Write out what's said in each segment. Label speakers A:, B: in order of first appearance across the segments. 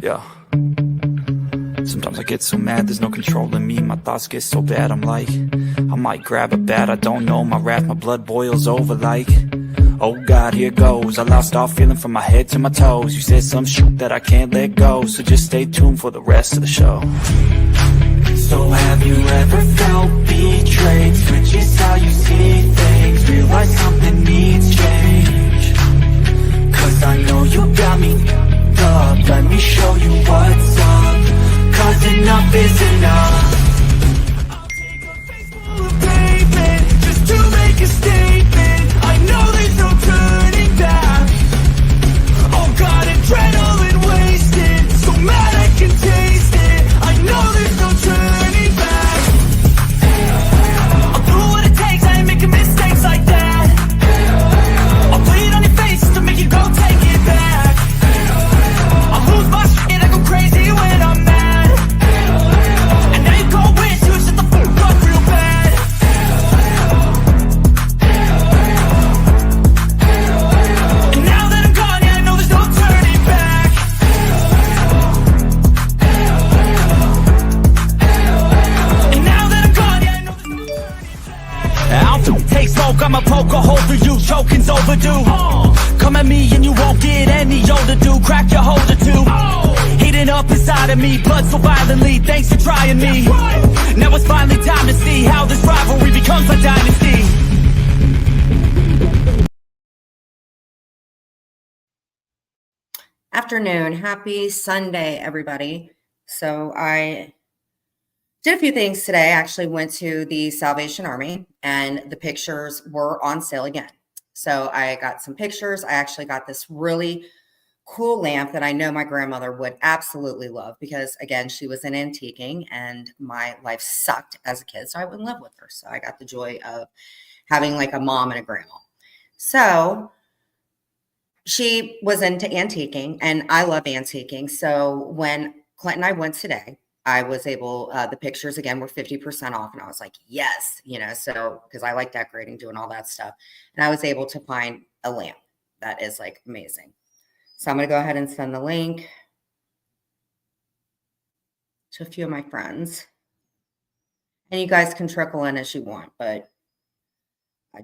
A: Yeah. Sometimes I get so mad, there's no controlling me. My thoughts get so bad, I'm like, I might grab a bat, I don't know. My wrath, my blood boils over like, oh God, here goes. I lost all feeling from my head to my toes. You said some shit that I can't let go, so just stay tuned for the rest of the show. So have you ever felt betrayed? Switches how you see things, realize something needs change. Cause I know you got me up, let me show you what's up. Cause enough is enough. I'll take a face full of pavement just to make a statement. I know there's no turning back. Oh God, adrenaline wasted, so mad I can taste it. I know there's no turning back. I'll do what it takes, I ain't making mistakes like that. I'll bleed on your face to make you go take it back. I'll lose my shit, I go crazy when I'm mad. Take smoke, I'ma poke a hole through you, choking's overdue. Come at me and you won't get any older, dude. Crack your holder too. Heating up inside of me, blood so violently, thanks for trying me. Now it's finally time to see how this rivalry becomes a dynasty.
B: Afternoon, happy Sunday, everybody. So I did a few things today. I actually went to the Salvation Army and the pictures were on sale again. So I got some pictures. I actually got this really cool lamp that I know my grandmother would absolutely love because, again, she was in antiquing and my life sucked as a kid, so I wouldn't live with her. So I got the joy of having like a mom and a grandma. So she was into antiquing and I love antiquing. So when Clint and I went today, I was able, the pictures again were 50% off. And I was like, yes, so because I like decorating, doing all that stuff. And I was able to find a lamp that is like amazing. So I'm going to go ahead and send the link to a few of my friends. And you guys can trickle in as you want, but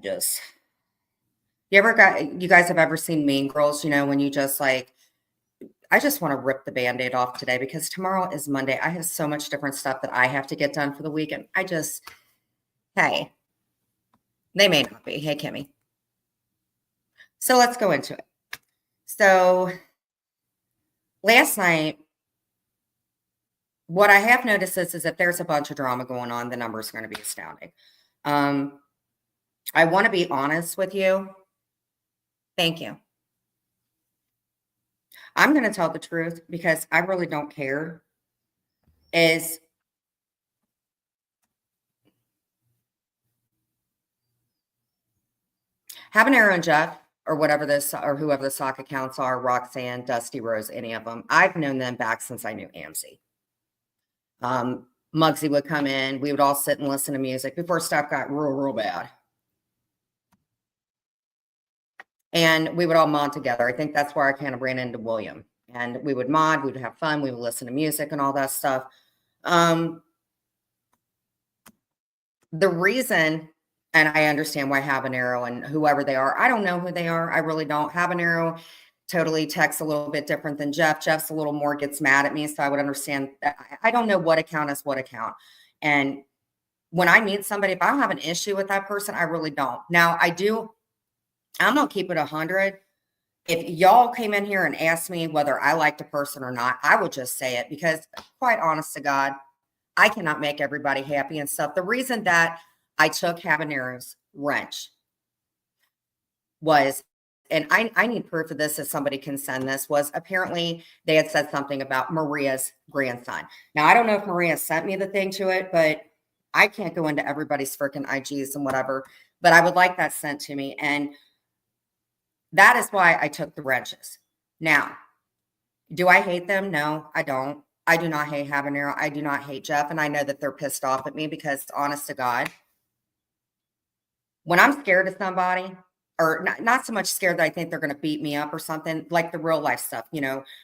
B: you guys have ever seen Mean Girls, when you just like, I just want to rip the Band-Aid off today because tomorrow is Monday. I have so much different stuff that I have to get done for the weekend. Hey, they may not be. Hey, Kimmy. So let's go into it. So last night, what I have noticed is if there's a bunch of drama going on, the numbers are going to be astounding. I want to be honest with you. Thank you. I'm going to tell the truth because I really don't care. Habanero and Jeff, or whoever the sock accounts are, Roxanne, Dusty Rose, any of them, I've known them back since I knew AMC. Muggsy would come in. We would all sit and listen to music before stuff got real, real bad. And we would all mod together. I think that's where I kind of ran into William. And we would mod, we would have fun, we would listen to music and all that stuff. The reason, and I understand why Habanero and whoever they are, I don't know who they are. I really don't. Habanero totally texts a little bit different than Jeff. Jeff's a little more gets mad at me, so I would understand. I don't know what account is what account. And when I meet somebody, if I don't have an issue with that person, I really don't. Now, I'm going to keep it 100. If y'all came in here and asked me whether I liked a person or not, I would just say it because, quite honest to God, I cannot make everybody happy and stuff. The reason that I took Habanero's wrench was, and I need proof of this if somebody can send this, was apparently they had said something about Maria's grandson. Now, I don't know if Maria sent me the thing to it, but I can't go into everybody's freaking IGs and whatever, but I would like that sent to me. And that is why I took the wrenches. Now, do I hate them? No, I don't. I do not hate Habanero. I do not hate Jeff. And I know that they're pissed off at me because, honest to God, when I'm scared of somebody or not so much scared that I think they're going to beat me up or something, like the real life stuff,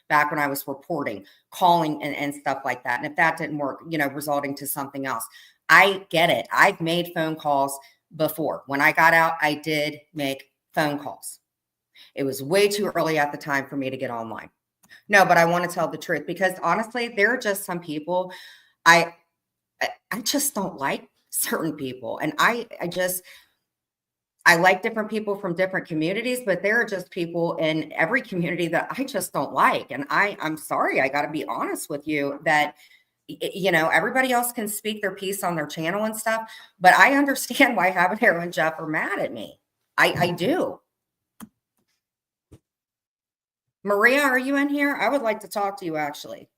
B: back when I was reporting, calling and stuff like that. And if that didn't work, resulting to something else. I get it. I've made phone calls before. When I got out, I did make phone calls. It was way too early at the time for me to get online. No, but I want to tell the truth because honestly, there are just some people I just don't like certain people. And I like different people from different communities, but there are just people in every community that I just don't like. And I'm sorry, I got to be honest with you that, everybody else can speak their piece on their channel and stuff, but I understand why Habanero and Jeff are mad at me. I do. Maria, are you in here? I would like to talk to you actually.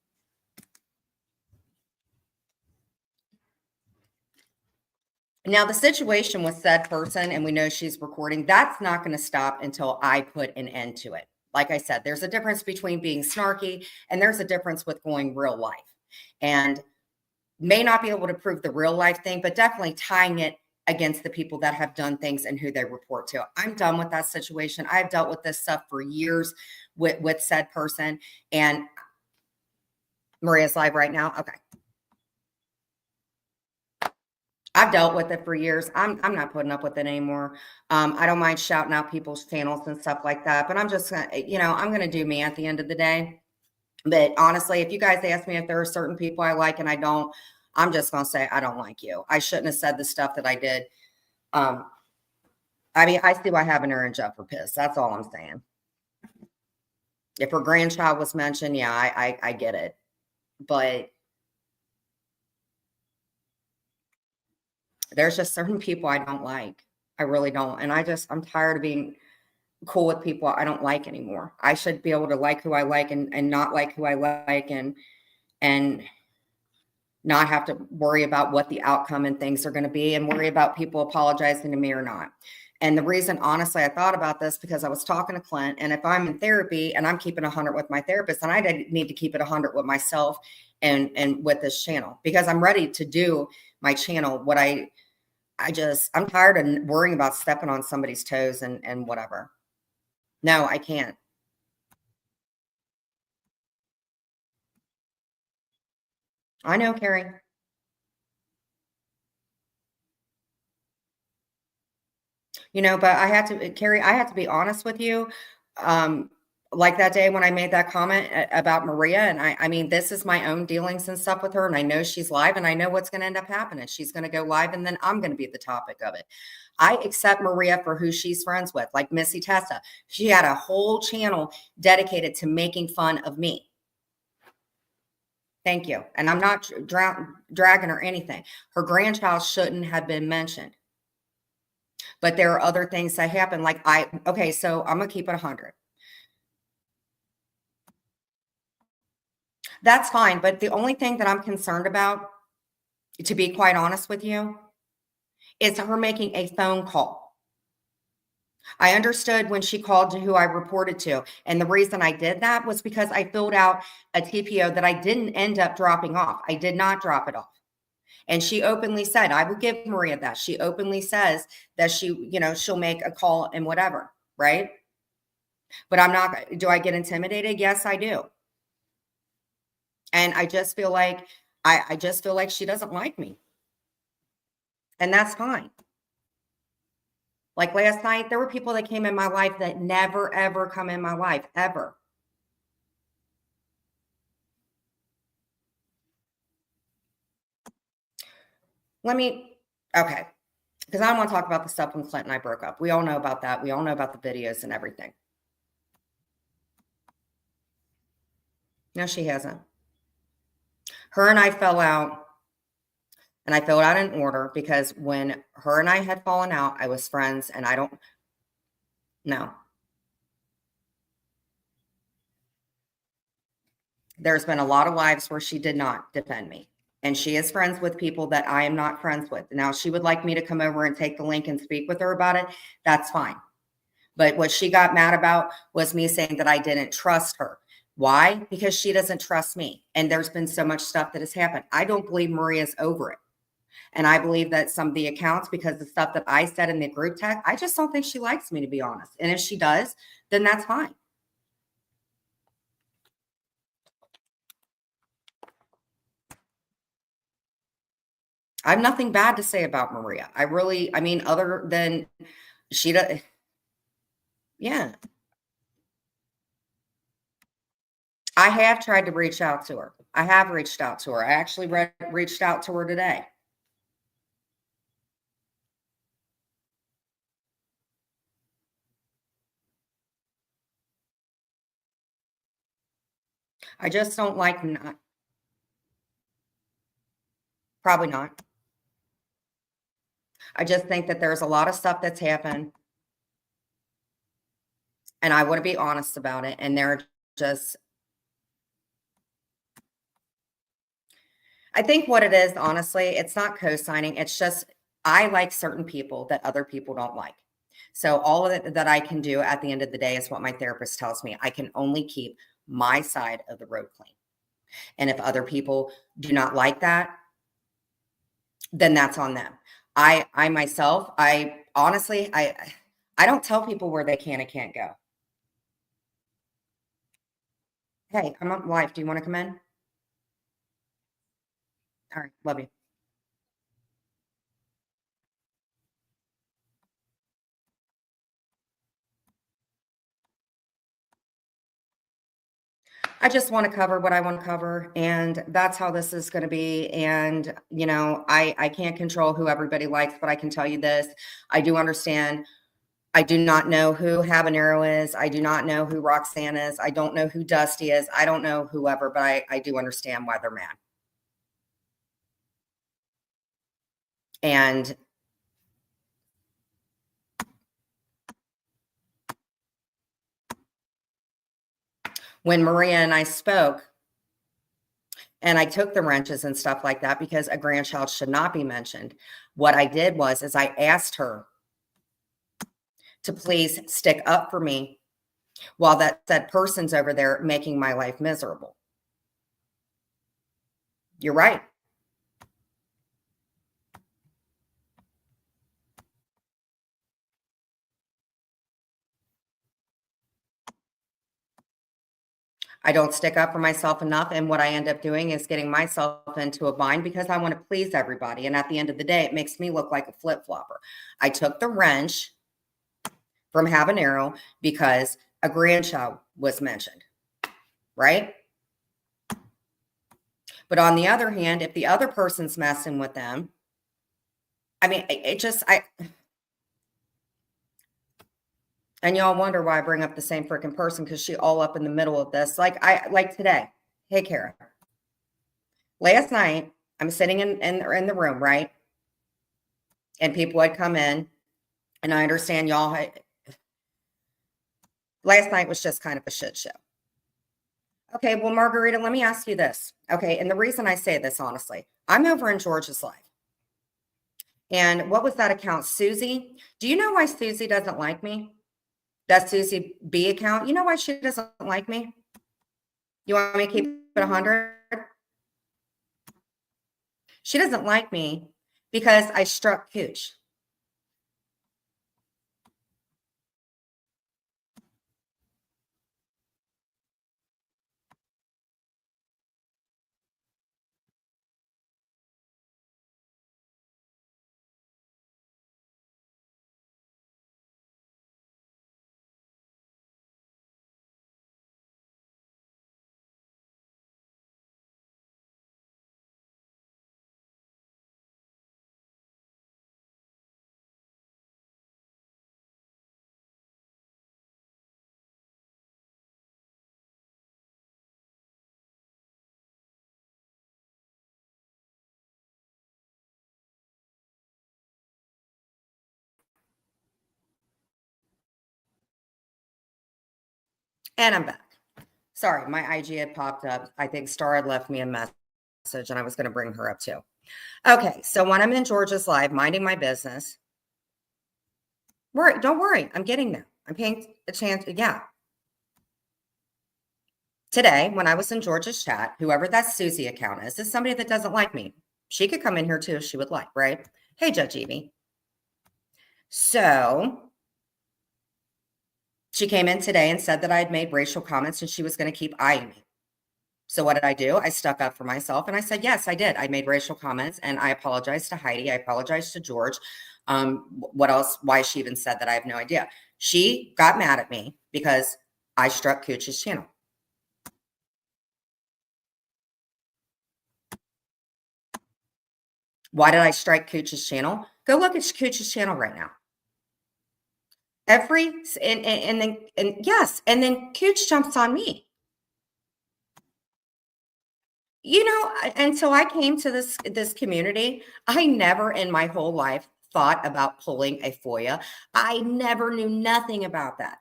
B: Now, the situation with said person, and we know she's recording, that's not going to stop until I put an end to it. Like I said, there's a difference between being snarky and there's a difference with going real life. And may not be able to prove the real life thing, but definitely tying it against the people that have done things and who they report to. I'm done with that situation. I've dealt with this stuff for years with said person. And Maria's live right now. Okay. I've dealt with it for years. I'm not putting up with it anymore. I don't mind shouting out people's channels and stuff like that, but I'm just gonna, I'm gonna do me at the end of the day. But honestly, if you guys ask me if there are certain people I like and I don't, I'm just gonna say I don't like you. I shouldn't have said the stuff that I did. I mean, I see why Habanero and Jeff are pissed. That's all I'm saying. If her grandchild was mentioned, yeah, I get it, but there's just certain people I don't like. I really don't. And I'm tired of being cool with people I don't like anymore. I should be able to like who I like and not like who I like and not have to worry about what the outcome and things are going to be and worry about people apologizing to me or not. And the reason, honestly, I thought about this because I was talking to Clint, and if I'm in therapy and I'm keeping 100 with my therapist, then I need to keep it 100 with myself and with this channel because I'm ready to do my channel. What I'm tired of worrying about stepping on somebody's toes and whatever. No, I can't. I know, Carrie. But I had to, Carrie, I had to be honest with you. Like that day when I made that comment about Maria, and I mean, this is my own dealings and stuff with her, and I know she's live, and I know what's going to end up happening. She's going to go live, and then I'm going to be the topic of it. I accept Maria for who she's friends with, like Missy Tessa. She had a whole channel dedicated to making fun of me. Thank you. And I'm not dragging or anything. Her grandchild shouldn't have been mentioned. But there are other things that happen. Okay, so I'm going to keep it 100. That's fine. But the only thing that I'm concerned about, to be quite honest with you, is her making a phone call. I understood when she called to who I reported to. And the reason I did that was because I filled out a TPO that I didn't end up dropping off. I did not drop it off. And she openly said, I would give Maria that. She openly says that she'll make a call and whatever, right? But I'm not, do I get intimidated? Yes, I do. And I just feel like, I just feel like she doesn't like me. And that's fine. Like last night, there were people that came in my life that never, ever come in my life, ever. Okay. Because I don't want to talk about the stuff when Clint and I broke up. We all know about that. We all know about the videos and everything. No, she hasn't. Her and I fell out, and I filled out an order because when her and I had fallen out, I was friends, and no. There's been a lot of lives where she did not defend me. And she is friends with people that I am not friends with. Now, she would like me to come over and take the link and speak with her about it. That's fine. But what she got mad about was me saying that I didn't trust her. Why? Because she doesn't trust me. And there's been so much stuff that has happened. I don't believe Maria's over it. And I believe that some of the accounts, because the stuff that I said in the group text, I just don't think she likes me, to be honest. And if she does, then that's fine. I have nothing bad to say about Maria. I mean, other than she does, yeah. I have tried to reach out to her. I have reached out to her. I actually reached out to her today. I just don't like, probably not. I just think that there's a lot of stuff that's happened, and I want to be honest about it. And they're just, I think what it is, honestly, it's not co-signing. It's just, I like certain people that other people don't like. So all of it that I can do at the end of the day is what my therapist tells me. I can only keep my side of the road clean. And if other people do not like that, then that's on them. I myself, I honestly, I don't tell people where they can and can't go. Hey, I'm on live. Do you want to come in? All right, love you. I just want to cover what I want to cover, and that's how this is going to be. And I can't control who everybody likes, but I can tell you this: I do understand. I do not know who Habanero is. I do not know who Roxanne is. I don't know who Dusty is. I don't know whoever, but I do understand why they're mad. And when Maria and I spoke, and I took the wrenches and stuff like that because a grandchild should not be mentioned. What I did was is I asked her to please stick up for me while that said person's over there making my life miserable. You're right. I don't stick up for myself enough. And what I end up doing is getting myself into a bind because I want to please everybody. And at the end of the day, it makes me look like a flip flopper. I took the wrench from Habanero because a grandchild was mentioned, right? But on the other hand, if the other person's messing with them, I mean, and y'all wonder why I bring up the same freaking person because she all up in the middle of this. Like today. Hey, Kara. Last night, I'm sitting in the room, right? And people had come in, and I understand y'all. Last night was just kind of a shit show. Okay, well, Margarita, let me ask you this. Okay, and the reason I say this, honestly, I'm over in Georgia's life. And what was that account? Susie? Do you know why Susie doesn't like me? That Susie B account. You know why she doesn't like me? You want me to keep it 100? She doesn't like me because I struck Cooch. And I'm back. Sorry, my IG had popped up. I think Star had left me a message and I was going to bring her up too. Okay, so when I'm in Georgia's live, minding my business, don't worry, I'm getting there. I'm paying a chance. Yeah. Today, when I was in Georgia's chat, whoever that Susie account is somebody that doesn't like me. She could come in here too if she would like, right? Hey, Judge Evie. So she came in today and said that I had made racial comments and she was going to keep eyeing me. So what did I do? I stuck up for myself and I said, yes, I did. I made racial comments and I apologized to Heidi. I apologized to George. What else? Why she even said that, I have no idea. She got mad at me because I struck Cooch's channel. Why did I strike Cooch's channel? Go look at Cooch's channel right now. And then Cooch jumps on me. You know, until I came to this community, I never in my whole life thought about pulling a FOIA. I never knew nothing about that.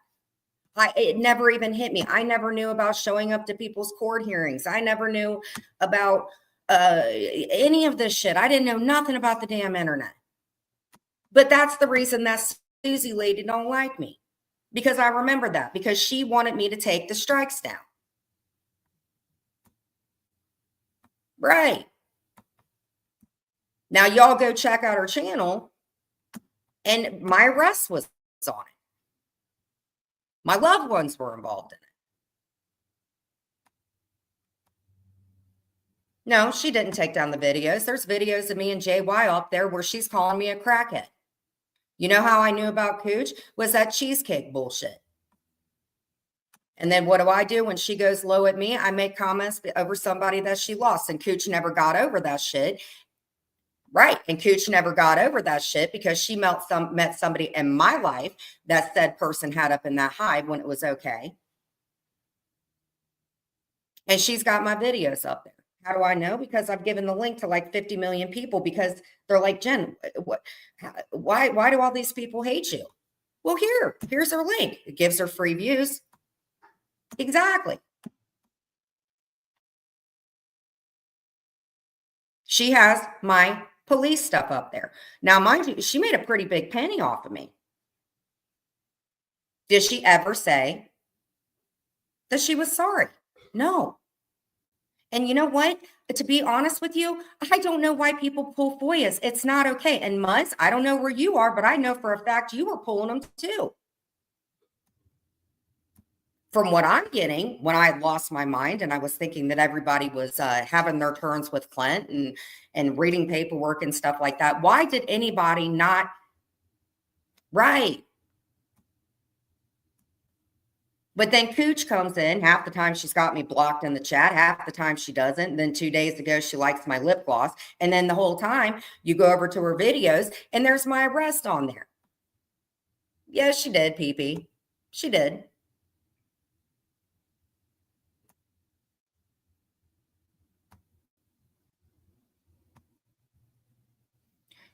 B: It never even hit me. I never knew about showing up to people's court hearings. I never knew about any of this shit. I didn't know nothing about the damn internet. But that's the reason that Susie lady don't like me. Because I remember that. Because she wanted me to take the strikes down. Right. Now, y'all go check out her channel, and my arrest was on it. My loved ones were involved in it. No, she didn't take down the videos. There's videos of me and JY up there where she's calling me a crackhead. You know how I knew about Cooch? Was that cheesecake bullshit. And then what do? When she goes low at me, I make comments over somebody that she lost, and Cooch never got over that shit. Right. And Cooch never got over that shit because she met somebody in my life that said person had up in that hive when it was okay. And she's got my videos up there. How do I know? Because I've given the link to like 50 million people because they're like, Jen, why do all these people hate you? Well, here's her link. It gives her free views. Exactly. She has my police stuff up there. Now, mind you, she made a pretty big penny off of me. Did she ever say that she was sorry? No. And you know what? To be honest with you, I don't know why people pull FOIAs. It's not okay. And Muzz, I don't know where you are, but I know for a fact you were pulling them too. From what I'm getting, when I lost my mind and I was thinking that everybody was having their turns with Clint and reading paperwork and stuff like that, why did anybody not? Right. But then Cooch comes in. Half the time she's got me blocked in the chat. Half the time she doesn't. And then 2 days ago, she likes my lip gloss. And then the whole time you go over to her videos and there's my arrest on there. Yes, she did, PP. She did.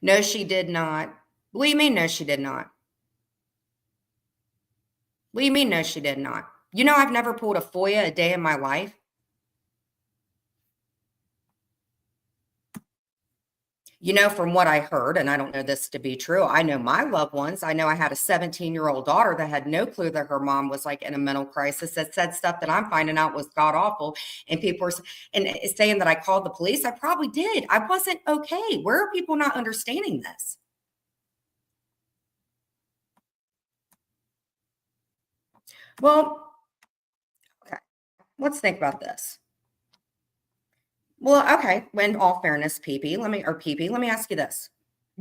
B: No, she did not. What do you mean, no, she did not? What do you mean, no, she did not? You know, I've never pulled a FOIA a day in my life. You know, from what I heard, and I don't know this to be true, I know my loved ones. I know I had a 17-year-old daughter that had no clue that her mom was like in a mental crisis, that said stuff that I'm finding out was god awful. And people are saying that I called the police. I probably did. I wasn't okay. Where are people not understanding this? Well, okay, let's think about this. Well, okay, in all fairness, PP, let me ask you this.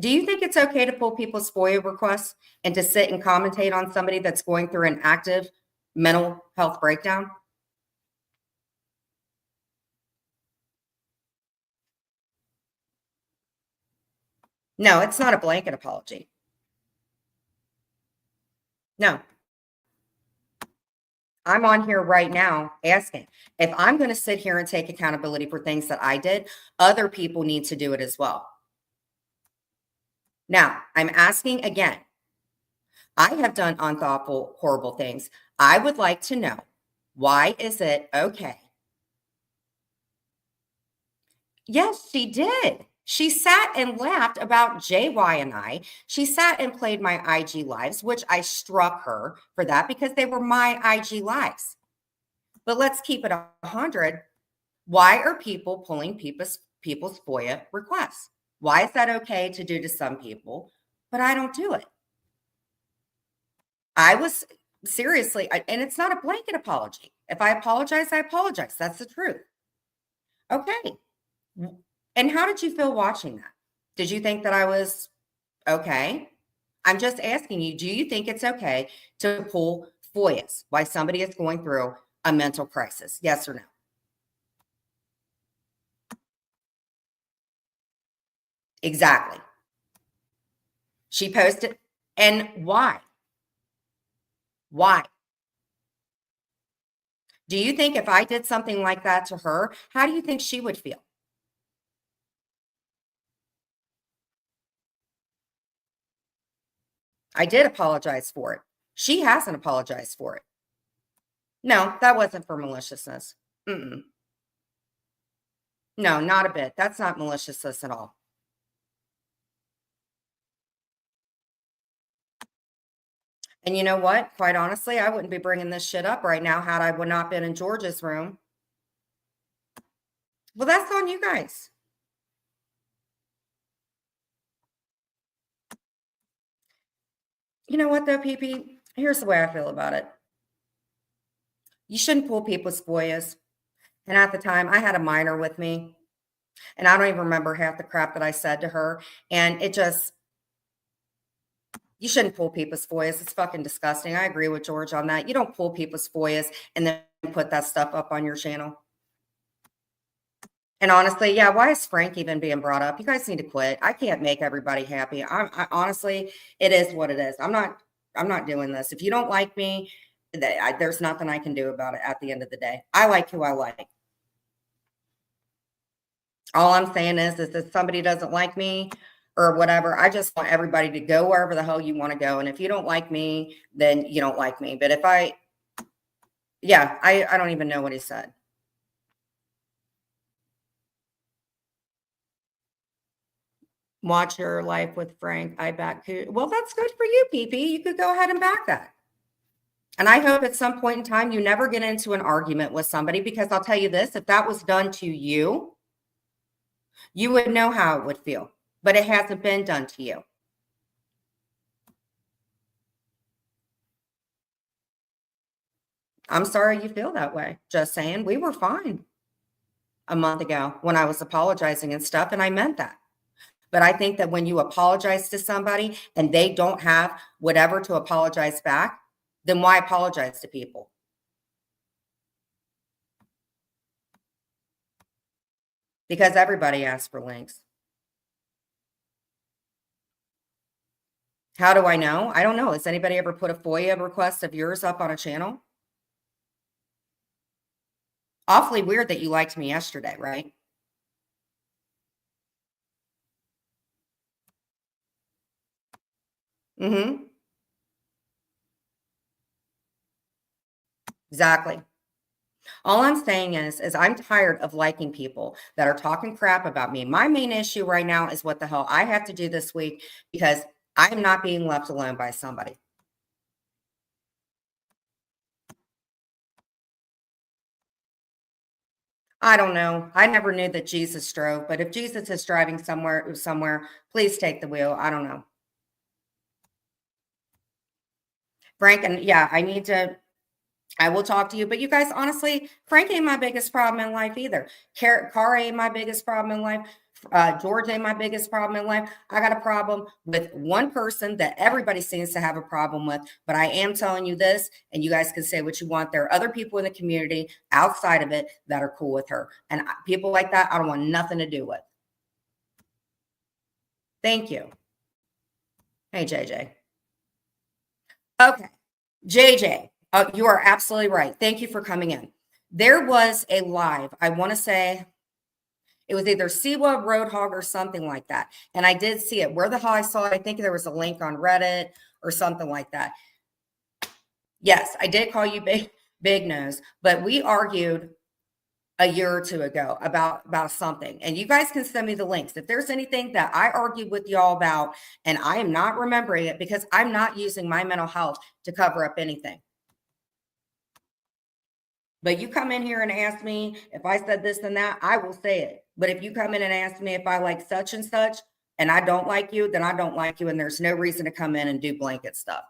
B: Do you think it's okay to pull people's FOIA requests and to sit and commentate on somebody that's going through an active mental health breakdown? No, it's not a blanket apology. No. I'm on here right now asking if I'm going to sit here and take accountability for things that I did, other people need to do it as well. Now, I'm asking again. I have done unthoughtful, horrible things. I would like to know, why is it okay? Yes, she did. She sat and laughed about JY and I. She sat and played my IG lives, which I struck her for that because they were my IG lives. But let's keep it 100. Why are people pulling people's FOIA requests. Why is that okay to do to some people, but I don't do it? I was seriously, and it's not a blanket apology. If I apologize, I apologize. That's the truth. Okay. And how did you feel watching that? Did you think that I was okay? I'm just asking you, do you think it's okay to pull FOIAs while somebody is going through a mental crisis? Yes or no? Exactly. She posted, and why? Why? Do you think if I did something like that to her, how do you think she would feel? I did apologize for it. She hasn't apologized for it. No, that wasn't for maliciousness. Mm-mm. No, not a bit. That's not maliciousness at all. And you know what? Quite honestly, I wouldn't be bringing this shit up right now had I would not been in George's room. Well, that's on you guys. You know what though, PP? Here's the way I feel about it. You shouldn't pull people's FOIAs. And at the time, I had a minor with me, and I don't even remember half the crap that I said to her. And it just, you shouldn't pull people's FOIAs. It's fucking disgusting. I agree with George on that. You don't pull people's FOIAs and then put that stuff up on your channel. And honestly, yeah, why is Frank even being brought up? You guys need to quit. I can't make everybody happy. I honestly, it is what it is. I'm not doing this. If you don't like me, there's nothing I can do about it at the end of the day. I like who I like. All I'm saying is if somebody doesn't like me or whatever, I just want everybody to go wherever the hell you want to go. And if you don't like me, then you don't like me. But if yeah, I don't even know what he said. Watch your life with Frank. I back. Well, that's good for you, PP. You could go ahead and back that. And I hope at some point in time you never get into an argument with somebody, because I'll tell you this, if that was done to you, you would know how it would feel, but it hasn't been done to you. I'm sorry you feel that way. Just saying, we were fine a month ago when I was apologizing and stuff, and I meant that. But I think that when you apologize to somebody and they don't have whatever to apologize back, then why apologize to people? Because everybody asks for links. How do I know? I don't know. Has anybody ever put a FOIA request of yours up on a channel? Awfully weird that you liked me yesterday, right? Mm-hmm. Exactly. All I'm saying is I'm tired of liking people that are talking crap about me. My main issue right now is what the hell I have to do this week, because I'm not being left alone by somebody. I don't know. I never knew that Jesus drove, but if Jesus is driving somewhere, please take the wheel. I don't know. Frank, and yeah, I will talk to you. But you guys, honestly, Frank ain't my biggest problem in life either. Car ain't my biggest problem in life. George ain't my biggest problem in life. I got a problem with one person that everybody seems to have a problem with. But I am telling you this, and you guys can say what you want. There are other people in the community outside of it that are cool with her. And people like that, I don't want nothing to do with. Thank you. Hey, JJ. Okay. JJ, you are absolutely right. Thank you for coming in. There was a live, I want to say it was either Siwa, Roadhog, or something like that. And I did see it. Where the hell I saw it, I think there was a link on Reddit or something like that. Yes, I did call you big nose, but we argued a year or two ago about something, and you guys can send me the links if there's anything that I argued with y'all about and I am not remembering it, because I'm not using my mental health to cover up anything. But you come in here and ask me if I said this and that, I will say it. But if you come in and ask me if I like such and such, and I don't like you, then I don't like you, and there's no reason to come in and do blanket stuff.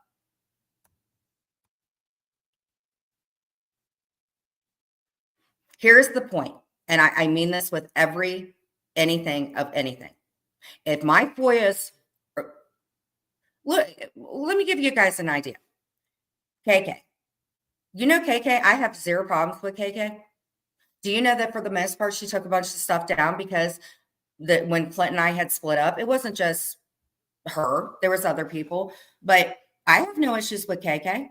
B: Here's the point, and I mean this with anything of anything. If my FOIAs, look, let me give you guys an idea. KK. You know KK, I have zero problems with KK. Do you know that for the most part, she took a bunch of stuff down because when Clint and I had split up, it wasn't just her, there was other people, but I have no issues with KK.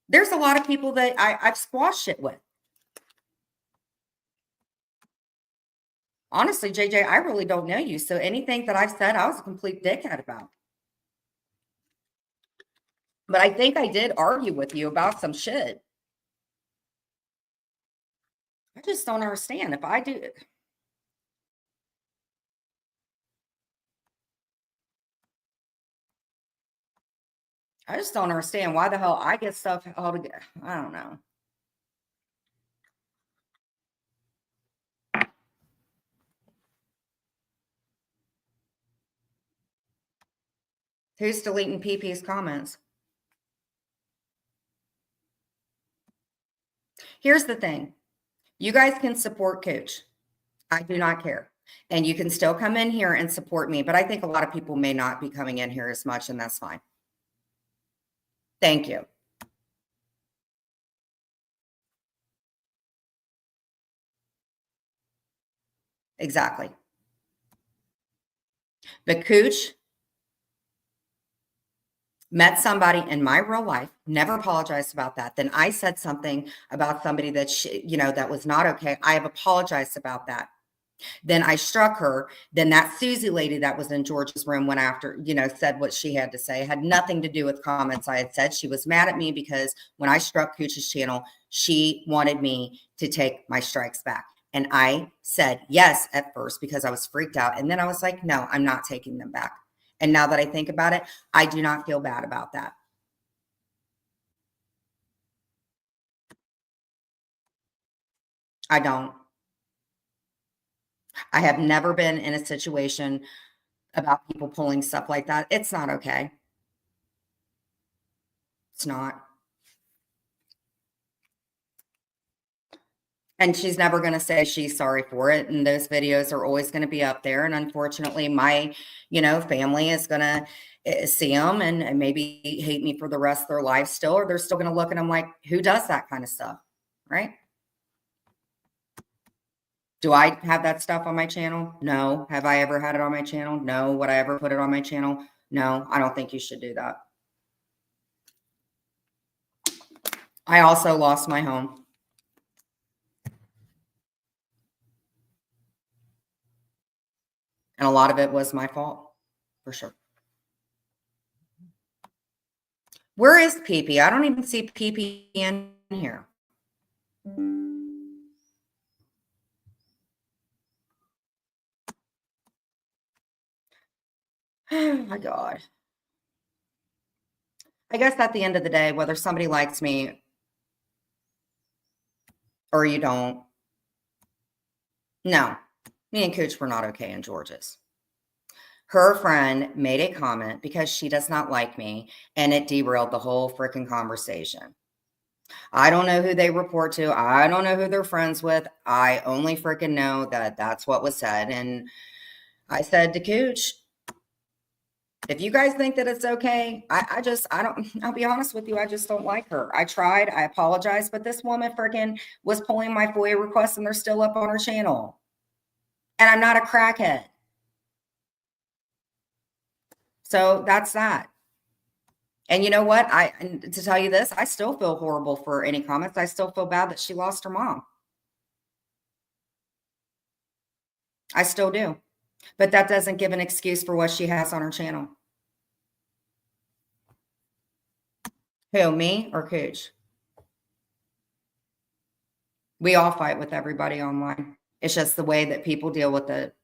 B: There's a lot of people that I've squashed it with. Honestly, JJ, I really don't know you. So anything that I've said, I was a complete dickhead about. But I think I did argue with you about some shit. I just don't understand. If I do, I just don't understand why the hell I get stuff all together. I don't know. Who's deleting PP's comments? Here's the thing. You guys can support Coach. I do not care. And you can still come in here and support me, but I think a lot of people may not be coming in here as much, and that's fine. Thank you. Exactly. But Cooch met somebody in my real life, never apologized about that. Then I said something about somebody that that was not okay. I have apologized about that. Then I struck her. Then that Susie lady that was in George's room went after, said what she had to say. It had nothing to do with comments I had said. She was mad at me because when I struck Cooch's channel, she wanted me to take my strikes back. And I said yes at first because I was freaked out. And then I was like, no, I'm not taking them back. And now that I think about it, I do not feel bad about that. I don't. I have never been in a situation about people pulling stuff like that. It's not okay. It's not. And she's never going to say she's sorry for it. And those videos are always going to be up there. And unfortunately, my, family is going to see them and maybe hate me for the rest of their life still, or they're still going to look at them like, who does that kind of stuff? Right? Do I have that stuff on my channel? No. Have I ever had it on my channel? No. Would I ever put it on my channel? No. I don't think you should do that. I also lost my home. And a lot of it was my fault, for sure. Where is PP? I don't even see PP in here. Oh my God. I guess at the end of the day, whether somebody likes me or you don't, no, me and Cooch were not okay in George's. Her friend made a comment because she does not like me, and it derailed the whole freaking conversation. I don't know who they report to. I don't know who they're friends with. I only freaking know that that's what was said. And I said to Cooch, if you guys think that it's okay, I'll be honest with you. I just don't like her. I tried, I apologize, but this woman freaking was pulling my FOIA requests and they're still up on her channel. And I'm not a crackhead. So that's that. And you know what? To tell you this, I still feel horrible for any comments. I still feel bad that she lost her mom. I still do. But that doesn't give an excuse for what she has on her channel. Who, me or Cooch? We all fight with everybody online. It's just the way that people deal with it.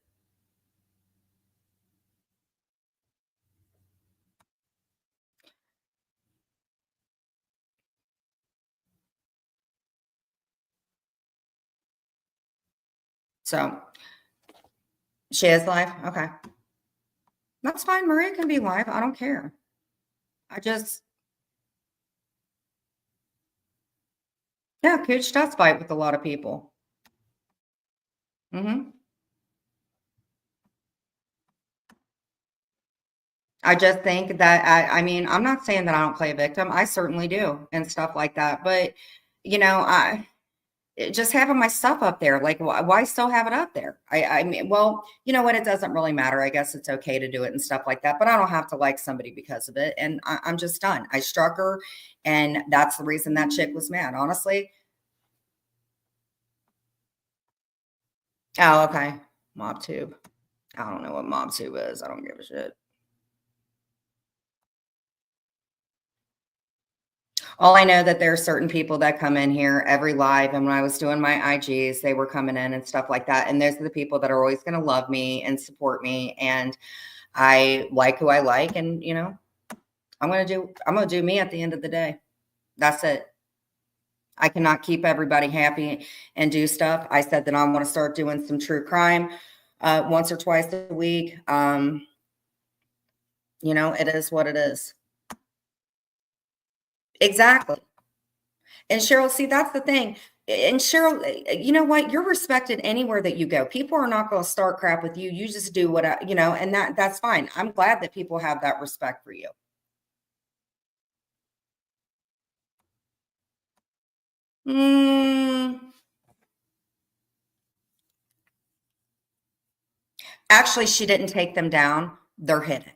B: So she is live. Okay. That's fine. Maria can be live. I don't care. I just, yeah, Cooch does fight with a lot of people. I just think that I mean, I'm not saying that I don't play a victim. I certainly do and stuff like that. But just having my stuff up there, like why still have it up there? I mean, well, you know what? It doesn't really matter. I guess it's okay to do it and stuff like that. But I don't have to like somebody because of it. And I'm just done. I struck her, and that's the reason that chick was mad. Honestly. Oh, okay. MobTube. I don't know what MobTube is. I don't give a shit. All I know that there are certain people that come in here every live, and when I was doing my IGs, they were coming in and stuff like that. And those are the people that are always going to love me and support me. And I like who I like, and I'm gonna do me at the end of the day. That's it. I cannot keep everybody happy and do stuff. I said that I want to start doing some true crime once or twice a week. It is what it is. Exactly. And Cheryl, see, that's the thing. And Cheryl, you know what? You're respected anywhere that you go. People are not going to start crap with you. You just do what, and that's fine. I'm glad that people have that respect for you. Actually, she didn't take them down. They're hidden.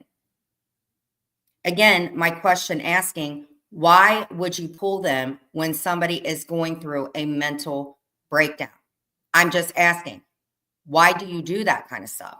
B: Again, my question asking, why would you pull them when somebody is going through a mental breakdown? I'm just asking, why do you do that kind of stuff?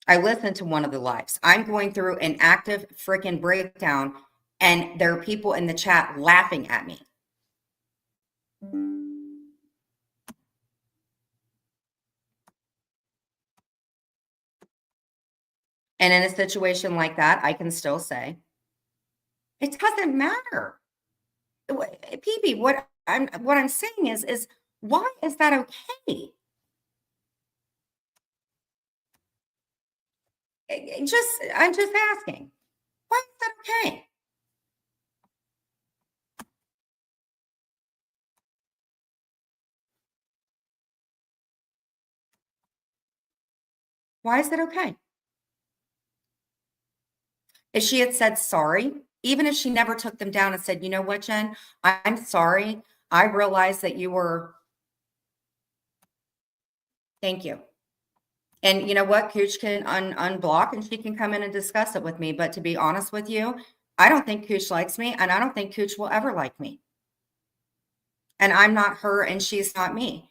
B: I listened to one of the lives. I'm going through an active freaking breakdown, and there are people in the chat laughing at me. And in a situation like that, I can still say, it doesn't matter. PB, what I'm saying is why is that okay? I'm just asking, why is that okay? Why is that okay? If she had said sorry, even if she never took them down and said, you know what, Jen, I'm sorry. I realized that you were, thank you. And you know what? Cooch can unblock and she can come in and discuss it with me. But to be honest with you, I don't think Cooch likes me, and I don't think Cooch will ever like me. And I'm not her and she's not me.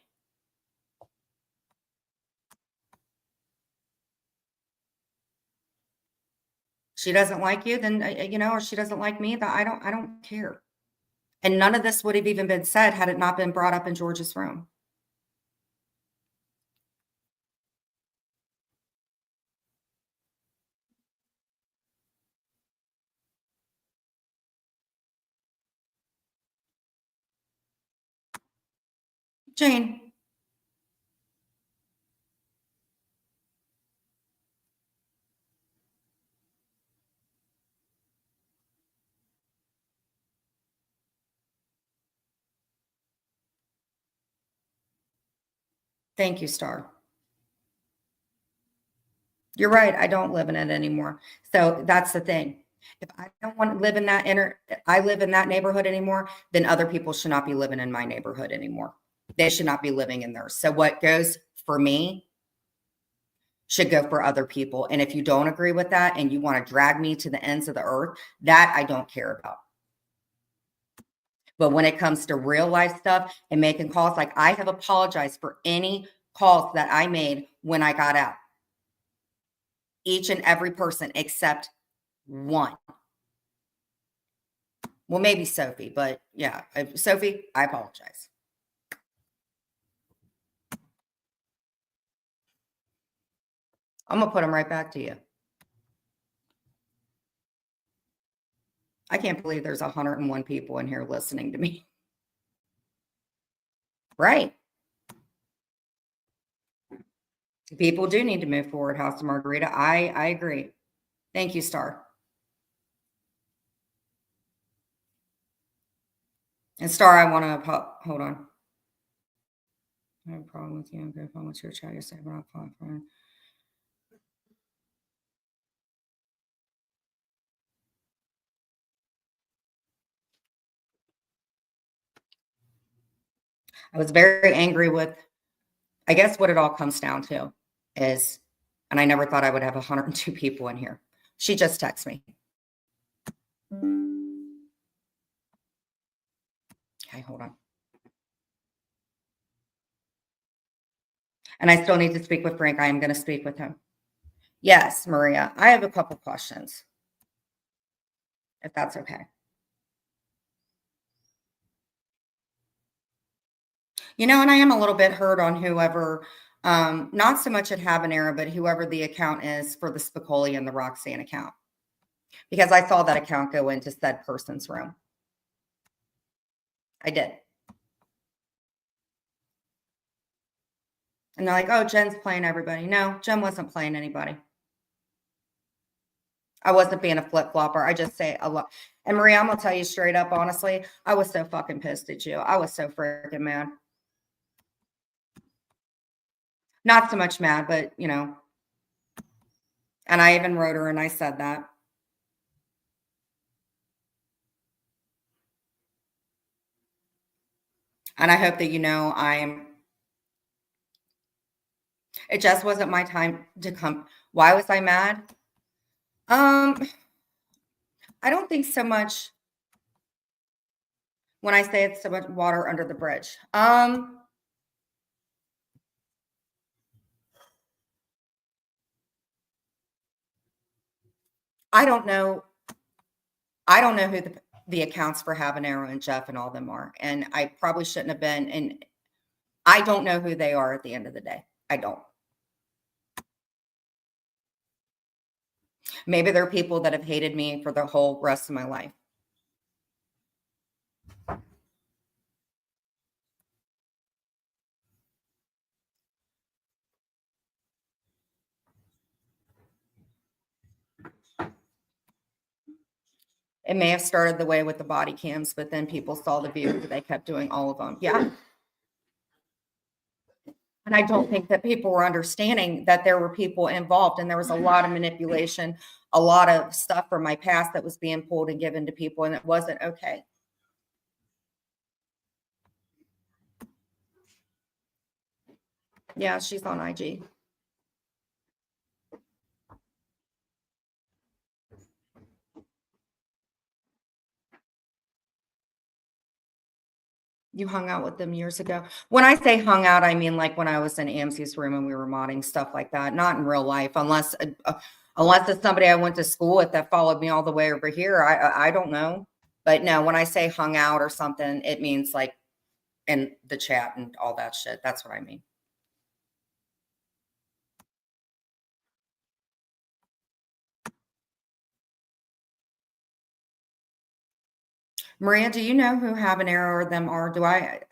B: She doesn't like you, then or she doesn't like me, that I don't care. And none of this would have even been said had it not been brought up in George's room. Jane. Thank you, Star. You're right. I don't live in it anymore. So that's the thing. If I don't want to live in I live in that neighborhood anymore, then other people should not be living in my neighborhood anymore. They should not be living in theirs. So what goes for me should go for other people. And if you don't agree with that and you want to drag me to the ends of the earth, that I don't care about. But when it comes to real life stuff and making calls, like I have apologized for any calls that I made when I got out. Each and every person except one. Well, maybe Sophie, but yeah, Sophie, I apologize. I'm going to put them right back to you. I can't believe there's 101 people in here listening to me. Right. People do need to move forward, House of Margarita. I agree. Thank you, Star. And Star, I want to hold on. I have a problem with you. I'm going to phone with your chat. You say about fine. I was very angry with, I guess what it all comes down to is, and I never thought I would have 102 people in here. She just texted me. Okay, hold on. And I still need to speak with Frank. I am going to speak with him. Yes, Maria, I have a couple questions, if that's okay. And I am a little bit hurt on whoever, not so much at Habanero, but whoever the account is for the Spicoli and the Roxanne account, because I saw that account go into said person's room. I did. And they're like, oh, Jen's playing everybody. No, Jen wasn't playing anybody. I wasn't being a flip-flopper. I just say a lot. And Maria, I'm going to tell you straight up, honestly, I was so fucking pissed at you. I was so freaking mad. Not so much mad, but, and I even wrote her and I said that. And I hope that it just wasn't my time to come. Why was I mad? I don't think so much when I say it's so much water under the bridge. I don't know. I don't know who the accounts for Habanero and Jeff and all them are. And I probably shouldn't have been. And I don't know who they are at the end of the day. I don't. Maybe they're people that have hated me for the whole rest of my life. It may have started the way with the body cams, but then people saw the view that they kept doing all of them. Yeah. And I don't think that people were understanding that there were people involved and there was a lot of manipulation, a lot of stuff from my past that was being pulled and given to people, and it wasn't okay. Yeah, she's on IG. You hung out with them years ago. When I say hung out, I mean like when I was in Amcy's room and we were modding stuff like that. Not in real life, unless it's somebody I went to school with that followed me all the way over here. I don't know, but no. When I say hung out or something, it means like in the chat and all that shit. That's what I mean. Maria, do you know who Habanero or them are?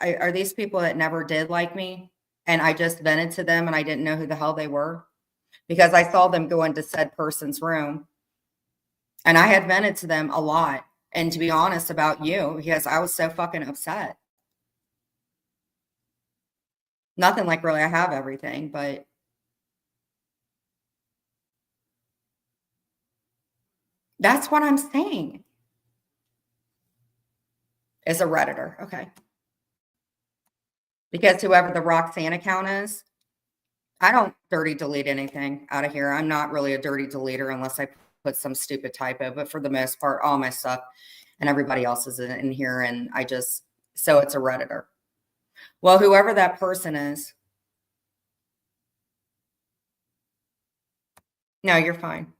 B: Are these people that never did like me and I just vented to them and I didn't know who the hell they were? Because I saw them go into said person's room and I had vented to them a lot. And to be honest about you, because I was so fucking upset. Nothing like really I have everything, but that's what I'm saying. Is a Redditor. Okay. Because whoever the Roxanne account is, I don't dirty delete anything out of here. I'm not really a dirty deleter unless I put some stupid typo, but for the most part, all my stuff and everybody else is in here. And so it's a Redditor. Well, whoever that person is. No, you're fine.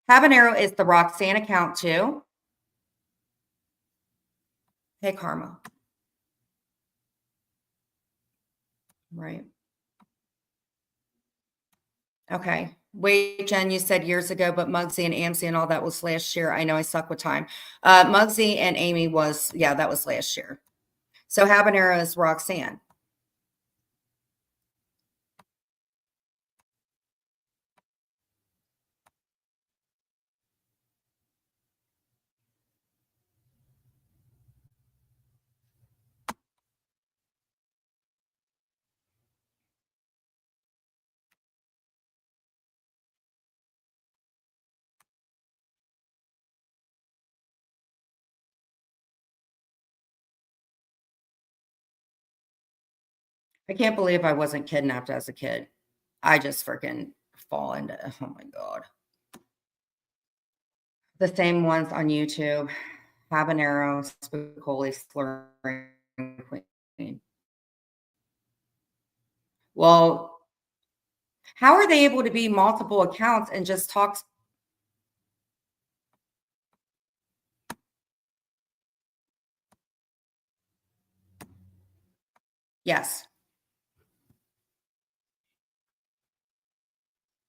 B: Habanero is the Roxanne account too. Hey, Karma. Right. Okay. Wait, Jen, you said years ago, but Muggsy and Amsey and all that was last year. I know I suck with time. Muggsy and Amy was, yeah, that was last year. So Habanero is Roxanne. I can't believe I wasn't kidnapped as a kid. I just freaking fall into, oh my God. The same ones on YouTube. Habanero, Spicoli, Slurring Queen. Well, how are they able to be multiple accounts and just talk? Yes.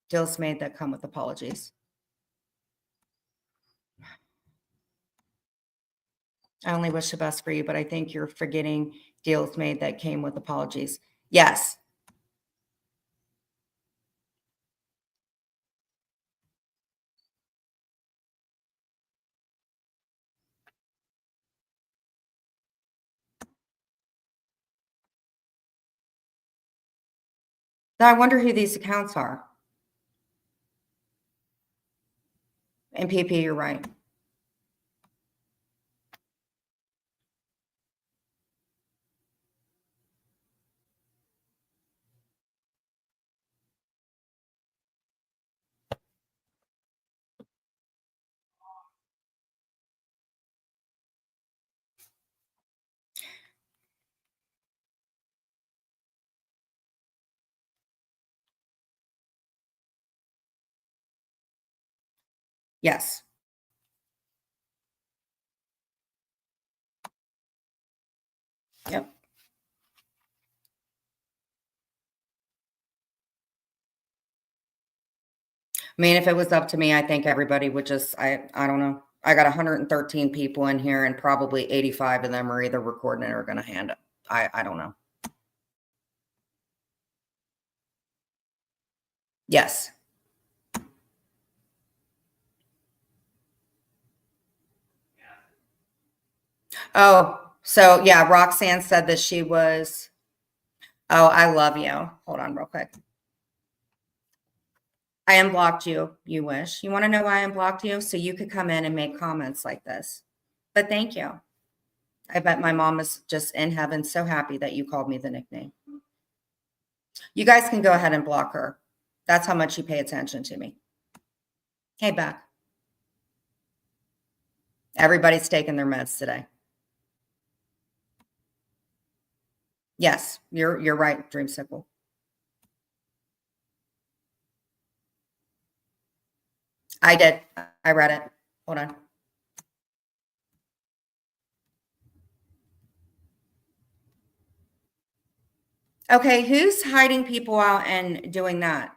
B: Deals made that come with apologies. I only wish the best for you, but I think you're forgetting deals made that came with apologies. Yes. Now I wonder who these accounts are. And PP, you're right. Yes. Yep. I mean, if it was up to me, I think everybody would just, I don't know. I got 113 people in here and probably 85 of them are either recording it or going to hand it. I don't know. Yes. Oh, so yeah, Roxanne said that she was, oh, I love you. Hold on real quick. I unblocked you, you wish. You want to know why I unblocked you? So you could come in and make comments like this. But thank you. I bet my mom is just in heaven so happy that you called me the nickname. You guys can go ahead and block her. That's how much you pay attention to me. Hey, Beck. Everybody's taking their meds today. Yes, you're right, Dreamsicle. I did. I read it. Hold on. Okay, who's hiding people out and doing that?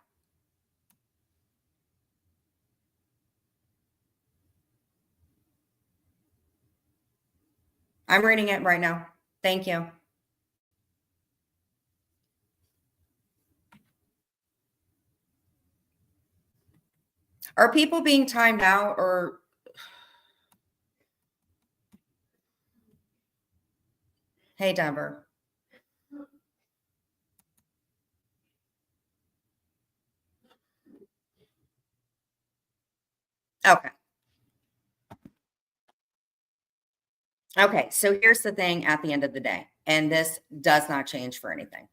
B: I'm reading it right now. Thank you. Are people being timed out or hey, Denver? Okay. Okay. So here's the thing at the end of the day, and this does not change for anything,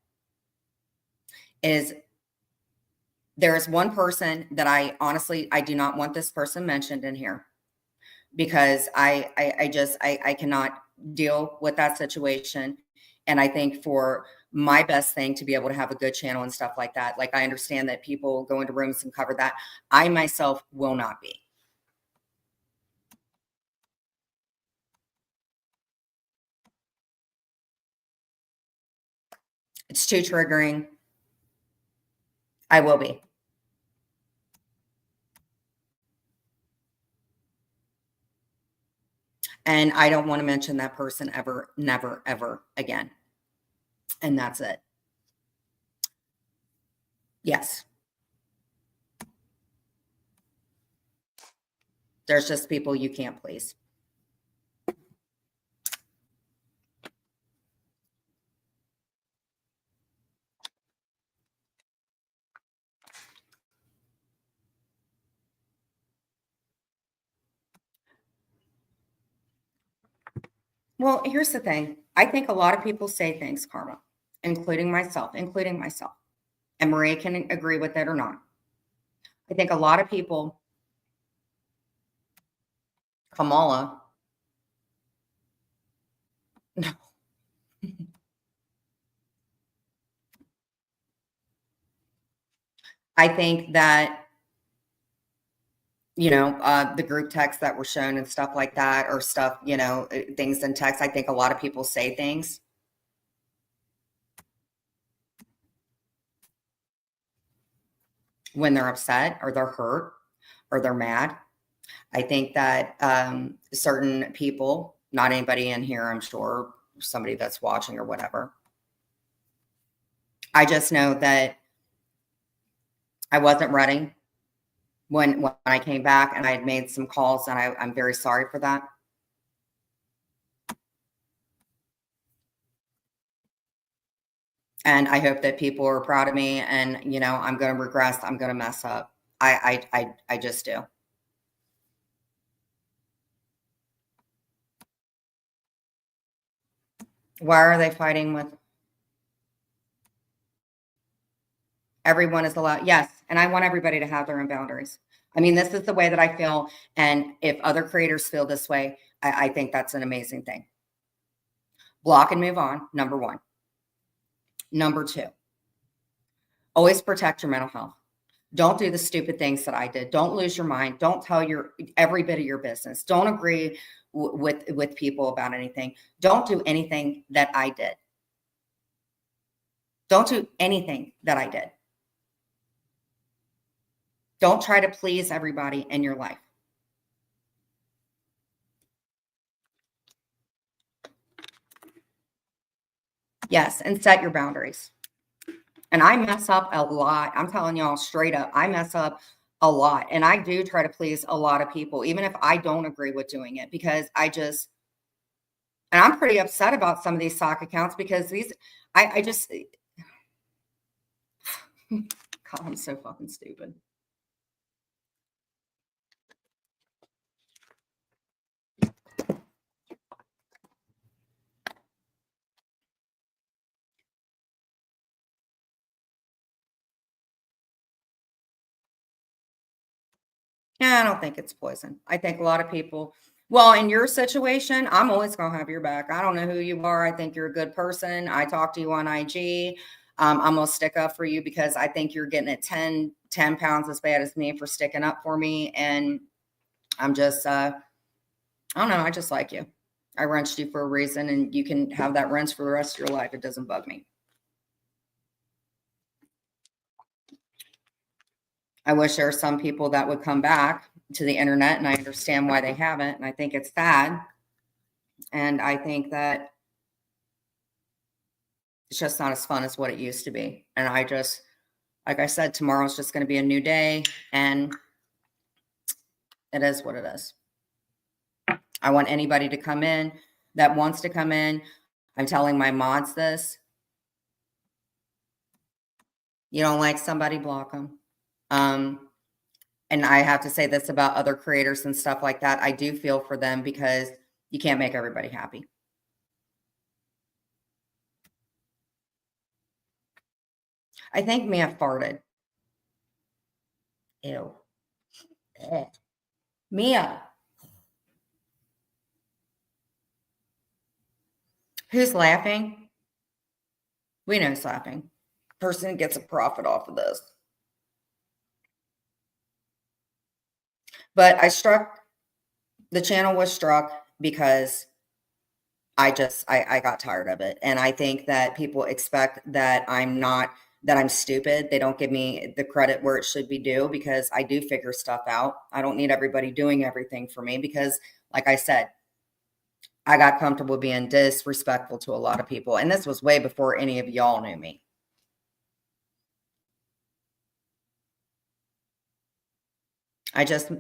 B: is there is one person that I honestly, I do not want this person mentioned in here because I cannot deal with that situation. And I think for my best thing to be able to have a good channel and stuff like that, like I understand that people go into rooms and cover that. I myself will not be. It's too triggering. I will be. And I don't want to mention that person ever, never, ever again. And that's it. Yes. There's just people you can't please. Well, here's the thing. I think a lot of people say things, Karma, including myself, And Maria can agree with it or not. I think a lot of people, Kamala, no. I think that, the group texts that were shown and stuff like that, or stuff, things in text. I think a lot of people say things when they're upset or they're hurt or they're mad. I think that certain people, not anybody in here, I'm sure, somebody that's watching or whatever. I just know that I wasn't ready when I came back, and I had made some calls, and I'm very sorry for that. And I hope that people are proud of me, and, I'm going to regress. I'm going to mess up. I just do. Why are they fighting with? Everyone is allowed. Yes. And I want everybody to have their own boundaries. I mean, this is the way that I feel. And if other creators feel this way, I think that's an amazing thing. Block and move on. Number one. Number two, always protect your mental health. Don't do the stupid things that I did. Don't lose your mind. Don't tell every bit of your business. Don't agree with people about anything. Don't do anything that I did. Don't do anything that I did. Don't try to please everybody in your life. Yes, and set your boundaries. And I mess up a lot. I'm telling y'all straight up, I mess up a lot. And I do try to please a lot of people, even if I don't agree with doing it, because and I'm pretty upset about some of these sock accounts, because I just, God, I'm so fucking stupid. Yeah, I don't think it's poison. I think a lot of people, well, in your situation, I'm always going to have your back. I don't know who you are. I think you're a good person. I talk to you on IG. I'm going to stick up for you, because I think you're getting it 10 pounds as bad as me for sticking up for me. And I'm just, I don't know. I just like you. I wrenched you for a reason, and you can have that wrench for the rest of your life. It doesn't bug me. I wish there were some people that would come back to the internet, and I understand why they haven't. And I think it's sad. And I think that it's just not as fun as what it used to be. And like I said, tomorrow's just going to be a new day, and it is what it is. I want anybody to come in that wants to come in. I'm telling my mods this. You don't like somebody, block them. And I have to say this about other creators and stuff like that. I do feel for them, because you can't make everybody happy. I think Mia farted. Ew. Ugh. Mia. Who's laughing? We know who's laughing. Person gets a profit off of this. But the channel was struck because I got tired of it. And I think that people expect that I'm stupid. They don't give me the credit where it should be due because I do figure stuff out. I don't need everybody doing everything for me because, like I said, I got comfortable being disrespectful to a lot of people. And this was way before any of y'all knew me. I just,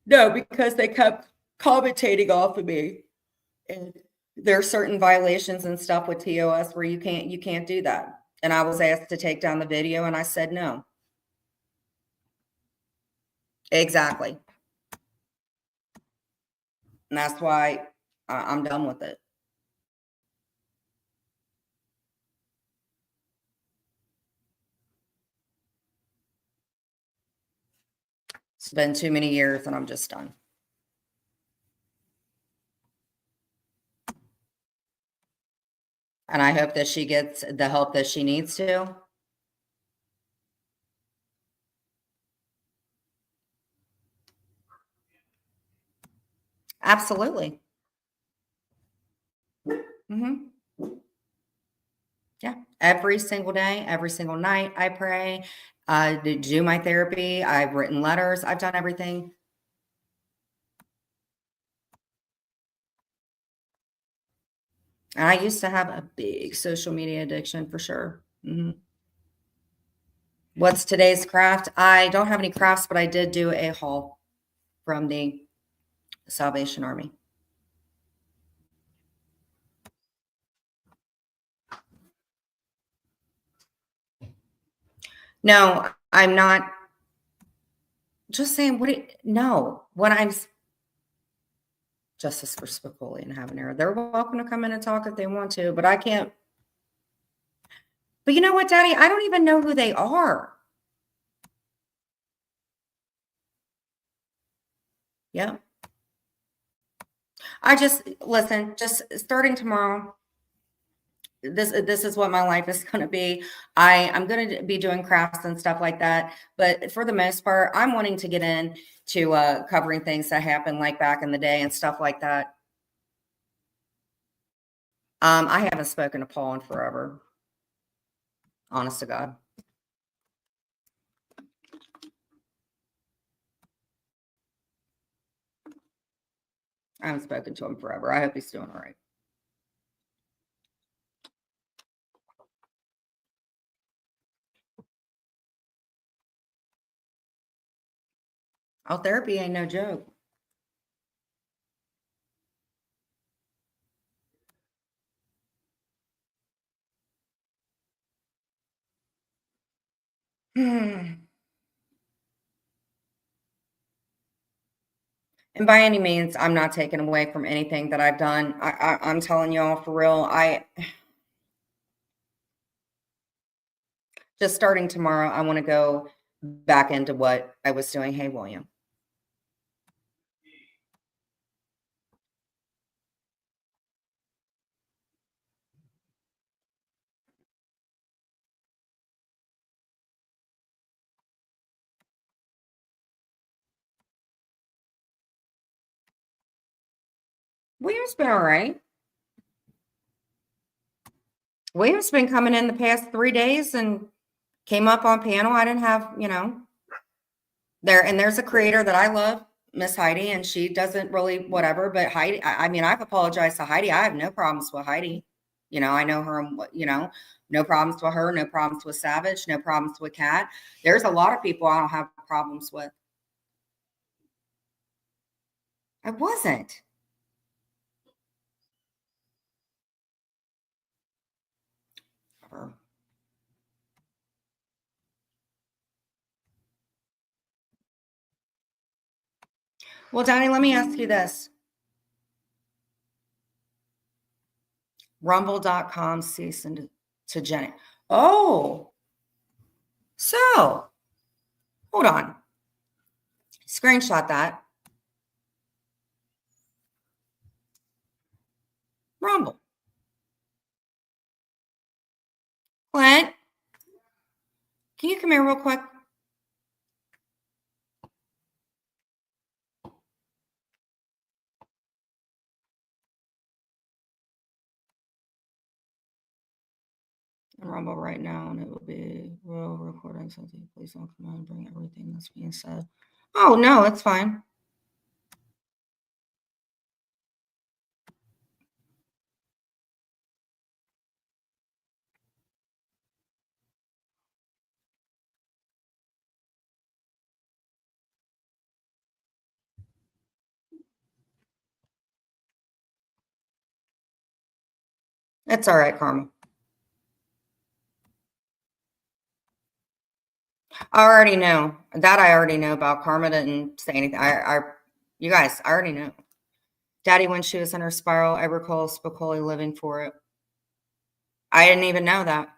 B: no, because they kept commentating off of me. And there are certain violations and stuff with TOS where you can't do that. And I was asked to take down the video and I said no. Exactly. And that's why I'm done with it. It's been too many years and I'm just done. And I hope that she gets the help that she needs to. Absolutely. Hmm. Yeah. Every single day, every single night, I pray. I do my therapy. I've written letters. I've done everything. And I used to have a big social media addiction for sure. What's today's craft? I don't have any crafts, but I did do a haul from the Salvation Army. No, I'm not just saying no, what I'm justice for Spicoli and Habanero. They're welcome to come in and talk if they want to, but I can't. But you know what, Daddy? I don't even know who they are. Yeah. I just listen, just starting tomorrow. This is what my life is going to be. I'm going to be doing crafts and stuff like that, but for the most part, I'm wanting to get in to covering things that happened like back in the day and stuff like that. I haven't spoken to Paul in forever. Honest to God, I haven't spoken to him forever. I hope he's doing all right. Oh, therapy ain't no joke. And by any means, I'm not taking away from anything that I've done. I'm telling y'all for real. I just starting tomorrow. I want to go back into what I was doing. Hey, William. William's been all right. William's been coming in the past 3 days and came up on panel. I didn't have, there's a creator that I love, Miss Heidi, and she doesn't really whatever. But Heidi, I mean, I've apologized to Heidi. I have no problems with Heidi. I know her, and no problems with her, no problems with Savage, no problems with Kat. There's a lot of people I don't have problems with. I wasn't. Well, Donnie, let me ask you this. Rumble.com cease and to Jenny. Oh, so hold on. Screenshot that. Rumble. Clint, can you come here real quick? Rumble right now, and it will be real recording something. Please don't come out and bring everything that's being said. Oh, no, it's fine. It's all right, Karma. I already know that. I already know about Karma. Didn't say anything. You guys, I already know. Daddy, when she was in her spiral, I recall Spicoli living for it. I didn't even know that,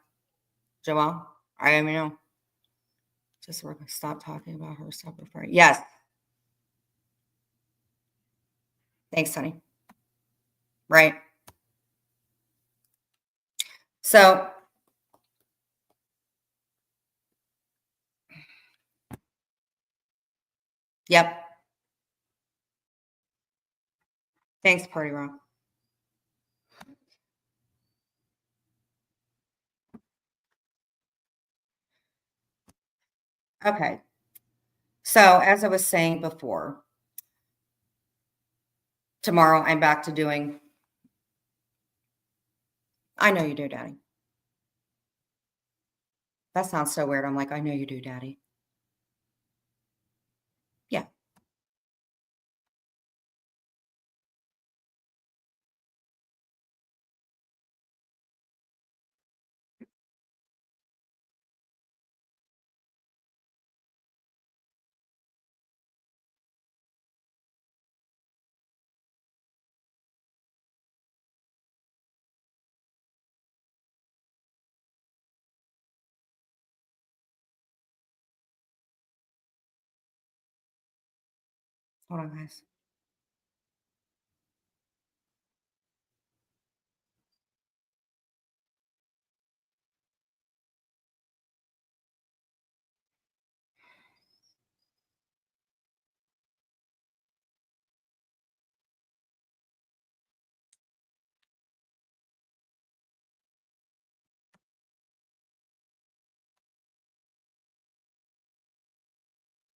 B: Joelle. I didn't even know. Just we're gonna stop talking about her separate friend. Yes. Thanks, honey. Right. So, yep. Thanks, Party Rock. Okay. So, as I was saying before, tomorrow I'm back to doing. I know you do, Daddy. That sounds so weird. I'm like, I know you do, Daddy. Yeah. Hold on, guys.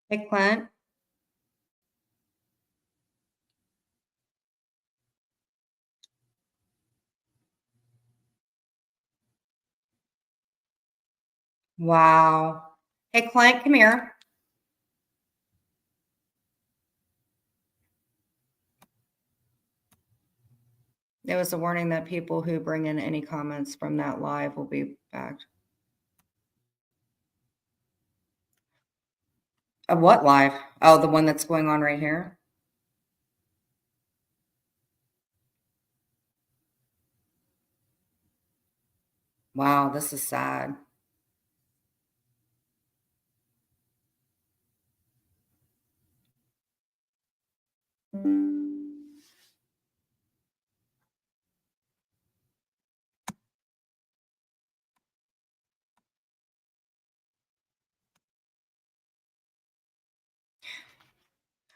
B: Hey, Clint. Wow. Hey, Clint, come here. There was a warning that people who bring in any comments from that live will be back. Of what live? Oh, the one that's going on right here. Wow, this is sad.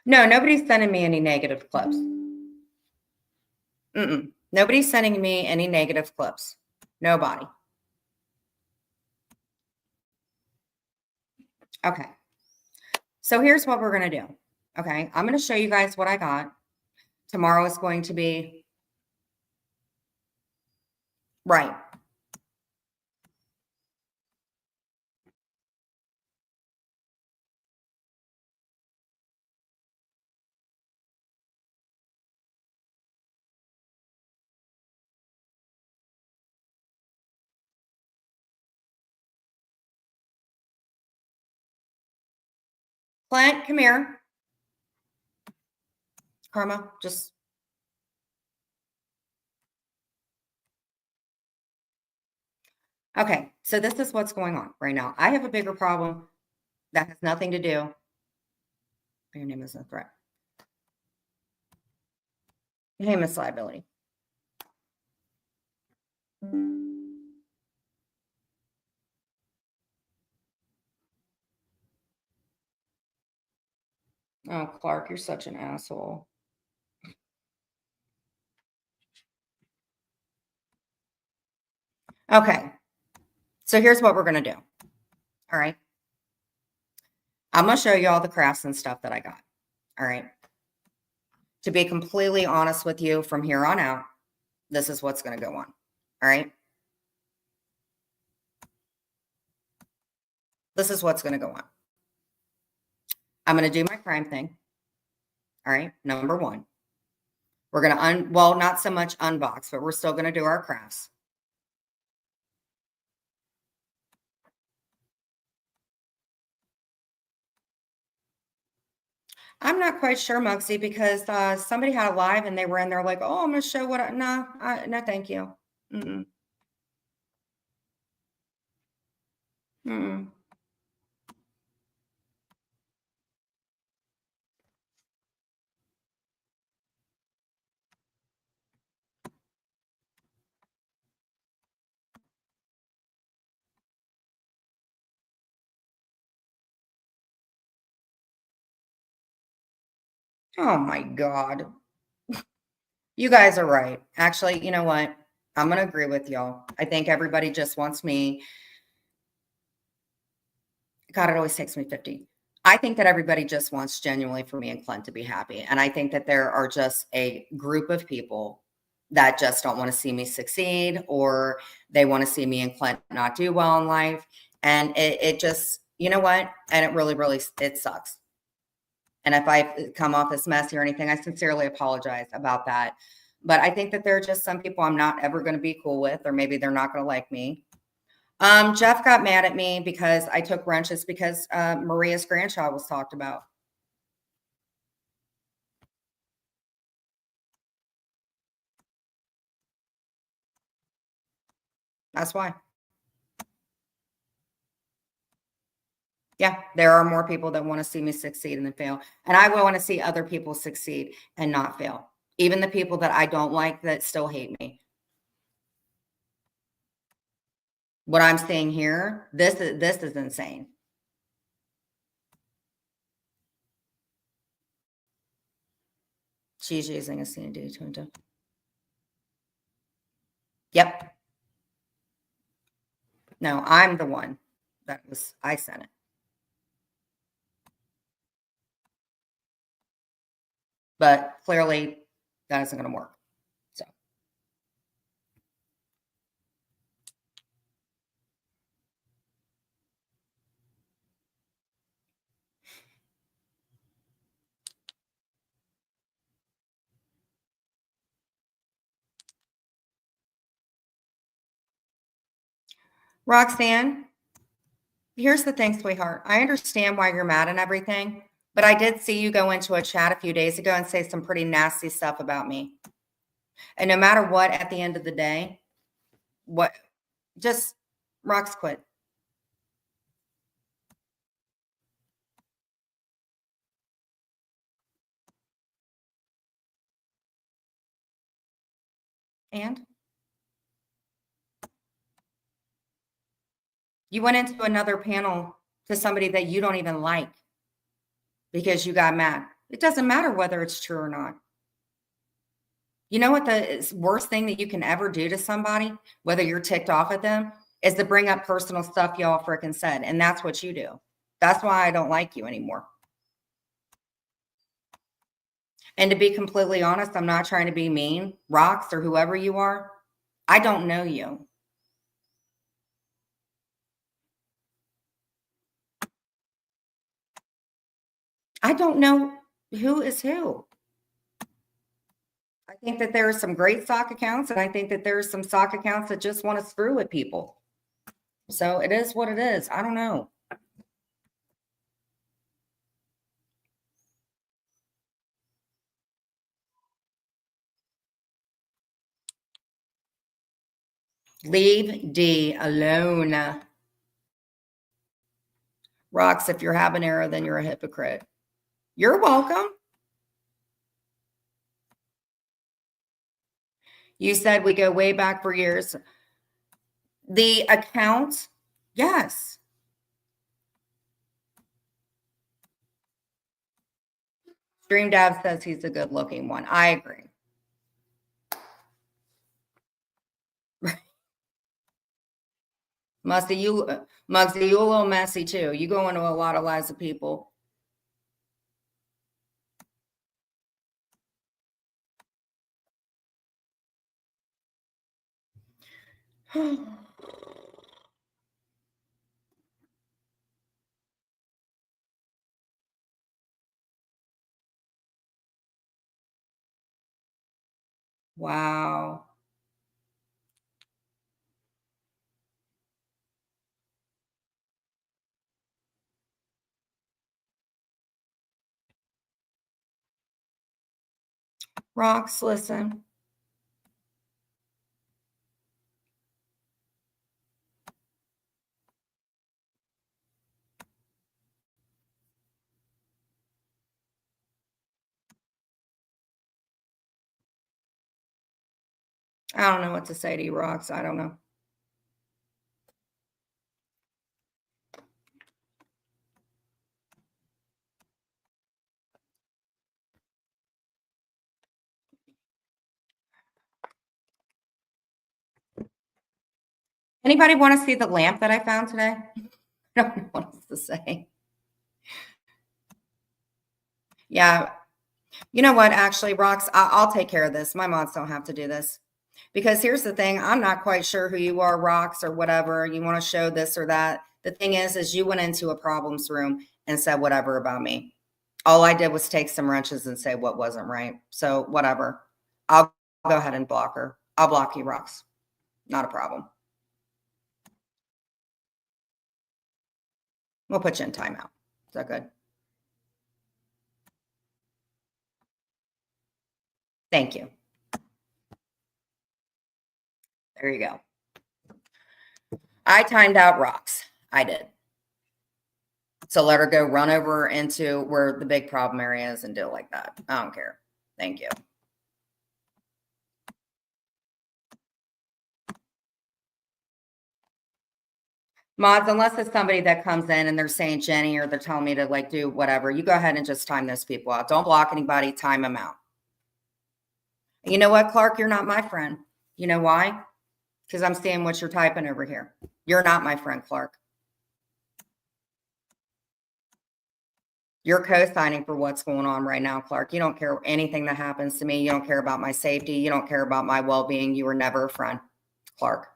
B: No, nobody's sending me any negative clips. Nobody's sending me any negative clips. Nobody. Okay. So here's what we're going to do. Okay. I'm going to show you guys what I got. Tomorrow is going to be right. Clint, come here. Karma, just. Okay. So this is what's going on right now. I have a bigger problem that has nothing to do. Your name is a threat. Hey, Miss Liability. Oh, Clark, you're such an asshole. Okay. So here's what we're going to do. All right. I'm going to show you all the crafts and stuff that I got. All right. To be completely honest with you, from here on out, this is what's going to go on. All right. This is what's going to go on. I'm going to do my crime thing. All right. Number one, we're going to, well, not so much unbox, but we're still going to do our crafts. I'm not quite sure, Mugsy, because somebody had a live and they were in there like, oh, I'm going to show what, no, thank you. Mm-mm. Mm-mm. Oh my God. You guys are right. Actually, you know what? I'm going to agree with y'all. I think everybody just wants me. God, it always takes me 50. I think that everybody just wants genuinely for me and Clint to be happy. And I think that there are just a group of people that just don't want to see me succeed, or they want to see me and Clint not do well in life. And it just, you know what? And it really, really, it sucks. And if I come off as messy or anything, I sincerely apologize about that. But I think that there are just some people I'm not ever going to be cool with, or maybe they're not going to like me. Jeff got mad at me because I took wrenches because Maria's grandchild was talked about. That's why. Yeah, there are more people that want to see me succeed and then fail. And I will want to see other people succeed and not fail. Even the people that I don't like that still hate me. What I'm seeing here, this is insane. She's using a C&D to. Yep. No, I'm the one I sent it. But clearly that isn't going to work. So. Roxanne, here's the thing, sweetheart. I understand why you're mad and everything, but I did see you go into a chat a few days ago and say some pretty nasty stuff about me. And no matter what, at the end of the day, just Rox quit. And you went into another panel to somebody that you don't even like because you got mad. It doesn't matter whether it's true or not. You know what the worst thing that you can ever do to somebody, whether you're ticked off at them, is to bring up personal stuff y'all freaking said. And that's what you do. That's why I don't like you anymore. And to be completely honest, I'm not trying to be mean. Rox or whoever you are, I don't know you. I don't know who is who. I think that there are some great sock accounts, and I think that there are some sock accounts that just want to screw with people. So it is what it is. I don't know. Leave D alone. Rox, if you're habanero, then you're a hypocrite. You're welcome. You said we go way back for years. The account, yes. Dream Dab says he's a good looking one. I agree. Muggsy, you a little messy too. You go into a lot of lives of people. Wow. Rocks, listen. I don't know what to say to you, Rocks. I don't know. Anybody want to see the lamp that I found today? I don't know what else to say. Yeah. You know what? Actually, Rocks, I'll take care of this. My mods don't have to do this. Because here's the thing, I'm not quite sure who you are, Rocks, or whatever. You want to show this or that. The thing is you went into a problems room and said whatever about me. All I did was take some wrenches and say what wasn't right. So whatever. I'll go ahead and block her. I'll block you, Rocks. Not a problem. We'll put you in timeout. Is that good? Thank you. There you go. I timed out Rocks. I did. So let her go run over into where the big problem area is and do it like that. I don't care. Thank you. Mods, unless it's somebody that comes in and they're saying Jenny or they're telling me to like do whatever, you go ahead and just time those people out. Don't block anybody, time them out. You know what, Clark? You're not my friend. You know why? Because I'm seeing what you're typing over here. You're not my friend, Clark. You're co-signing for what's going on right now, Clark. You don't care anything that happens to me. You don't care about my safety. You don't care about my well-being. You were never a friend, Clark.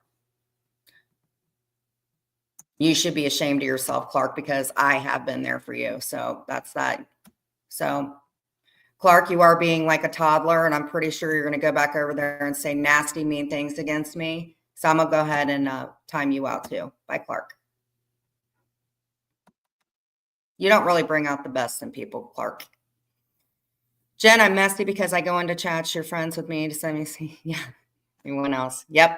B: You should be ashamed of yourself, Clark, because I have been there for you. So that's that. So, Clark, you are being like a toddler, and I'm pretty sure you're going to go back over there and say nasty, mean things against me. So I'm going to go ahead and time you out too. Bye, Clark. You don't really bring out the best in people, Clark. Jen, I'm messy because I go into chats. You're friends with me. Just let me see. Yeah. Anyone else? Yep.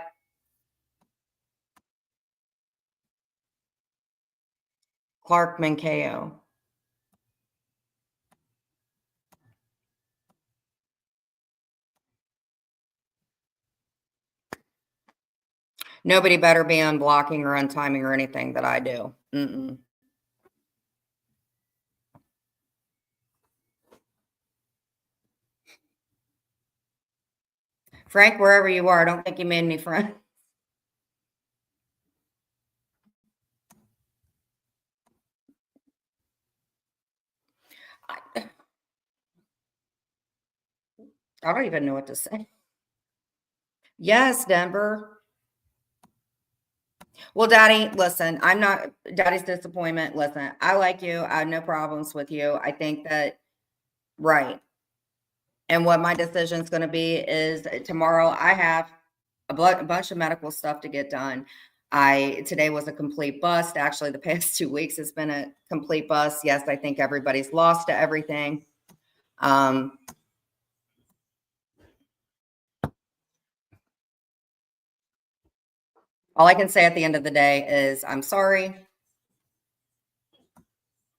B: Clark Mankeo. Nobody better be unblocking or untiming or anything that I do. Mm-mm. Frank, wherever you are, I don't think you made any friends. I don't even know what to say. Yes, Denver. Well, Daddy, listen, I'm not Daddy's disappointment. Listen, I like you. I have no problems with you. I think that, right. And what my decision is going to be is tomorrow I have a bunch of medical stuff to get done. Today was a complete bust. Actually, the past 2 weeks has been a complete bust. Yes, I think everybody's lost to everything. All I can say at the end of the day is I'm sorry.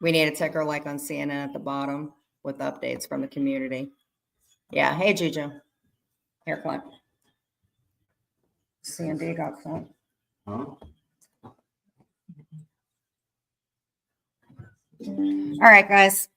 B: We need a ticker like on CNN at the bottom with updates from the community. Yeah. Hey, Juju. Here, Clint. CND got some. All right, guys.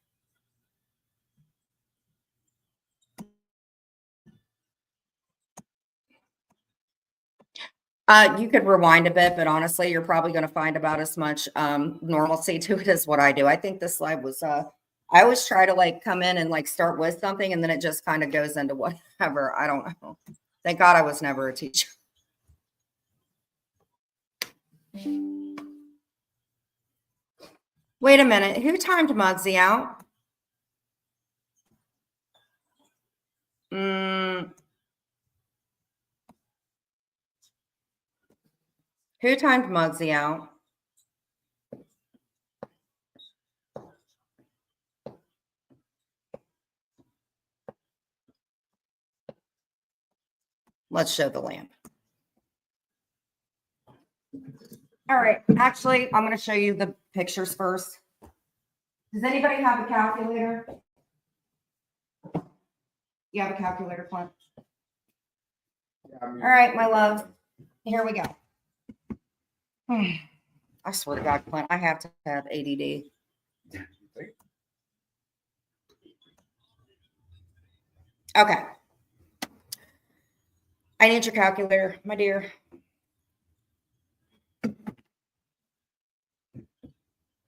B: You could rewind a bit, but honestly, you're probably going to find about as much normalcy to it as what I do. I think this slide was, I always try to like come in and like start with something and then it just kind of goes into whatever. I don't know. Thank God I was never a teacher. Wait a minute. Who timed Muggsy out? Who timed Muggsy out? Let's show the lamp. All right. Actually, I'm going to show you the pictures first. Does anybody have a calculator? You have a calculator, Clint? All right, my love. Here we go. I swear to God, Clint, I have to have ADD. Okay. I need your calculator, my dear.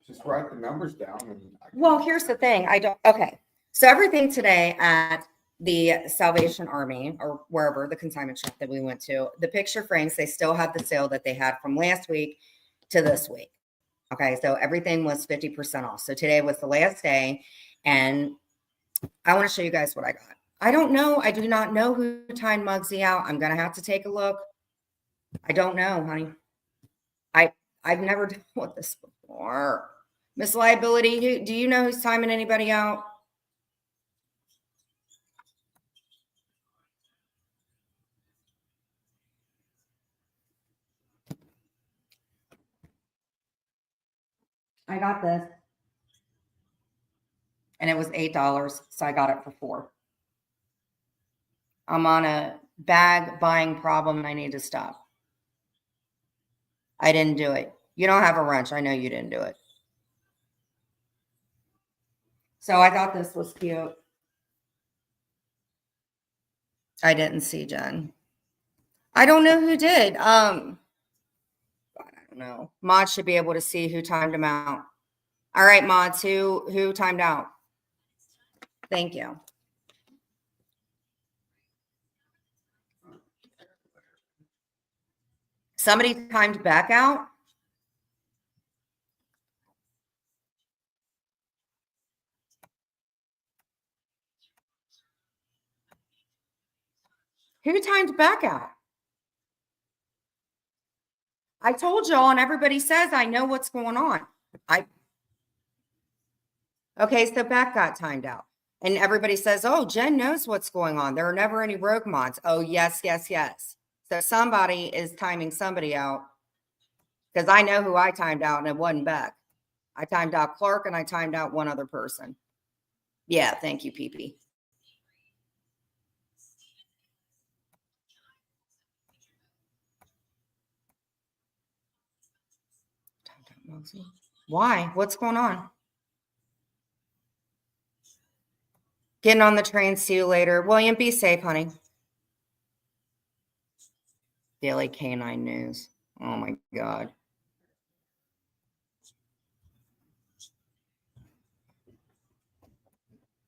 C: Just write the numbers down.
B: Well, here's the thing. Okay. So everything today at the Salvation Army or wherever the consignment shop that we went to, the picture frames, they still have the sale that they had from last week to this week. Okay. So everything was 50% off. So today was the last day. And I want to show you guys what I got. I don't know. I do not know who timed Muggsy out. I'm going to have to take a look. I don't know, honey. I've never dealt with this before. Miss Liability, do you know who's timing anybody out? I got this. And it was $8, so I got it for $4. I'm on a bag buying problem and I need to stop. I didn't do it. You don't have a wrench. I know you didn't do it. So I thought this was cute. I didn't see Jen. I don't know who did. I don't know. Mod should be able to see who timed him out. All right, Mods, who timed out? Thank you. Somebody timed back out? Who timed back out? I told y'all, and everybody says I know what's going on. Okay, so back got timed out. And everybody says, oh, Jen knows what's going on. There are never any rogue mods. Oh, yes, yes, yes. So somebody is timing somebody out because I know who I timed out and it wasn't Beck. I timed out Clark and I timed out one other person. Yeah, thank you, PP. Why? What's going on? Getting on the train. See you later. William, be safe, honey. Daily Canine News. Oh, my God.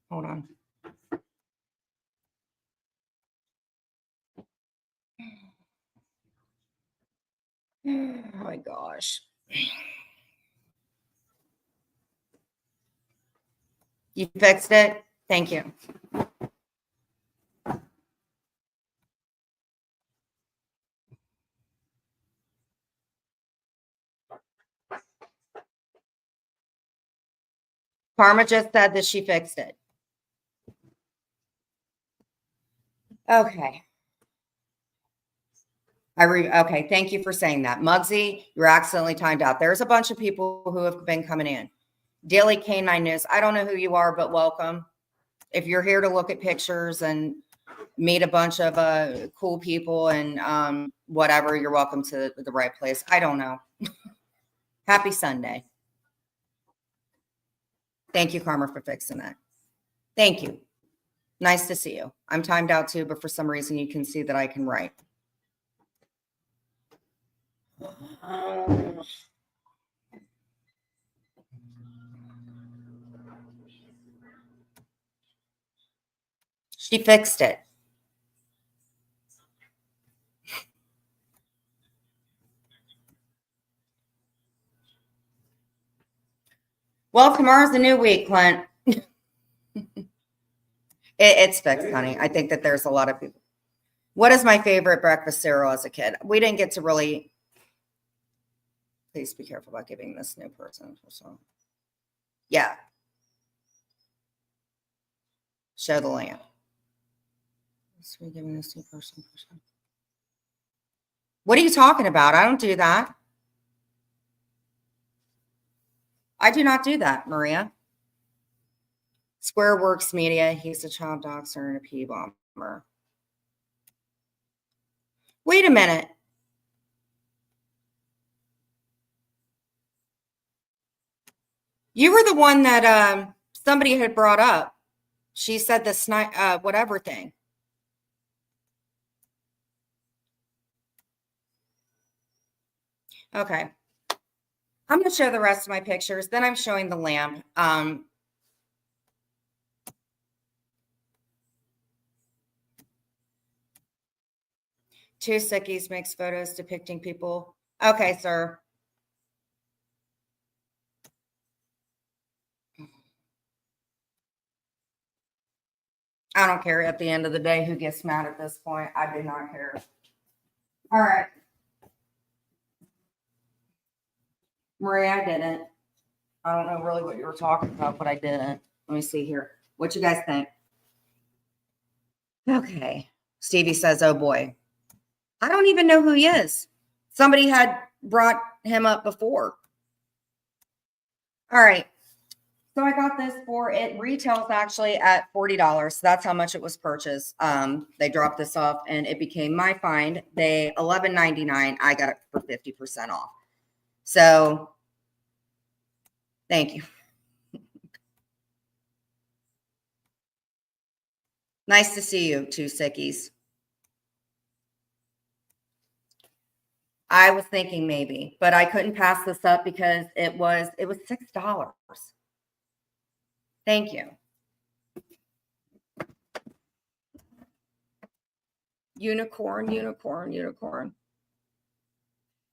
B: Hold on. Oh, my gosh. You fixed it? Thank you. Karma just said that she fixed it. Okay. Okay, thank you for saying that. Muggsy, you're accidentally timed out. There's a bunch of people who have been coming in. Daily Canine News. I don't know who you are, but welcome. If you're here to look at pictures and meet a bunch of cool people and whatever, you're welcome to the right place. I don't know. Happy Sunday. Thank you, Karma, for fixing that. Thank you. Nice to see you. I'm timed out too, but for some reason you can see that I can write. She fixed it. Well, tomorrow's a new week, Clint. It's fixed, honey. I think that there's a lot of people. What is my favorite breakfast cereal as a kid? We didn't get to really. Please be careful about giving this new person. So, yeah. Show the lamp. So we're giving this new person. What are you talking about? I don't do that. I do not do that, Maria. Square Works Media. He's a child boxer and a pea bomber. Wait a minute. You were the one that somebody had brought up. She said the whatever thing. Okay. I'm going to show the rest of my pictures. Then I'm showing the lamp. Two Sickies makes photos depicting people. Okay, sir. I don't care at the end of the day who gets mad at this point. I do not care. All right. Maria, I didn't. I don't know really what you were talking about, but I didn't. Let me see here. What you guys think? Okay. Stevie says, oh boy. I don't even know who he is. Somebody had brought him up before. All right. So I got this for it retails actually at $40. So that's how much it was purchased. They dropped this off and it became my find. They $11.99. I got it for 50% off. So thank you. Nice to see you, two Sickies. I was thinking maybe, but I couldn't pass this up because it was $6. Thank you. Unicorn, unicorn, unicorn.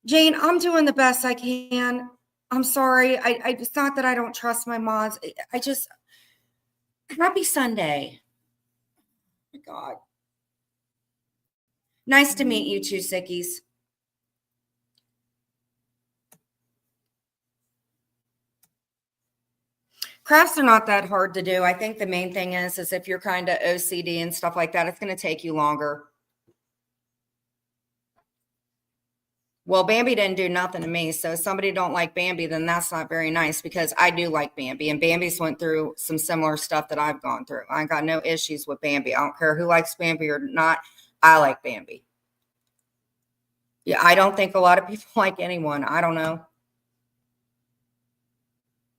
B: Jane, I'm doing the best I can. I'm sorry. It's not that I don't trust my mods. Happy Sunday. Oh my God. Nice to meet you two Sickies. Crafts are not that hard to do. I think the main thing is if you're kind of OCD and stuff like that, it's going to take you longer. Well, Bambi didn't do nothing to me. So if somebody don't like Bambi, then that's not very nice because I do like Bambi. And Bambi's went through some similar stuff that I've gone through. I got no issues with Bambi. I don't care who likes Bambi or not. I like Bambi. Yeah, I don't think a lot of people like anyone. I don't know.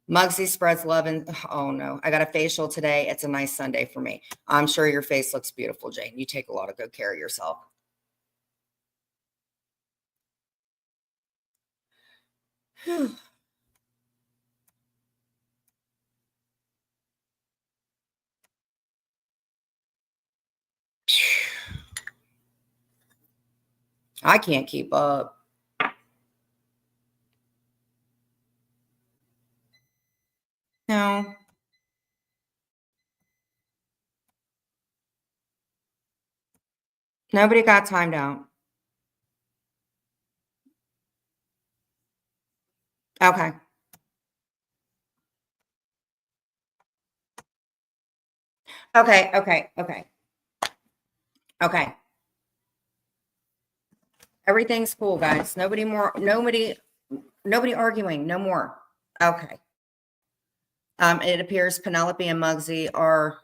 B: Muggsy spreads love and oh no, I got a facial today. It's a nice Sunday for me. I'm sure your face looks beautiful, Jane. You take a lot of good care of yourself. I can't keep up. No. Nobody got timed out. Okay. Okay. Okay. Okay. Okay. Everything's cool, guys. Nobody arguing. No more. Okay. It appears Penelope and Muggsy are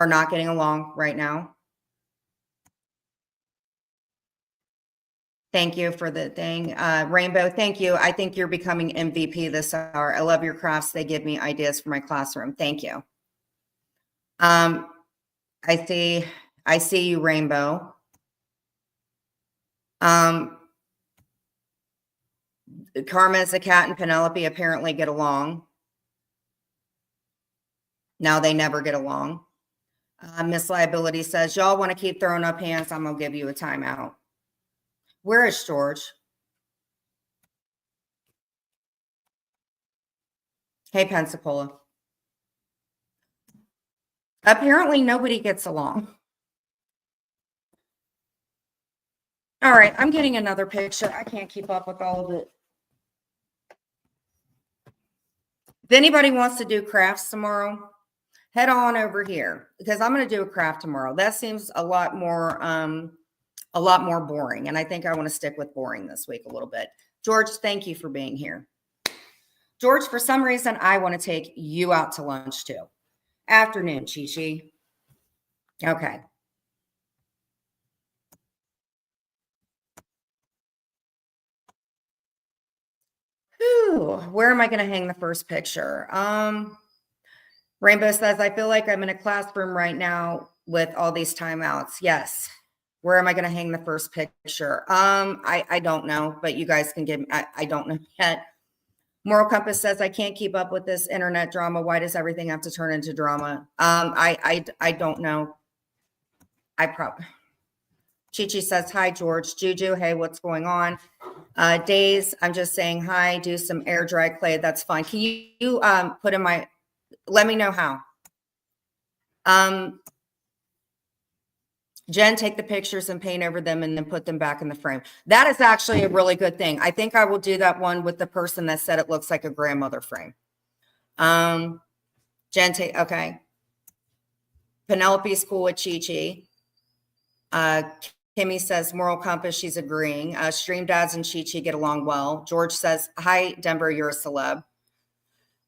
B: not getting along right now. Thank you for the thing. Rainbow, thank you. I think you're becoming MVP this hour. I love your crafts. They give me ideas for my classroom. Thank you. I see you, Rainbow. Carmen's the cat and Penelope apparently get along. Now they never get along. Miss Liability says, y'all want to keep throwing up hands, I'm going to give you a timeout. Where is George? Hey, Pensacola. Apparently nobody gets along. All right, I'm getting another picture. I can't keep up with all of it. If anybody wants to do crafts tomorrow, head on over here because I'm going to do a craft tomorrow. That seems a lot more boring. And I think I want to stick with boring this week a little bit. George, thank you for being here. George, for some reason, I want to take you out to lunch too. Afternoon, Chi-Chi. Okay. Whew, where am I going to hang the first picture? Rainbow says, I feel like I'm in a classroom right now with all these timeouts. Yes. Where am I going to hang the first picture? I don't know, but you guys can give me, I don't know yet. Moral Compass says, I can't keep up with this internet drama. Why does everything have to turn into drama? I don't know. Chi-Chi says, hi, George. Juju, hey, what's going on? Days, I'm just saying hi, do some air dry clay. That's fine. Can you put in my, let me know how. Jen, take the pictures and paint over them and then put them back in the frame. That is actually a really good thing. I think I will do that one with the person that said it looks like a grandmother frame. Jen, okay. Penelope's cool with Chi-Chi. Kimmy says, Moral Compass, she's agreeing. Stream Dads and Chi-Chi get along well. George says, hi, Denver, you're a celeb.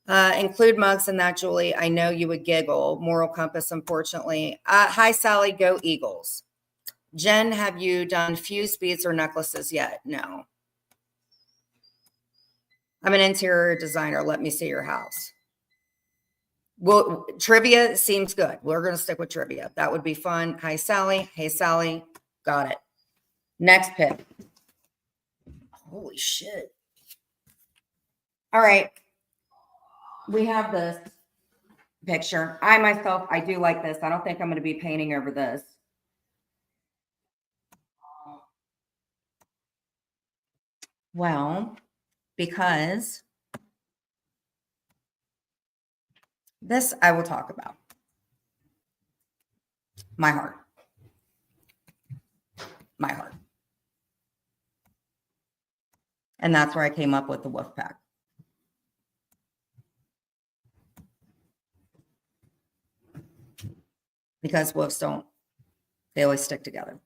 B: Include mugs in that, Julie. I know you would giggle. Moral Compass, unfortunately. Hi, Sally, go Eagles. Jen, have you done fused beads or necklaces yet? No. I'm an interior designer. Let me see your house. Well, trivia seems good. We're going to stick with trivia. That would be fun. Hi, Sally. Hey, Sally. Got it. Next pick. Holy shit. All right. We have this picture. I myself, I do like this. I don't think I'm going to be painting over this. Well, because this I will talk about. My heart. My heart. And that's where I came up with the wolf pack. Because wolves don't, they always stick together.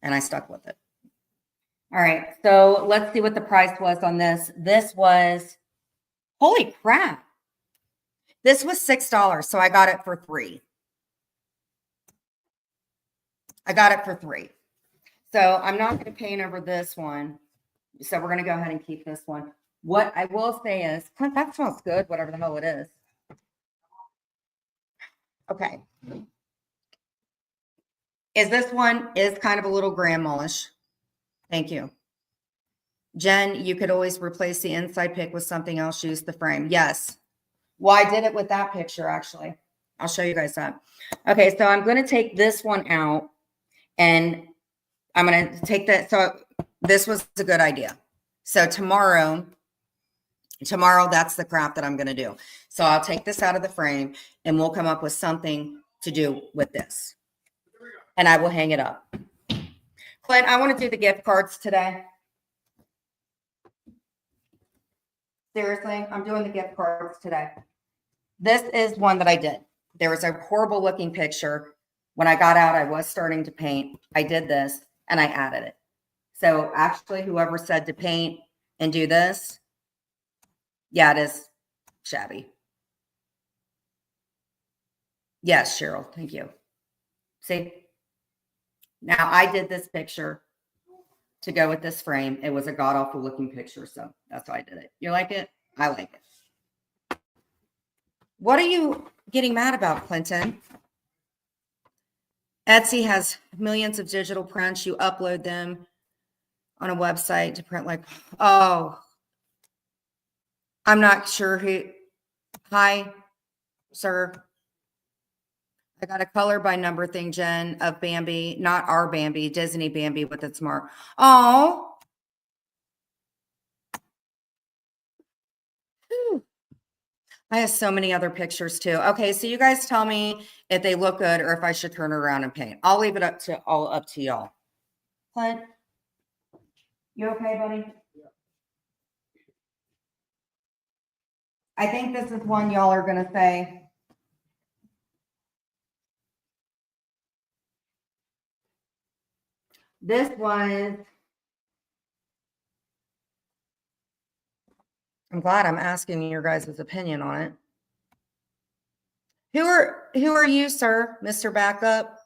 B: And I stuck with it. All right, so let's see what the price was on this. This was, holy crap. This was $6, so I got it for $3. I got it for $3. So I'm not going to paint over this one. So we're going to go ahead and keep this one. What I will say is, that smells good, whatever the hell it is. Okay. This one is kind of a little grandma-ish. Thank you. Jen, you could always replace the inside pick with something else. Use the frame. Yes. Well, I did it with that picture, actually. I'll show you guys that. Okay, so I'm going to take this one out, and I'm going to take that. So this was a good idea. So tomorrow, that's the craft that I'm going to do. So I'll take this out of the frame, and we'll come up with something to do with this. And I will hang it up. Clint, I want to do the gift cards today. Seriously, I'm doing the gift cards today. This is one that I did. There was a horrible looking picture. When I got out, I was starting to paint. I did this and I added it. So actually, whoever said to paint and do this, yeah, it is shabby. Yes, Cheryl, thank you. See? Now I did this picture to go with this frame. It was a god-awful looking picture, so that's why I did it. You like it? I like it. What are you getting mad about, Clinton? Etsy has millions of digital prints. You upload them on a website to print like, oh, I'm not sure who. Hi, sir. I got a color by number thing, Jen, of Bambi, not our Bambi, Disney Bambi with its mark. Oh. I have so many other pictures too. Okay, so you guys tell me if they look good or if I should turn around and paint. I'll leave it up to y'all. Clint, you okay, buddy? I think this is one y'all are gonna say. This was. I'm glad I'm asking your guys' opinion on it. Who are you, sir, Mr. Backup?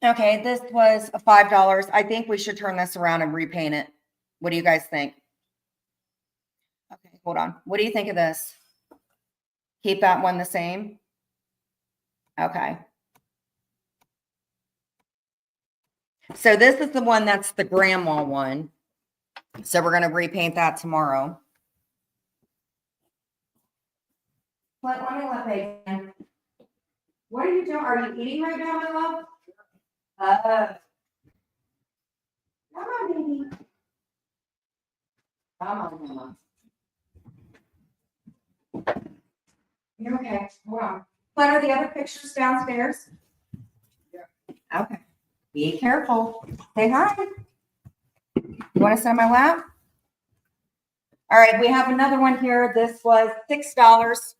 B: Okay, this was $5. I think we should turn this around and repaint it. What do you guys think? Okay, hold on. What do you think of this? Keep that one the same? Okay. So this is the one that's the grandma one. So we're going to repaint that tomorrow. Let me look again. What are you doing? Are you eating right now, my love? Come on, baby. Come on, Mama. You're okay. Hold on. What are the other pictures downstairs? Yeah. Okay. Be careful. Say hi. You want to sit on my lap? All right. We have another one here. This was $6.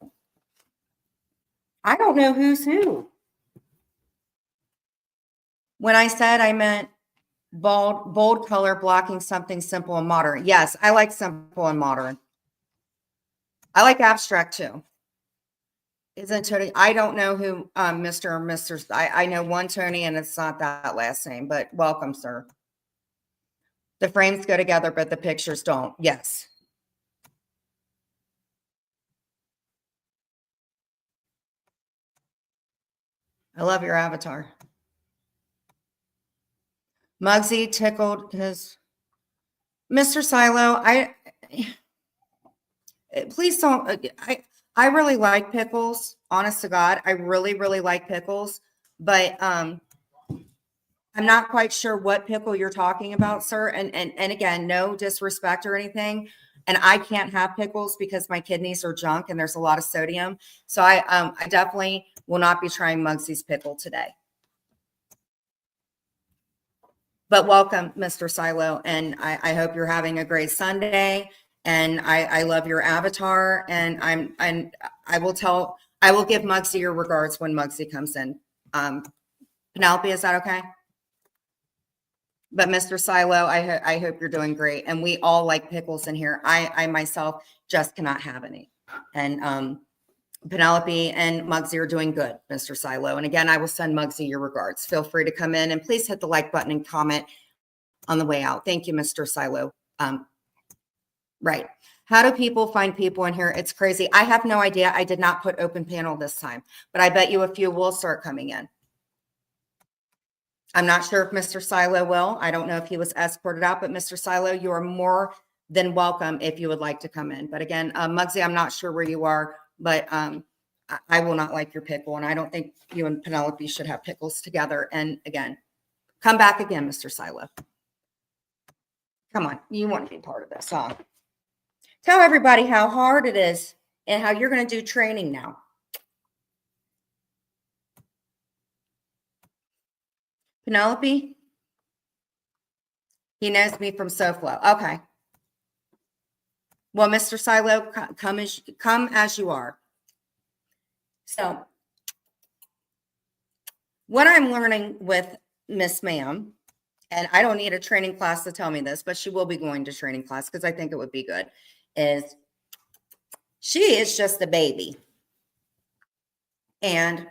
B: I don't know who's who. When I said I meant bold color blocking something simple and modern. Yes, I like simple and modern. I like abstract too. Isn't Tony? I don't know who Mr. or Mr. I know one Tony and it's not that last name, but welcome, sir. The frames go together, but the pictures don't. Yes. I love your avatar. Muggsy tickled his Mr. Silo. Please don't. I really like pickles. Honest to God, I really, really like pickles. But I'm not quite sure what pickle you're talking about, sir. And again, no disrespect or anything. And I can't have pickles because my kidneys are junk and there's a lot of sodium. So I definitely will not be trying Muggsy's pickle today. But welcome, Mr. Silo, and I hope you're having a great Sunday. And I love your avatar, and I will give Muggsy your regards when Muggsy comes in. Penelope, is that okay? But Mr. Silo, I hope you're doing great. And we all like pickles in here. I myself just cannot have any. And Penelope and Muggsy are doing good, Mr. Silo. And again, I will send Muggsy your regards. Feel free to come in and please hit the like button and comment on the way out. Thank you, Mr. Silo. Right. How do people find people in here? It's crazy. I have no idea. I did not put open panel this time, but I bet you a few will start coming in. I'm not sure if Mr. Silo will. I don't know if he was escorted out, but Mr. Silo, you are more than welcome if you would like to come in. But again, Muggsy, I'm not sure where you are, but I will not like your pickle. And I don't think you and Penelope should have pickles together. And again, come back again, Mr. Silo. Come on. You want to be part of this, huh? Tell everybody how hard it is and how you're going to do training now. Penelope? He knows me from SoFlo. Okay. Well, Mr. Silo, come as you are. So what I'm learning with Miss Ma'am, and I don't need a training class to tell me this, but she will be going to training class because I think it would be good, is she is just a baby. And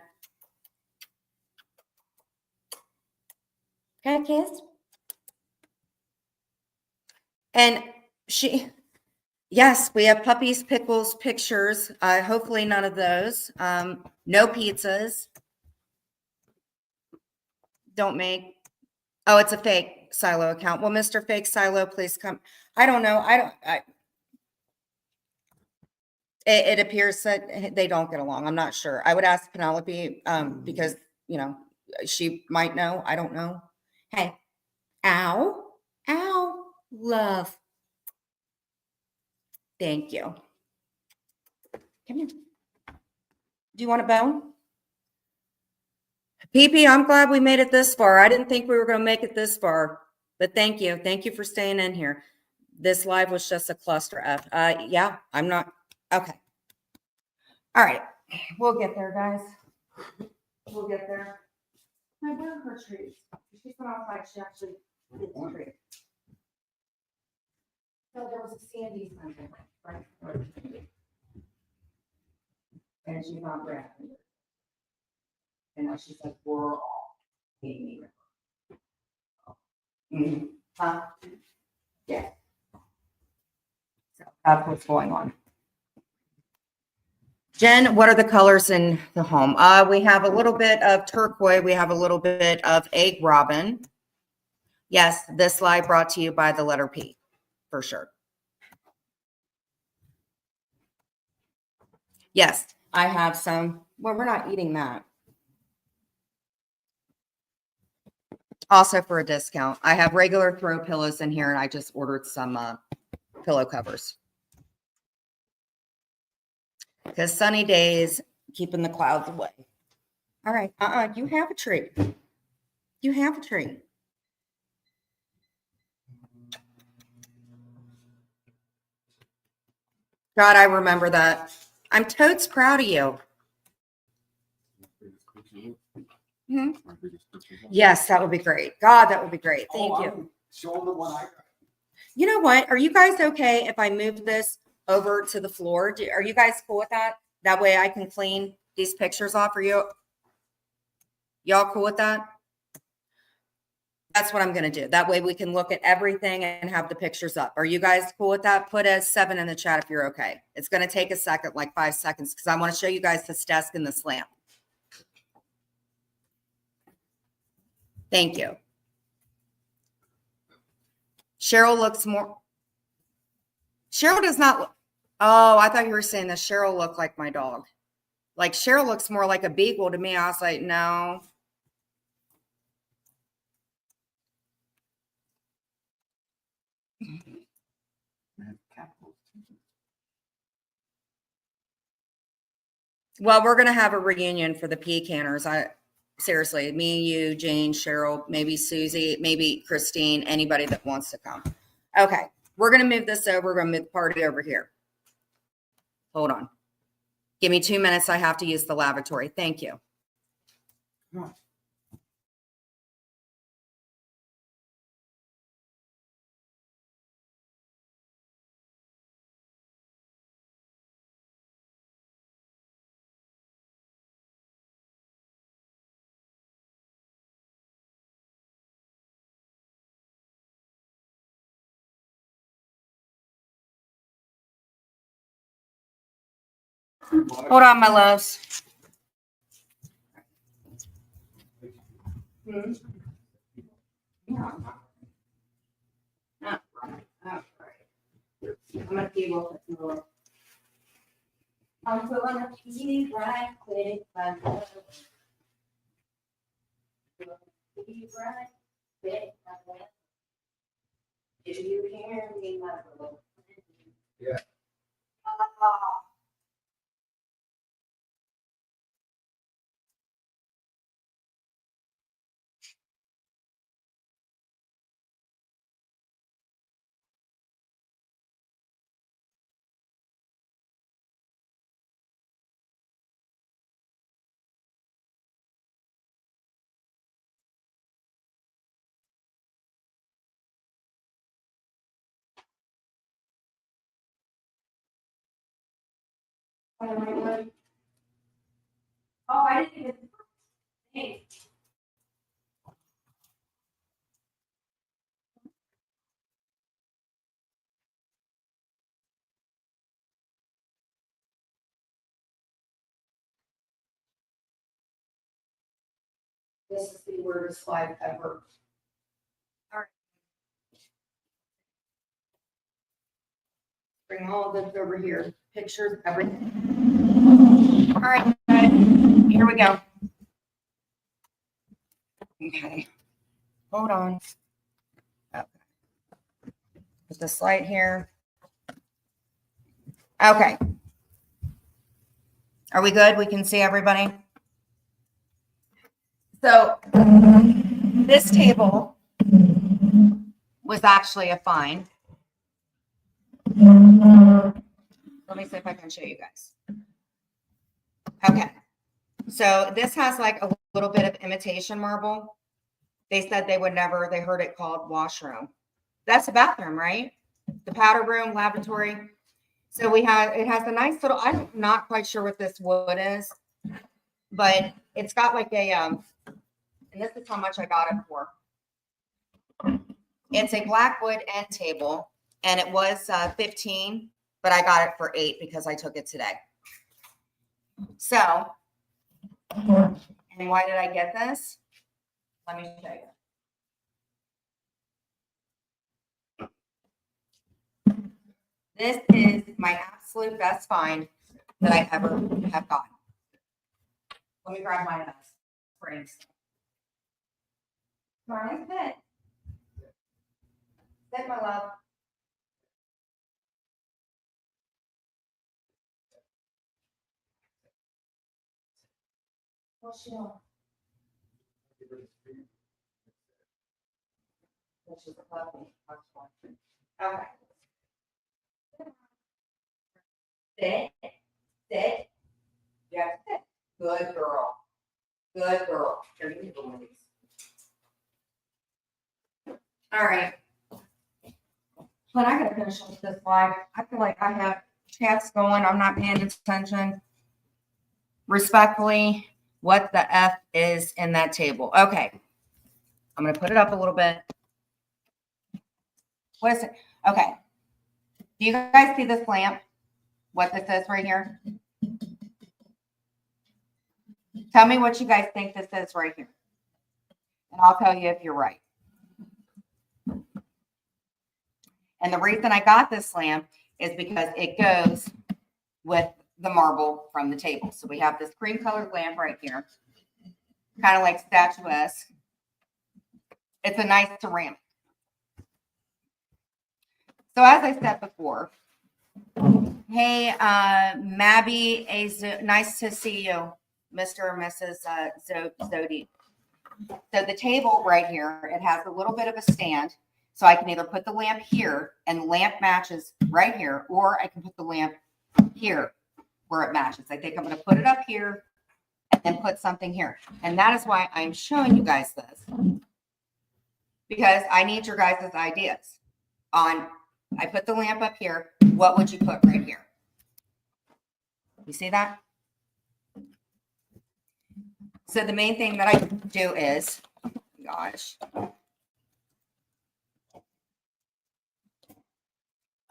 B: can I kiss? And yes, we have puppies, pickles, pictures. Hopefully none of those. No pizzas. Don't make. Oh, it's a fake Silo account. Well, Mr. Fake Silo, please come. I don't know. It appears that they don't get along. I'm not sure. I would ask Penelope, because, you know, she might know. I don't know. Hey, ow, ow, love. Thank you. Come here. Do you want a bone? PP, I'm glad we made it this far. I didn't think we were going to make it this far, but thank you. Thank you for staying in here. This live was just a cluster F. Yeah, I'm not. Okay. All right. We'll get there, guys. We'll get there. My where are her trees? She's been outside. She actually did the tree. So there was a Sandy something, right? And she's on Brad. And now she said, we're all meeting. Huh? Yeah. So that's what's going on. Jen, what are the colors in the home? We have a little bit of turquoise. We have a little bit of egg robin. Yes, this slide brought to you by the letter P, for sure. Yes, I have some. Well, we're not eating that. Also for a discount, I have regular throw pillows in here, and I just ordered some pillow covers. Because sunny days, keeping the clouds away. All right, you have a tree. You have a tree. God, I remember that. I'm totes proud of you. Hmm? Yes, that would be great. God, that would be great. Thank you.
C: Show the one I got.
B: You know what? Are you guys okay if I move this over to the floor? Are you guys cool with that? That way I can clean these pictures off. Are y'all cool with that? That's what I'm going to do. That way we can look at everything and have the pictures up. Are you guys cool with that? Put a 7 in the chat if you're okay. It's going to take a second, like 5 seconds, because I want to show you guys this desk and this lamp. Thank you. Cheryl looks more. Cheryl does not look. Oh, I thought you were saying that Cheryl looked like my dog. Like Cheryl looks more like a beagle to me. I was like, no. Well, we're going to have a reunion for the pecanners. Seriously, me, you, Jane, Cheryl, maybe Susie, maybe Christine, anybody that wants to come. Okay, we're going to move this over. We're going to move the party over here. Hold on. Give me 2 minutes. I have to use the lavatory. Thank you. Hold on, my loves. Hmm? Yeah. All right. I'm going to keep looking through. I'm going to keep right quick. Keep right quick. Did you hear me, my little?
C: Yeah.
B: Oh, I didn't even. Hey. This is the weirdest slide ever. All right. Bring all this over here. pictures, everything. All right, guys, here we go. Okay, hold on. Okay. Put this light here. Okay. Are we good? We can see everybody. So this table was actually a find. Let me see if I can show you guys. Okay. So this has like a little bit of imitation marble. They said they would never, they heard it called washroom. That's a bathroom, right? The powder room, lavatory. So we have, it has a nice little, I'm not quite sure what this wood is, but it's got like a, and this is how much I got it for. It's a black wood end table, and it was 15, but I got it for 8 because I took it today. So, and why did I get this? Let me show you. This is my absolute best find that I ever have gotten. Let me grab my springs. Come on, sit. Sit, my love. What's she doing? She's a puppy. Okay. Sit. Sit. You have to sit. Good girl. Good girl. Here, you go, ladies. All right. But I gotta finish with this slide. I feel like I have chats going. I'm not paying attention. Respectfully, what the F is in that table? Okay. I'm gonna put it up a little bit. What is it? Okay. Do you guys see this lamp? What this is right here? Tell me what you guys think this is right here. And I'll tell you if you're right. And the reason I got this lamp is because it goes with the marble from the table. So we have this cream colored lamp right here, kind of like statuesque. It's a nice ceramic. So as I said before, hey, Mabby, nice to see you, Mr. and Mrs. Zodi. So the table right here, it has a little bit of a stand. So I can either put the lamp here and the lamp matches right here, or I can put the lamp here where it matches. I think I'm going to put it up here and then put something here. And that is why I'm showing you guys this, because I need your guys' ideas on, I put the lamp up here. What would you put right here? You see that? So the main thing that I do is, gosh.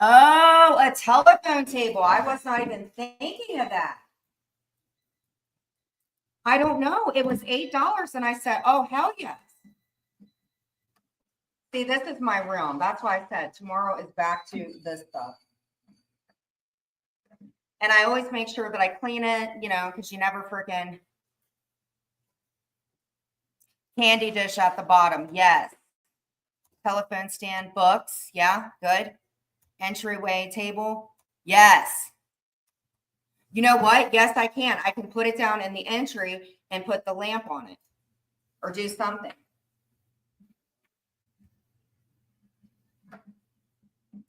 B: Oh, a telephone table. I was not even thinking of that. I don't know. It was $8 and I said, oh, hell yes. See, this is my room. That's why I said tomorrow is back to this stuff. And I always make sure that I clean it, you know, because you never freaking. Candy dish at the bottom. Yes. Telephone stand, books. Yeah, good. Entryway table. Yes. You know what? Yes, I can. I can put it down in the entry and put the lamp on it or do something.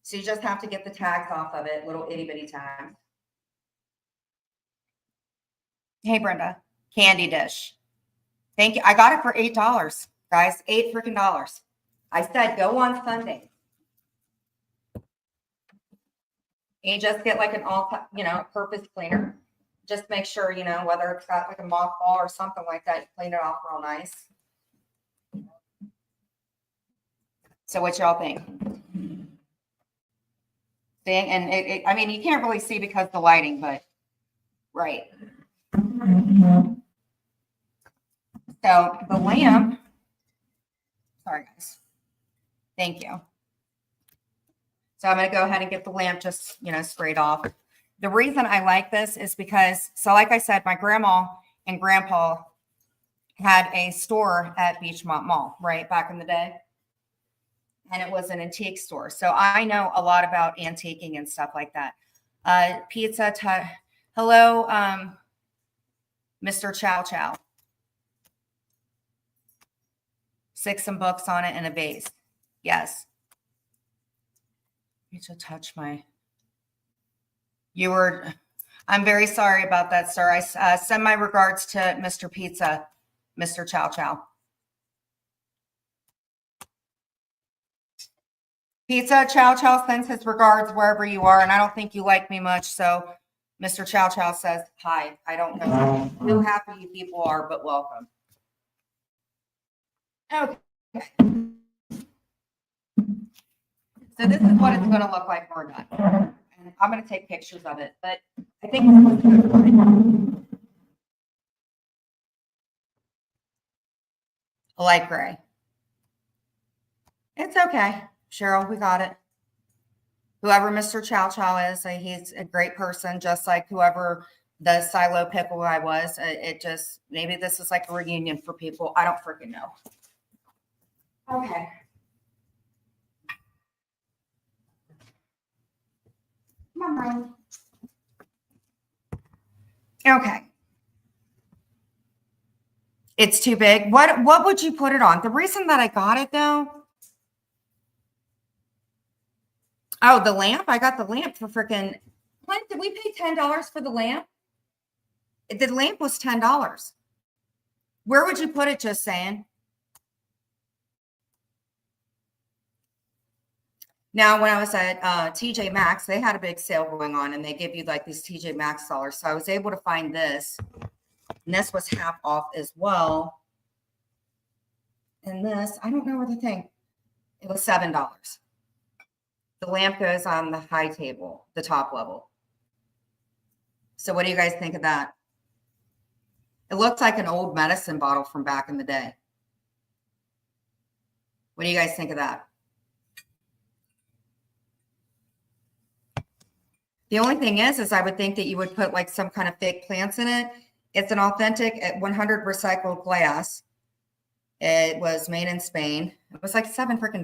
B: So you just have to get the tags off of it, little itty bitty tags. Hey, Brenda. Candy dish. Thank you. I got it for $8, guys. $8 freaking dollars. I said go on Sunday. And you just get like an all, you know, purpose cleaner. Just make sure, you know, whether it's got like a mothball or something like that, you clean it off real nice. So what y'all think? See, and I mean, you can't really see because of the lighting, but right. So the lamp, sorry guys. Thank you. So I'm going to go ahead and get the lamp just, you know, sprayed off. The reason I like this is because, so like I said, my grandma and grandpa had a store at Beachmont Mall, right, back in the day. And it was an antique store. So I know a lot about antiquing and stuff like that. Pizza, hello, Mr. Chow Chow. Stick some books on it and a vase. Yes. You should touch my... I'm very sorry about that, sir. I send my regards to Mr. Pizza, Mr. Chow Chow. Pizza Chow Chow sends his regards wherever you are, and I don't think you like me much, so Mr. Chow Chow says hi. I don't know who half of you people are, but welcome. Okay. So this is what it's going to look like when we're done. And I'm going to take pictures of it, but I think it's supposed to go fine. A light gray. It's okay, Cheryl. We got it. Whoever Mr. Chow Chow is, he's a great person, just like whoever the silo pickle guy was. It just, maybe this is like a reunion for people. I don't freaking know. Okay. Come on, Brian. Okay. It's too big. What would you put it on? The reason that I got it though. Oh, the lamp. I got the lamp for freaking. Clint, did we pay $10 for the lamp? The lamp was $10. Where would you put it? Just saying. Now, when I was at TJ Maxx, they had a big sale going on, and they give you like these TJ Maxx dollars. So I was able to find this, and this was half off as well. And this, I don't know where the thing. It was $7. The lamp goes on the high table, the top level. So what do you guys think of that? It looks like an old medicine bottle from back in the day. What do you guys think of that? The only thing is I would think that you would put like some kind of fake plants in it. It's an authentic 100 recycled glass. It was made in Spain. It was like $7 freaking.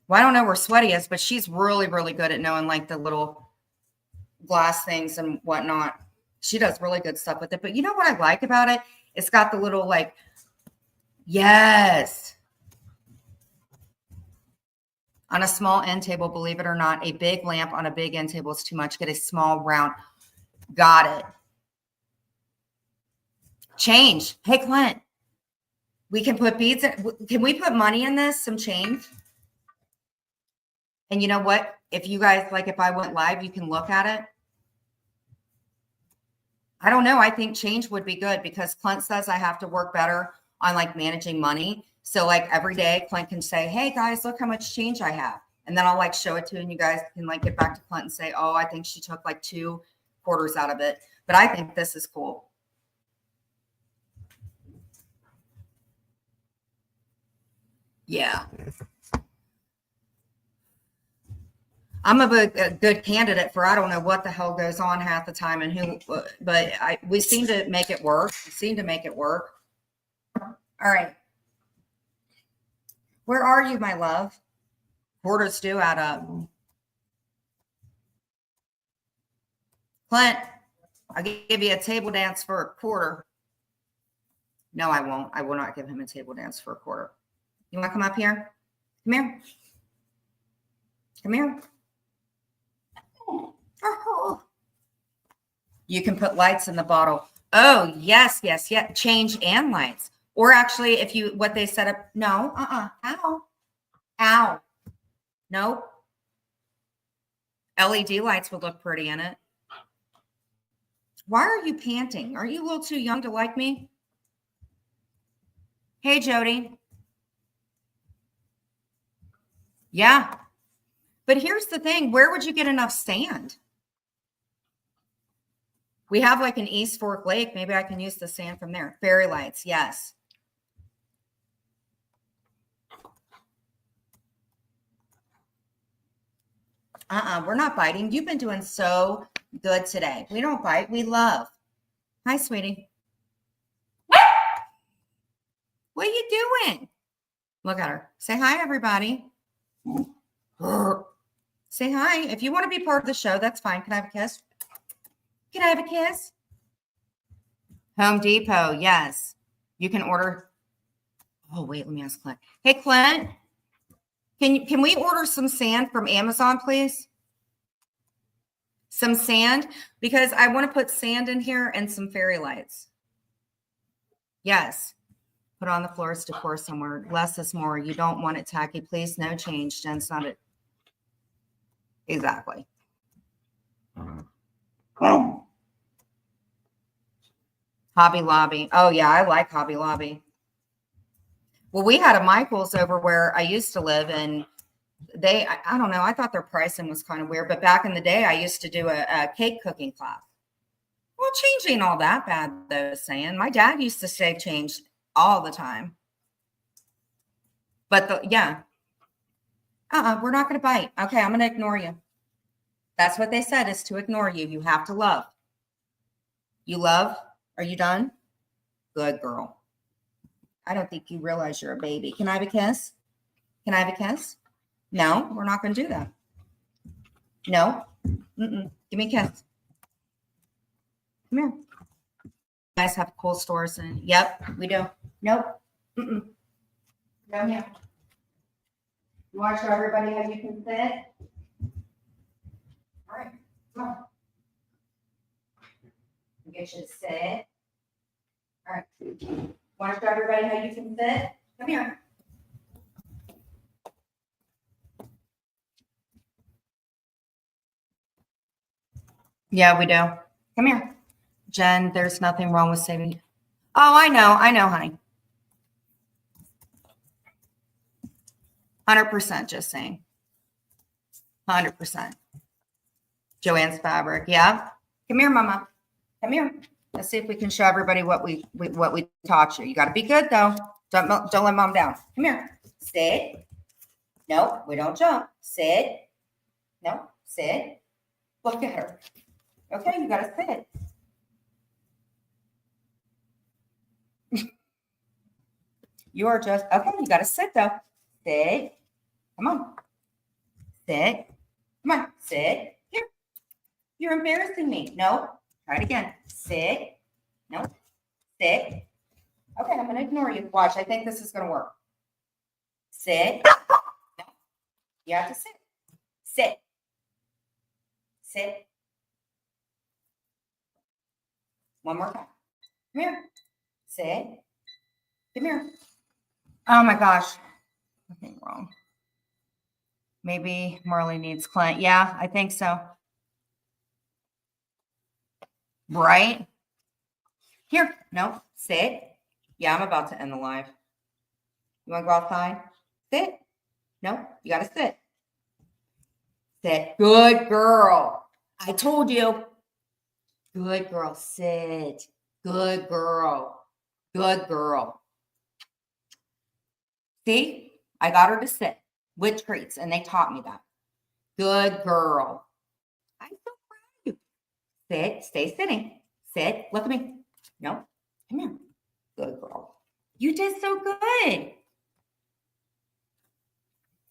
B: Well, I don't know where Sweaty is, but she's really, really good at knowing like the little glass things and whatnot. She does really good stuff with it. But you know what I like about it? It's got the little like, yes. On a small end table, believe it or not, a big lamp on a big end table is too much. Get a small round. Got it. Change. Hey, Clint, we can put beads in. Can we put money in this? Some change? And you know what? If you guys, like if I went live, you can look at it. I don't know. I think change would be good because Clint says I have to work better on like managing money. So like every day Clint can say, hey guys, look how much change I have. And then I'll like show it to you and you guys can like get back to Clint and say, oh, I think she took like 2 quarters out of it. But I think this is cool. Yeah. I'm a good candidate for I don't know what the hell goes on half the time and who, but we seem to make it work. We seem to make it work. All right. Where are you, my love? Quarters do add up. Clint, I'll give you a table dance for a quarter. No, I won't. I will not give him a table dance for a quarter. You want to come up here? Come here. Come here. Oh. You can put lights in the bottle. Oh, yes, yes, yes. Change and lights. Or actually, if you, what they set up, no, ow, ow, nope. LED lights would look pretty in it. Why are you panting? Are you a little too young to like me? Hey, Jody. Yeah. But here's the thing. Where would you get enough sand? We have like an East Fork Lake. Maybe I can use the sand from there. Fairy lights. Yes. We're not biting. You've been doing so good today. We don't bite. We love. Hi, sweetie. What are you doing? Look at her. Say hi, everybody. Say hi. If you want to be part of the show, that's fine. Can I have a kiss? Can I have a kiss? Home Depot. Yes. You can order. Oh, wait. Let me ask Clint. Hey, Clint. Can we order some sand from Amazon, please? Some sand, because I want to put sand in here and some fairy lights. Yes. Put on the floors decor somewhere. Less is more. You don't want it tacky. Please, no change. Jen's not it. Exactly. Hobby Lobby. Oh, yeah, I like Hobby Lobby. Well, we had a Michael's over where I used to live, and I don't know, I thought their pricing was kind of weird, but back in the day, I used to do a cake cooking class. Well, change ain't all that bad, though, saying. My dad used to say change all the time. But yeah. We're not going to bite. Okay, I'm going to ignore you. That's what they said, is to ignore you. You have to love. You love? Are you done? Good girl. I don't think you realize you're a baby. Can I have a kiss? Can I have a kiss? No, we're not going to do that. No. Give me a kiss. Come here. You guys have cool stores. Yep, we do. Nope. No, yeah. You want to show everybody how you can sit? All right, come on. I'll get you to sit. All right. Want to show everybody how you can sit? Come here. Yeah, we do. Come here. Jen, there's nothing wrong with saving. Oh, I know, honey. 100%, just saying. 100%. Joanne's fabric. Yeah. Come here, Mama. Come here. Let's see if we can show everybody what we taught you. You got to be good though. Don't let Mom down. Come here. Sit. No, we don't jump. Sit. No, sit. Look at her. Okay, you got to sit. You are just okay. You got to sit though. Sit. Come on. Sit. Come on. Sit. Here. You're embarrassing me. No. Try it again. Sit. No. Sit. Okay, I'm going to ignore you. Watch. I think this is going to work. Sit. No. You have to sit. Sit. Sit. One more time. Come here. Sit. Come here. Oh my gosh. Nothing wrong. Maybe Marley needs Clint. Yeah, I think so. Right? Here. No. Sit. Yeah, I'm about to end the live. You want to go outside? Sit. No, you got to sit. Sit. Good girl. I told you. Good girl. Sit. Good girl. Good girl. See? I got her to sit with treats, and they taught me that. Good girl. I'm so proud of you. Sit. Stay sitting. Sit. Look at me. No. Come here. Good girl. You did so good.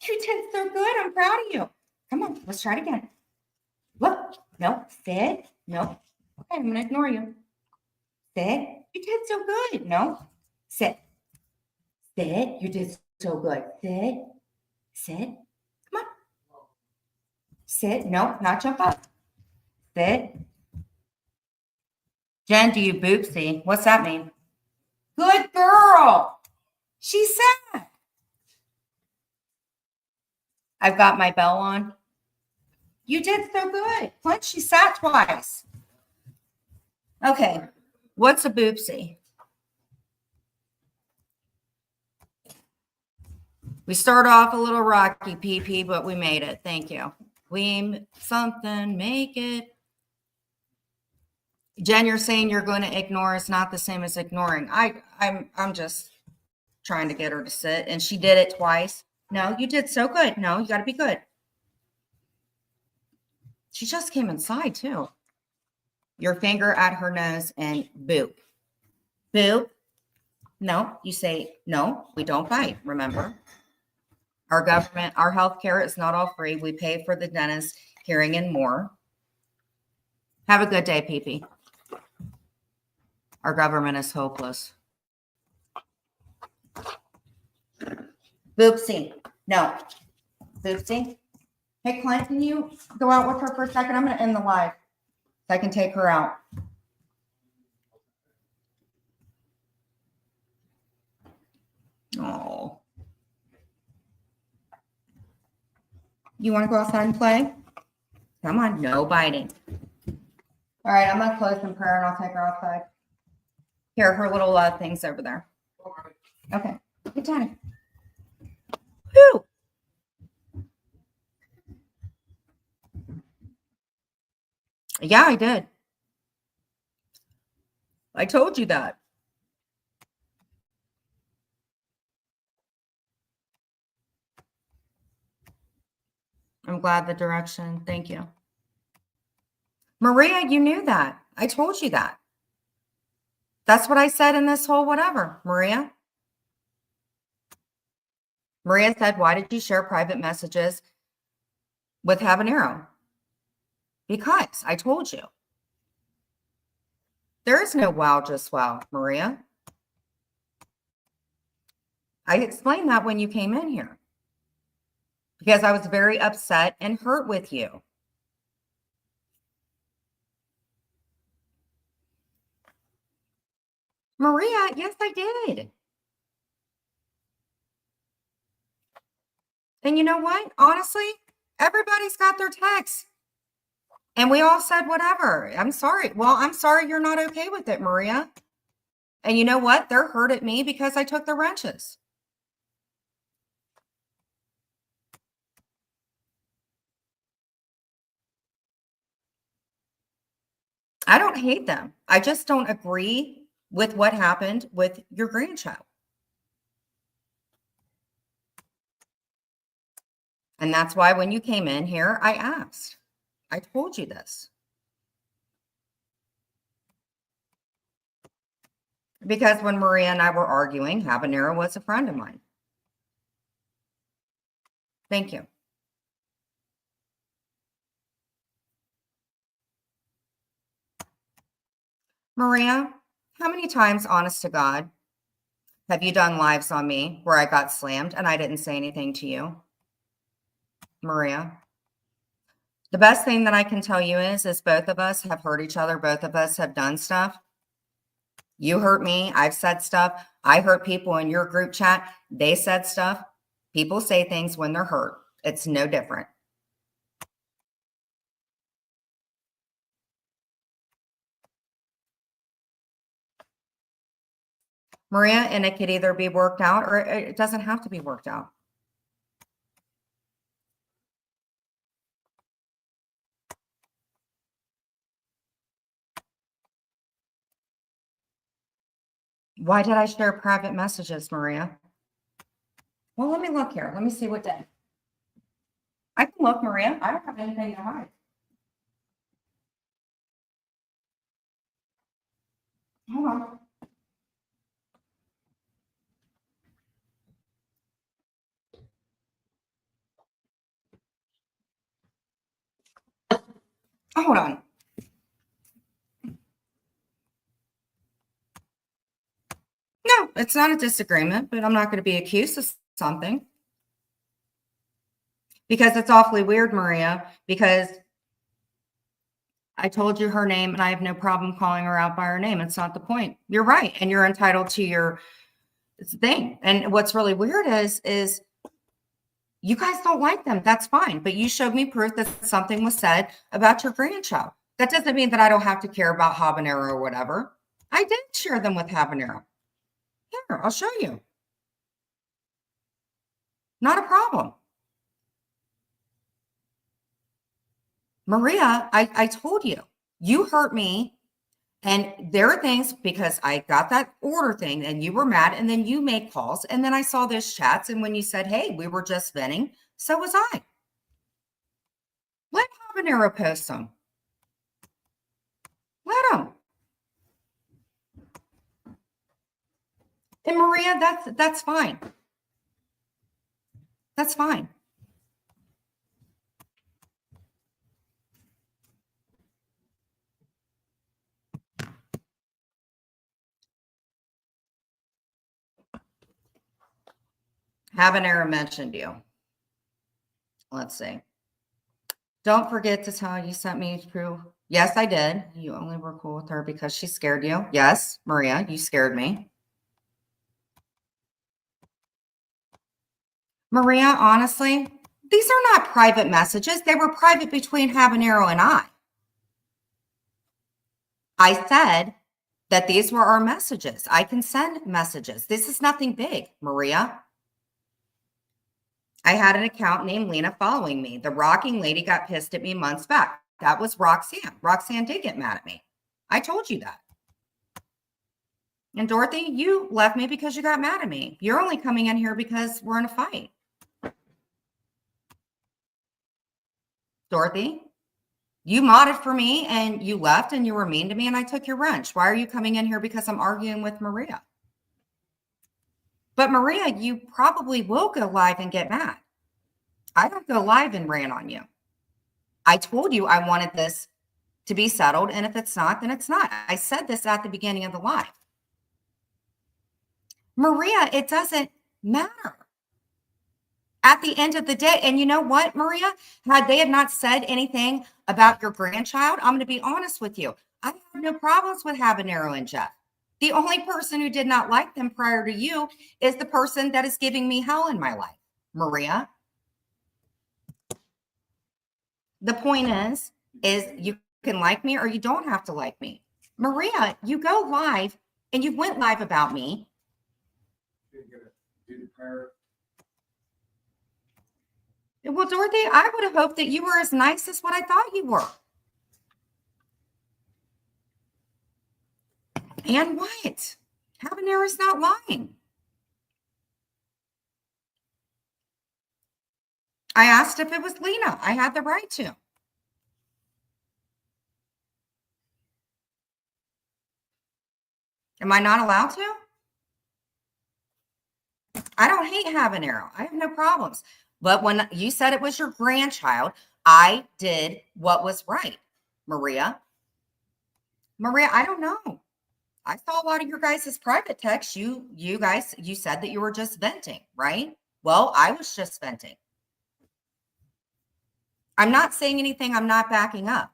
B: You did so good. I'm proud of you. Come on. Let's try it again. Look. No. Sit. No. Okay, I'm going to ignore you. Sit. You did so good. No. Sit. Sit. You did so good. Sit. Sit. Come on. Sit. No, not jump up. Sit. Jen, do you boopsie? What's that mean? Good girl. She sat. I've got my bell on. You did so good. What? She sat twice. Okay. What's a boopsie? We start off a little rocky, PP, but we made it. Thank you. We something, make it. Jen, you're saying you're going to ignore is not the same as ignoring. I'm just trying to get her to sit, and she did it twice. No, you did so good. No, you got to be good. She just came inside too. Your finger at her nose and boop. Boop. No, you say, no, we don't bite, remember? Our government, our health care is not all free. We pay for the dentist, hearing, and more. Have a good day, Pee-Pee. Our government is hopeless. Boopsie. No. Boopsie. Hey, Clint, can you go out with her for a second? I'm going to end the live so I can take her out. Oh. You want to go outside and play? Come on, no biting. All right, I'm going to close in prayer and I'll take her outside. Here, her little things over there. Okay, good time. Whew. Yeah, I did. I told you that. I'm glad the direction. Thank you. Maria, you knew that. I told you that. That's what I said in this whole whatever, Maria. Maria said, why did you share private messages with Habanero? Because I told you. There is no wow, just wow, Maria. I explained that when you came in here. Because I was very upset and hurt with you. Maria, yes, I did. And you know what? Honestly, everybody's got their texts. And we all said whatever. I'm sorry. Well, I'm sorry you're not okay with it, Maria. And you know what? They're hurt at me because I took the wrenches. I don't hate them. I just don't agree with what happened with your grandchild. And that's why when you came in here, I asked. I told you this. Because when Maria and I were arguing, Habanero was a friend of mine. Thank you. Maria, how many times, honest to God, have you done lives on me where I got slammed and I didn't say anything to you? Maria, the best thing that I can tell you is both of us have hurt each other. Both of us have done stuff. You hurt me. I've said stuff. I hurt people in your group chat. They said stuff. People say things when they're hurt. It's no different. Maria, and it could either be worked out or it doesn't have to be worked out. Why did I share private messages, Maria? Well, let me look here. Let me see what day. I can look, Maria. I don't have anything to hide. Hold on. Hold on. No, it's not a disagreement, but I'm not going to be accused of something. Because it's awfully weird, Maria, because I told you her name and I have no problem calling her out by her name. It's not the point. You're right. And you're entitled to your thing. And what's really weird is you guys don't like them. That's fine. But you showed me proof that something was said about your grandchild. That doesn't mean that I don't have to care about Habanero or whatever. I did share them with Habanero. Here, I'll show you. Not a problem. Maria, I told you, you hurt me. And there are things because I got that order thing and you were mad and then you made calls. And then I saw those chats. And when you said, hey, we were just venting, so was I. Let habanero post them. Let them. And Maria, that's fine. That's fine. Habanero mentioned you. Let's see. Don't forget to tell you sent me through. Yes, I did. You only were cool with her because she scared you. Yes, Maria, you scared me. Maria, honestly, these are not private messages. They were private between Habanero and I. I said that these were our messages. I can send messages. This is nothing big, Maria. I had an account named Lena following me. The rocking lady got pissed at me months back. That was Roxanne. Roxanne did get mad at me. I told you that. And Dorothy, you left me because you got mad at me. You're only coming in here because we're in a fight. Dorothy, you modded for me and you left and you were mean to me and I took your wrench. Why are you coming in here because I'm arguing with Maria? But Maria, you probably will go live and get mad. I don't go live and rant on you. I told you I wanted this to be settled, and if it's not, then it's not. I said this at the beginning of the live. Maria, it doesn't matter. At the end of the day, and you know what, Maria? Had they not said anything about your grandchild, I'm going to be honest with you. I have no problems with Habanero and Jeff. The only person who did not like them prior to you is the person that is giving me hell in my life, Maria. The point is you can like me or you don't have to like me. Maria, you go live and you went live about me. Well, Dorothy, I would have hoped that you were as nice as what I thought you were. And what? Habanero's not lying. I asked if it was Lena. I had the right to. Am I not allowed to? I don't hate habanero. I have no problems. But when you said it was your grandchild, I did what was right. Maria, I don't know. I saw a lot of your guys' private texts. You guys, you said that you were just venting, right? Well, I was just venting. I'm not saying anything I'm not backing up.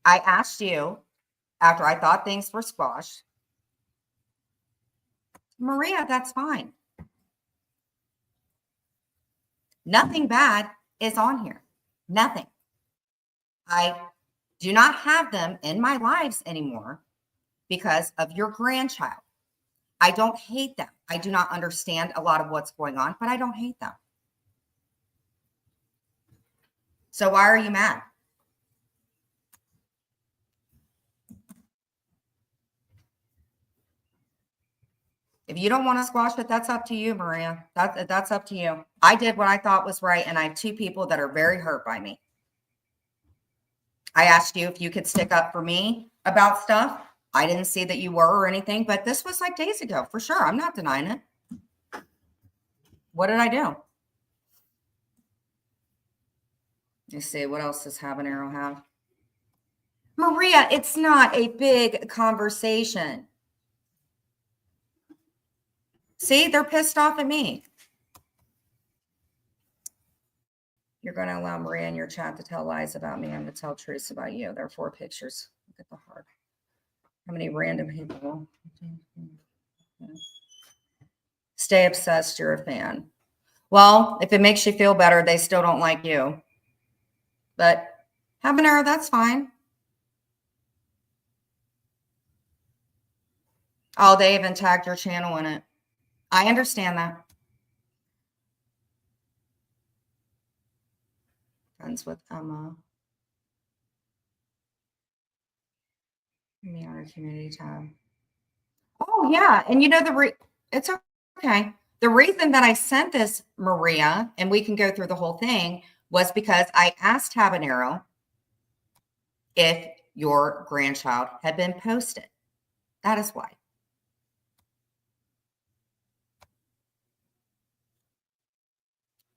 B: I asked you after I thought things were squashed. Maria, that's fine. Nothing bad is on here. Nothing. I do not have them in my lives anymore because of your grandchild. I don't hate them. I do not understand a lot of what's going on, but I don't hate them. So why are you mad? If you don't want to squash it, that's up to you, Maria. That's up to you. I did what I thought was right, and I have two people that are very hurt by me. I asked you if you could stick up for me about stuff. I didn't see that you were or anything, but this was like days ago, for sure. I'm not denying it. What did I do? Let's see, what else does Habanero have? Maria, it's not a big conversation. See, they're pissed off at me. You're going to allow Maria in your chat to tell lies about me. I'm going to tell truths about you. There are 4 pictures. Look at the heart. How many random people? Stay obsessed. You're a fan. Well, if it makes you feel better, they still don't like you. But Habanero, that's fine. Oh, they even tagged your channel in it. I understand that. Friends with Emma. In the honor community tab. Oh, yeah, and you know, it's okay. The reason that I sent this, Maria, and we can go through the whole thing, was because I asked Habanero if your grandchild had been posted. That is why.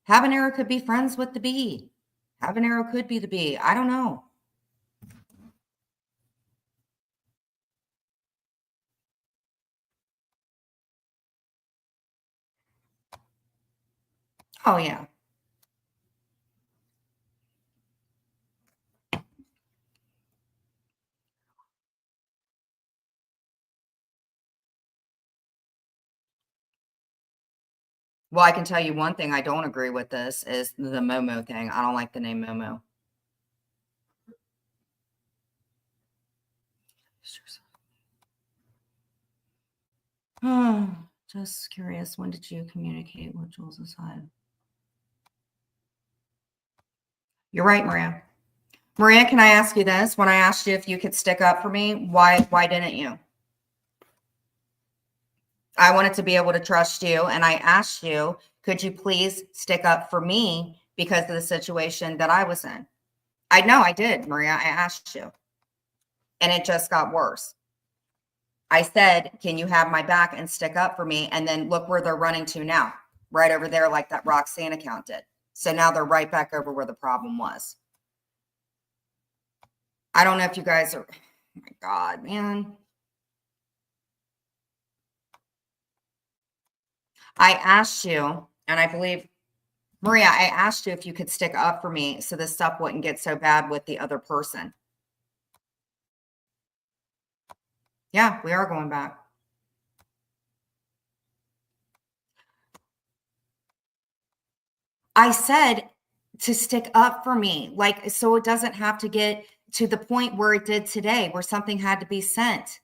B: Habanero could be friends with the bee. Habanero could be the bee. I don't know. Oh, yeah. Well, I can tell you one thing I don't agree with this is the Momo thing. I don't like the name Momo. Just curious, when did you communicate with Jules aside? You're right, Maria. Maria, can I ask you this? When I asked you if you could stick up for me, why didn't you? I wanted to be able to trust you, and I asked you, could you please stick up for me because of the situation that I was in? I know I did, Maria. I asked you, and it just got worse. I said, can you have my back and stick up for me? And then look where they're running to now, right over there, like that Roxanne account did. So now they're right back over where the problem was. I don't know if you guys are, oh my God, man. I asked you, and I believe, Maria, I asked you if you could stick up for me so this stuff wouldn't get so bad with the other person. Yeah, we are going back. I said to stick up for me, like, so it doesn't have to get to the point where it did today, where something had to be sent.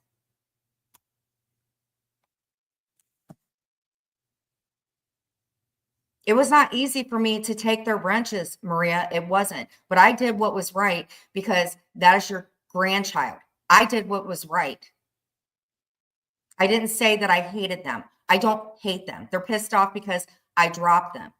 B: It was not easy for me to take their wrenches, Maria. It wasn't. But I did what was right because that is your grandchild. I did what was right. I didn't say that I hated them. I don't hate them. They're pissed off because I dropped them.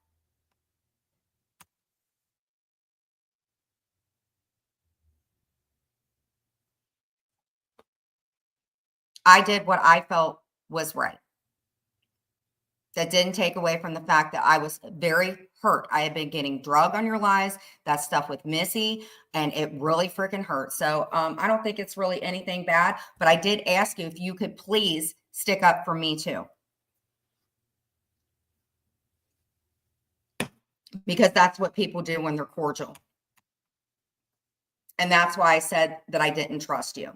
B: I did what I felt was right. That didn't take away from the fact that I was very hurt. I had been getting drug on your lies, that stuff with Missy, and it really freaking hurt. So I don't think it's really anything bad, but I did ask you if you could please stick up for me too. Because that's what people do when they're cordial. And that's why I said that I didn't trust you.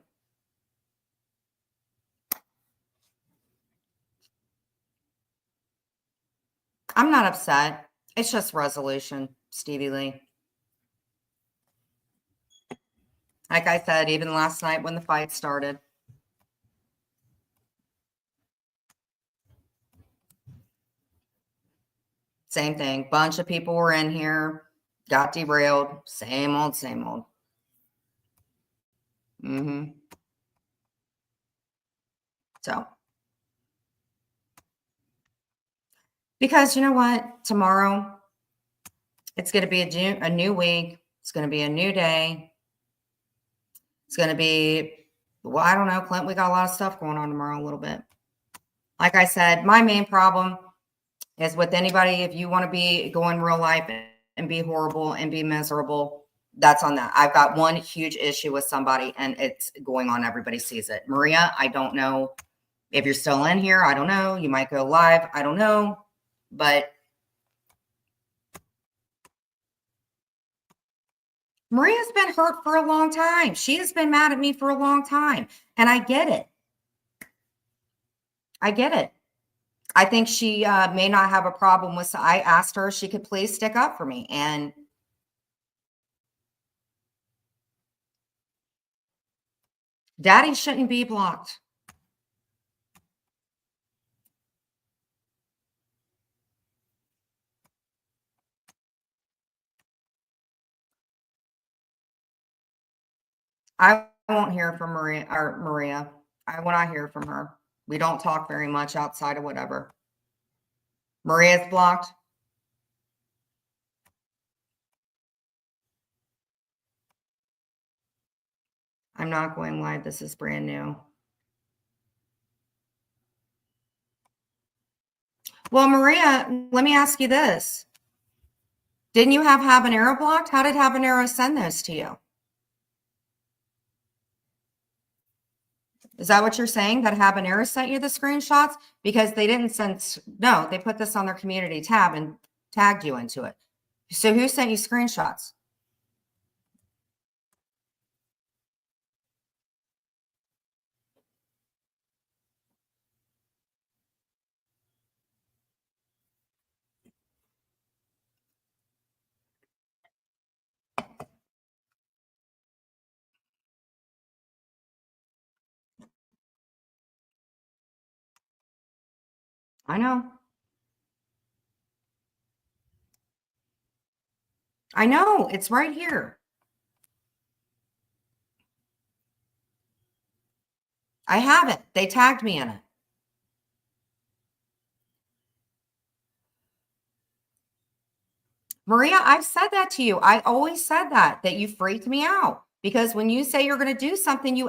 B: I'm not upset. It's just resolution, Stevie Lee. Like I said, even last night when the fight started. Same thing. Bunch of people were in here, got derailed. Same old, same old. So, because you know what? Tomorrow, it's going to be a new week. It's going to be a new day. It's going to be, well, I don't know, Clint, we got a lot of stuff going on tomorrow a little bit. Like I said, my main problem is with anybody, if you want to be going real life and be horrible and be miserable, that's on that. I've got one huge issue with somebody and it's going on. Everybody sees it. Maria, I don't know if you're still in here. I don't know. You might go live. I don't know. But Maria's been hurt for a long time. She has been mad at me for a long time. And I get it. I get it. I think she may not have a problem with, I asked her if she could please stick up for me. And daddy shouldn't be blocked. I won't hear from Maria or Maria. I will not hear from her. We don't talk very much outside of whatever. Maria's blocked. I'm not going live. This is brand new. Well, Maria, let me ask you this. Didn't you have Habanero blocked? How did Habanero send those to you? Is that what you're saying? That Habanero sent you the screenshots? Because they didn't send, no, they put this on their community tab and tagged you into it. So who sent you screenshots? I know. I know. It's right here. I have it. They tagged me in it. Maria, I've said that to you. I always said that you freaked me out because when you say you're going to do something, you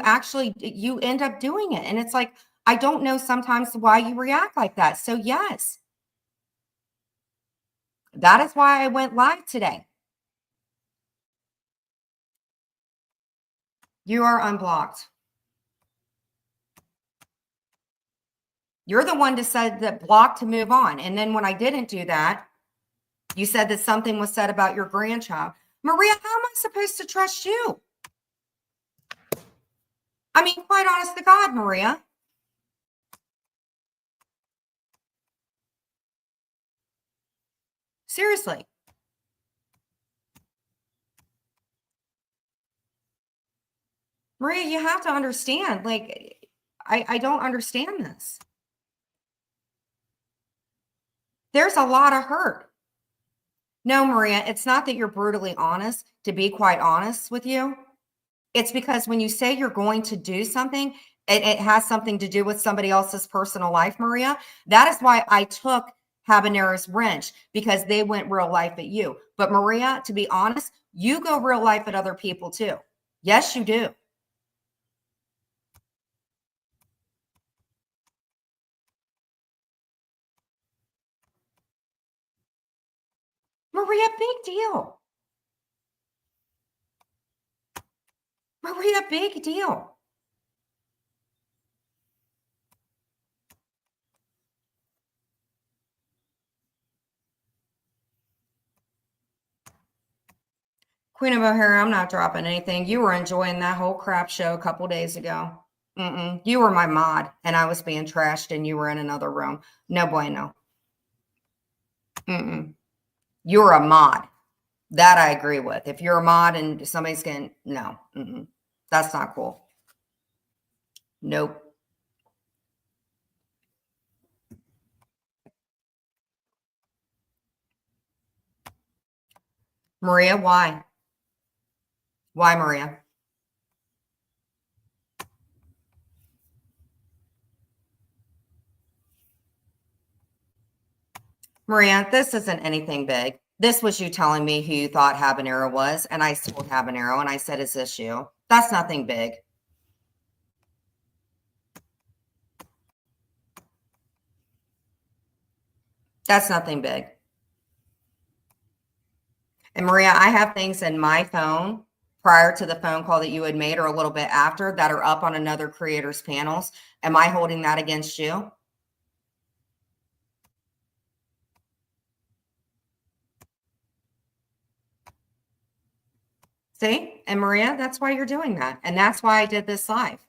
B: end up doing it. And it's like, I don't know sometimes why you react like that. So yes, that is why I went live today. You are unblocked. You're the one that said that block to move on. And then when I didn't do that, you said that something was said about your grandchild. Maria, how am I supposed to trust you? I mean, quite honest to God, Maria. Seriously. Maria, you have to understand, like, I don't understand this. There's a lot of hurt. No, Maria, it's not that you're brutally honest, to be quite honest with you. It's because when you say you're going to do something, it has something to do with somebody else's personal life, Maria. That is why I took Habanero's wrench, because they went real life at you. But Maria, to be honest, you go real life at other people too. Yes, you do. Maria, big deal. Maria, big deal. Queen of O'Hara, I'm not dropping anything. You were enjoying that whole crap show a couple days ago. You were my mod, and I was being trashed, and you were in another room. No bueno. You were a mod. That I agree with. If you're a mod and somebody's getting, no. That's not cool. Nope. Maria, why? Why, Maria? Maria, this isn't anything big. This was you telling me who you thought Habanero was, and I told Habanero, and I said, is this you? That's nothing big. That's nothing big. And Maria, I have things in my phone prior to the phone call that you had made or a little bit after that are up on another creator's panels. Am I holding that against you? See? And Maria, that's why you're doing that. And that's why I did this live.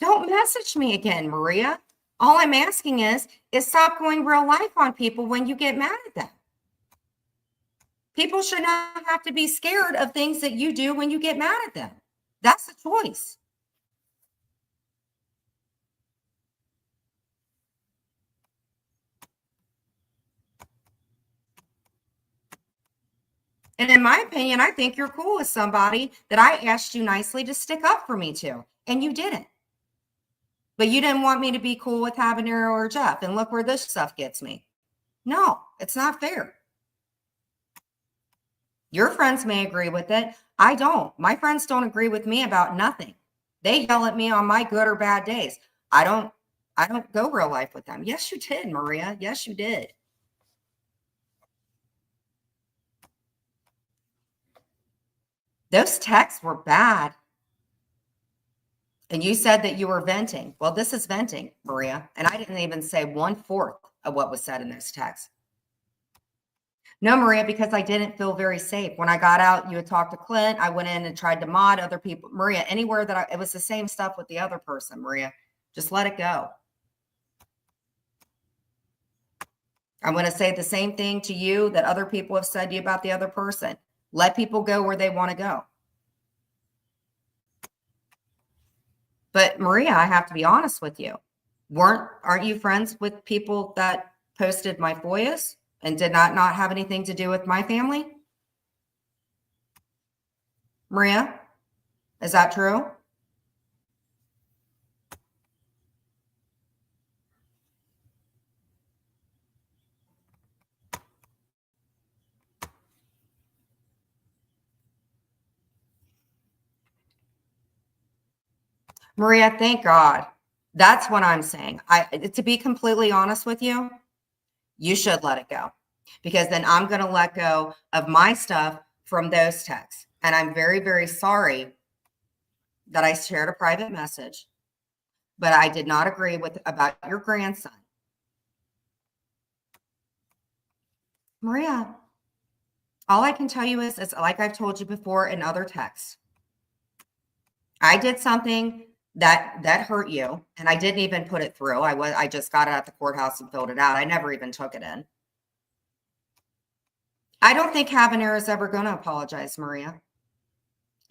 B: Don't message me again, Maria. All I'm asking is stop going real life on people when you get mad at them. People should not have to be scared of things that you do when you get mad at them. That's the choice. And in my opinion, I think you're cool with somebody that I asked you nicely to stick up for me to, and you didn't. But you didn't want me to be cool with Habanero or Jeff. And look where this stuff gets me. No, it's not fair. Your friends may agree with it. I don't. My friends don't agree with me about nothing. They yell at me on my good or bad days. I don't go real life with them. Yes, you did, Maria. Yes, you did. Those texts were bad. And you said that you were venting. Well, this is venting, Maria. And I didn't even say 1/4 of what was said in those texts. No, Maria, because I didn't feel very safe. When I got out, you had talked to Clint. I went in and tried to mod other people. Maria, anywhere that it was the same stuff with the other person, Maria. Just let it go. I'm going to say the same thing to you that other people have said to you about the other person. Let people go where they want to go. But Maria, I have to be honest with you. Aren't you friends with people that posted my FOIAs and did not have anything to do with my family? Maria, is that true? Maria, thank God. That's what I'm saying. To be completely honest with you, you should let it go, because then I'm going to let go of my stuff from those texts. And I'm very, very sorry that I shared a private message, but I did not agree with about your grandson. Maria, all I can tell you is like I've told you before in other texts. I did something that hurt you, and I didn't even put it through. I just got it at the courthouse and filled it out. I never even took it in. I don't think Habanero is ever going to apologize, Maria.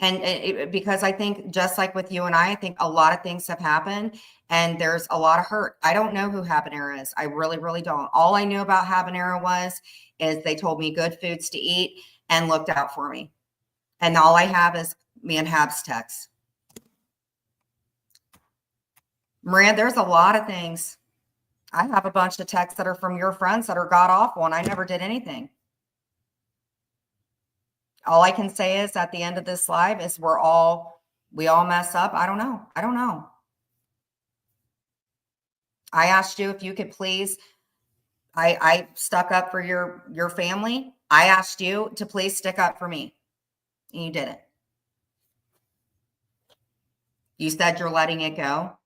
B: And because I think just like with you and I think a lot of things have happened and there's a lot of hurt. I don't know who Habanero is. I really, really don't. All I knew about Habanero is they told me good foods to eat and looked out for me. And all I have is me and Hab's text. Maria, there's a lot of things. I have a bunch of texts that are from your friends that are god awful, and I never did anything. All I can say is at the end of this live is we all mess up. I don't know. I don't know. I asked you if you could please, I stuck up for your family. I asked you to please stick up for me, and you didn't. You said you're letting it go.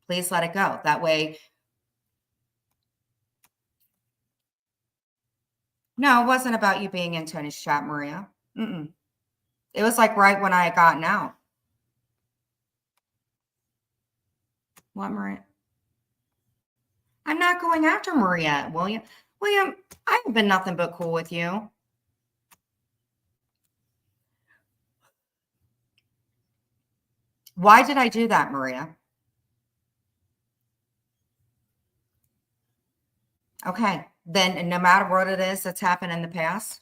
B: Please let it go. That way. No, it wasn't about you being in Tony's chat, Maria. It was like right when I had gotten out. What, Maria? I'm not going after Maria, William. William, I have been nothing but cool with you. Why did I do that, Maria? Okay, then no matter what it is that's happened in the past,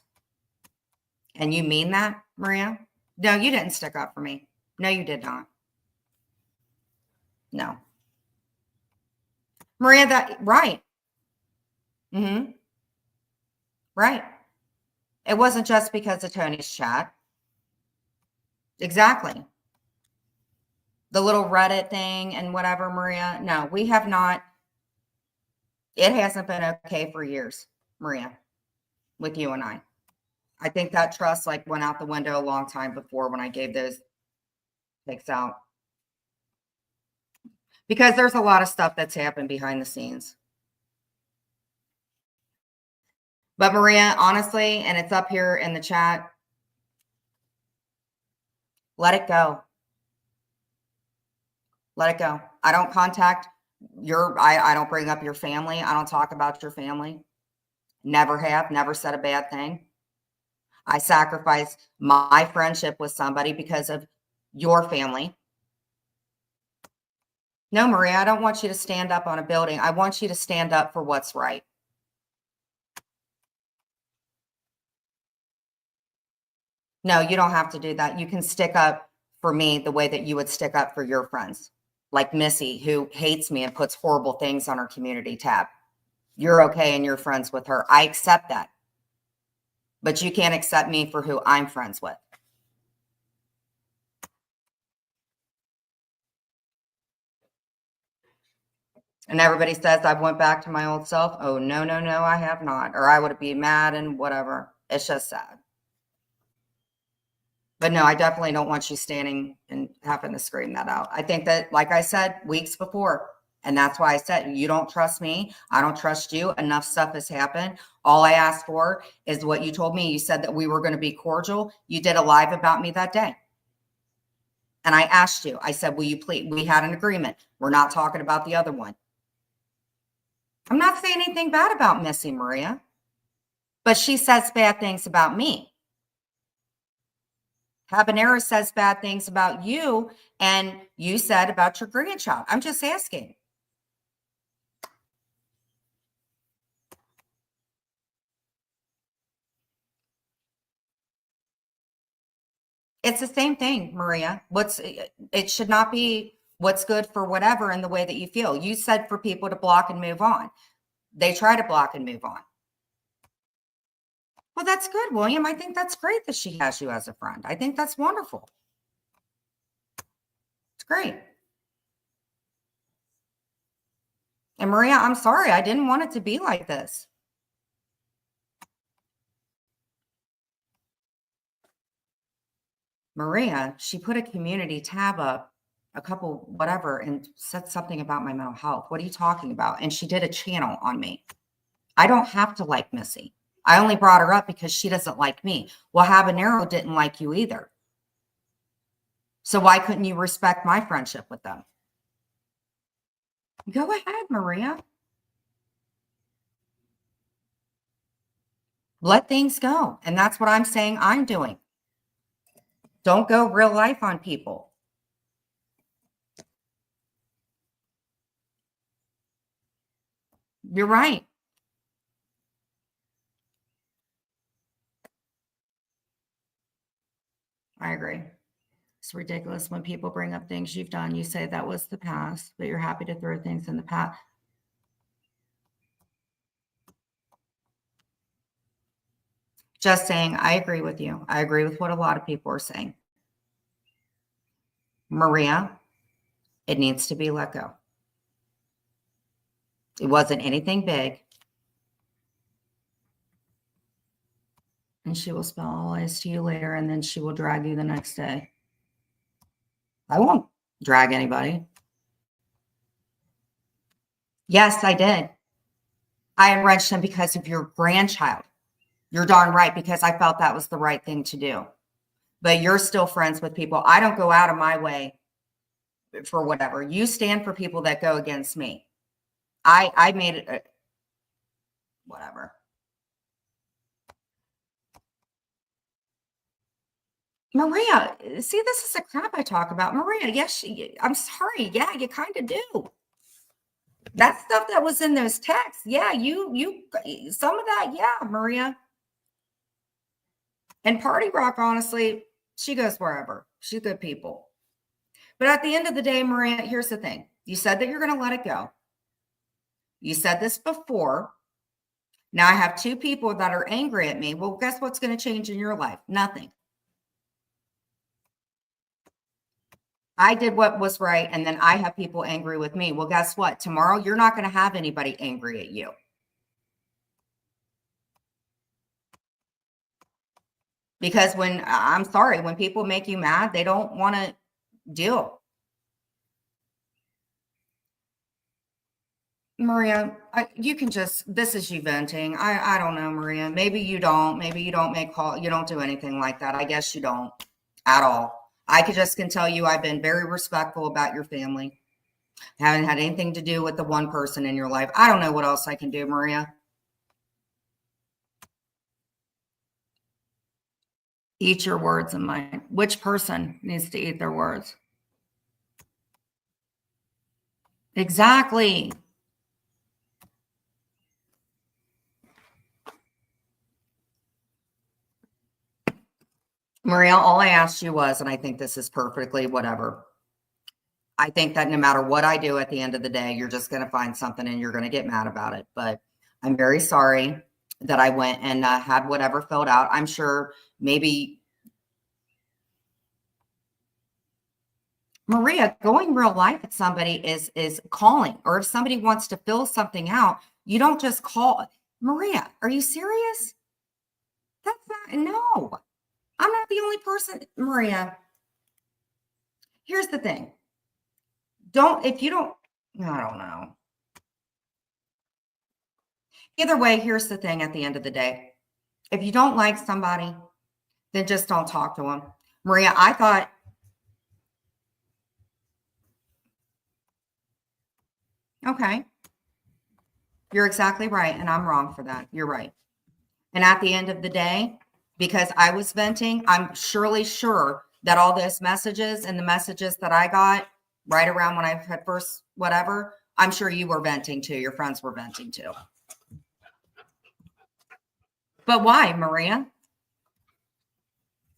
B: and you mean that, Maria? No, you didn't stick up for me. No, you did not. No. Maria, right. Right. It wasn't just because of Tony's chat. Exactly. The little Reddit thing and whatever, Maria. No, we have not. It hasn't been okay for years, Maria, with you and I. I think that trust like went out the window a long time before when I gave those pics out. Because there's a lot of stuff that's happened behind the scenes. But Maria, honestly, and it's up here in the chat, let it go. Let it go. I don't contact I don't bring up your family. I don't talk about your family. Never have, never said a bad thing. I sacrificed my friendship with somebody because of your family. No, Maria, I don't want you to stand up on a building. I want you to stand up for what's right. No, you don't have to do that. You can stick up for me the way that you would stick up for your friends, like Missy, who hates me and puts horrible things on her community tab. You're okay and you're friends with her. I accept that. But you can't accept me for who I'm friends with. And everybody says I went back to my old self. Oh, no, no, no, I have not. Or I would be mad and whatever. It's just sad. But no, I definitely don't want you standing and having to scream that out. I think that, like I said, weeks before, and that's why I said, you don't trust me. I don't trust you. Enough stuff has happened. All I asked for is what you told me. You said that we were going to be cordial. You did a live about me that day. And I asked you, I said, will you please, we had an agreement. We're not talking about the other one. I'm not saying anything bad about Missy, Maria, but she says bad things about me. Habanero says bad things about you, and you said about your grandchild. I'm just asking. It's the same thing, Maria. It should not be what's good for whatever in the way that you feel. You said for people to block and move on. They try to block and move on. Well, that's good, William. I think that's great that she has you as a friend. I think that's wonderful. It's great. And Maria, I'm sorry. I didn't want it to be like this. Maria, she put a community tab up, a couple, whatever, and said something about my mental health. What are you talking about? And she did a channel on me. I don't have to like Missy. I only brought her up because she doesn't like me. Well, Habanero didn't like you either. So why couldn't you respect my friendship with them? Go ahead, Maria. Let things go. And that's what I'm saying I'm doing. Don't go real life on people. You're right. I agree. It's ridiculous when people bring up things you've done. You say that was the past, but you're happy to throw things in the past. Just saying, I agree with you. I agree with what a lot of people are saying. Maria, it needs to be let go. It wasn't anything big. And she will spell all lies to you later, and then she will drag you the next day. I won't drag anybody. Yes, I did. I enriched him because of your grandchild. You're darn right, because I felt that was the right thing to do. But you're still friends with people. I don't go out of my way for whatever. You stand for people that go against me. I made it whatever. Maria, see, this is the crap I talk about. Maria, yes, I'm sorry. Yeah, you kind of do. That stuff that was in those texts. Yeah, you, some of that. Yeah, Maria. And Party Rock, honestly, she goes wherever. She's good people. But at the end of the day, Maria, here's the thing. You said that you're going to let it go. You said this before. Now I have two people that are angry at me. Well, guess what's going to change in your life? Nothing. I did what was right, and then I have people angry with me. Well, guess what? Tomorrow, you're not going to have anybody angry at you. Because I'm sorry, when people make you mad, they don't want to deal. Maria, you can just, this is you venting. I don't know, Maria. Maybe you don't make call. You don't do anything like that. I guess you don't at all. I can tell you I've been very respectful about your family. Haven't had anything to do with the one person in your life. I don't know what else I can do, Maria. Eat your words and mine. Which person needs to eat their words? Exactly. Maria, all I asked you was, and I think this is perfectly whatever. I think that no matter what I do at the end of the day, you're just going to find something and you're going to get mad about it. But I'm very sorry that I went and had whatever filled out. I'm sure maybe Maria, going real life at somebody is calling, or if somebody wants to fill something out, you don't just call. Maria, are you serious? That's not, no, I'm not the only person. Maria, here's the thing. If you don't, I don't know. Either way, here's the thing at the end of the day. If you don't like somebody, then just don't talk to them. Maria, I thought, okay, you're exactly right. And I'm wrong for that. You're right. And at the end of the day, because I was venting, I'm surely sure that all those messages and the messages that I got right around when I had first whatever, I'm sure you were venting too. Your friends were venting too. But why, Maria?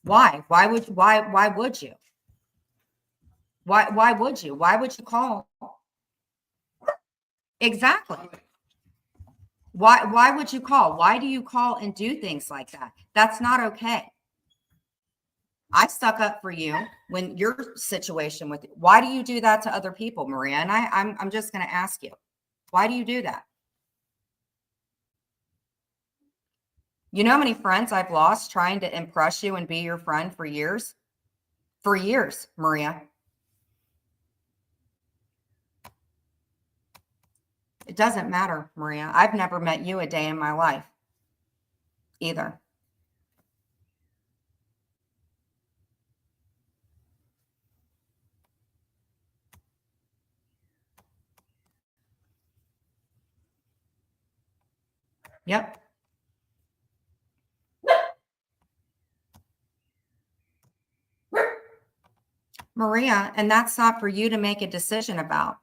B: Why? Why would you? Why would you? Why would you? Why would you call? Exactly. Why would you call? Why do you call and do things like that? That's not okay. I stuck up for you when your situation with, why do you do that to other people, Maria? And I'm just going to ask you, why do you do that? You know how many friends I've lost trying to impress you and be your friend for years? For years, Maria. It doesn't matter, Maria. I've never met you a day in my life either. Yep. Maria, and that's not for you to make a decision about.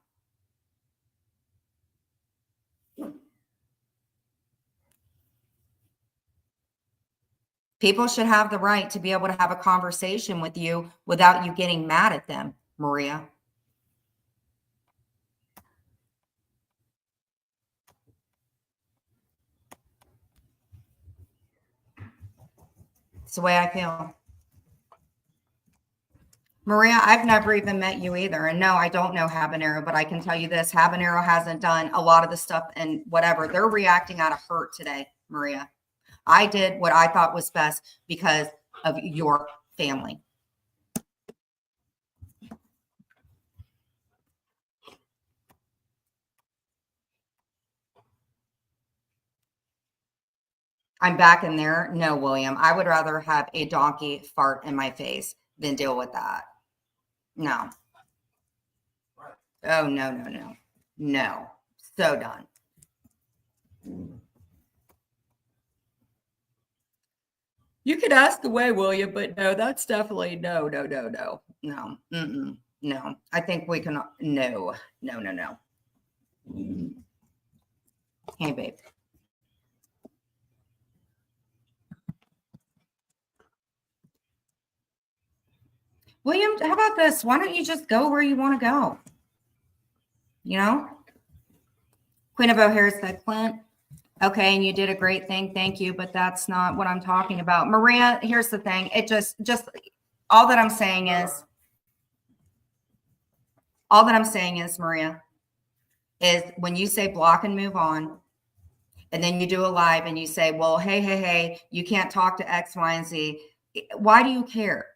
B: People should have the right to be able to have a conversation with you without you getting mad at them, Maria. It's the way I feel. Maria, I've never even met you either. And no, I don't know Habanero, but I can tell you this, Habanero hasn't done a lot of the stuff and whatever. They're reacting out of hurt today, Maria. I did what I thought was best because of your family. I'm back in there. No, William, I would rather have a donkey fart in my face than deal with that. No. Oh, no, no, no. No. So done. You could ask away, William, but no, that's definitely no. No. I think we can, no. Hey, babe. William, how about this? Why don't you just go where you want to go? You know? Queen of O'Hare said, Clint, okay, and you did a great thing. Thank you, but that's not what I'm talking about. Maria, here's the thing. It just all that I'm saying is, Maria, is when you say block and move on, and then you do a live and you say, well, hey, you can't talk to X, Y, and Z. Why do you care?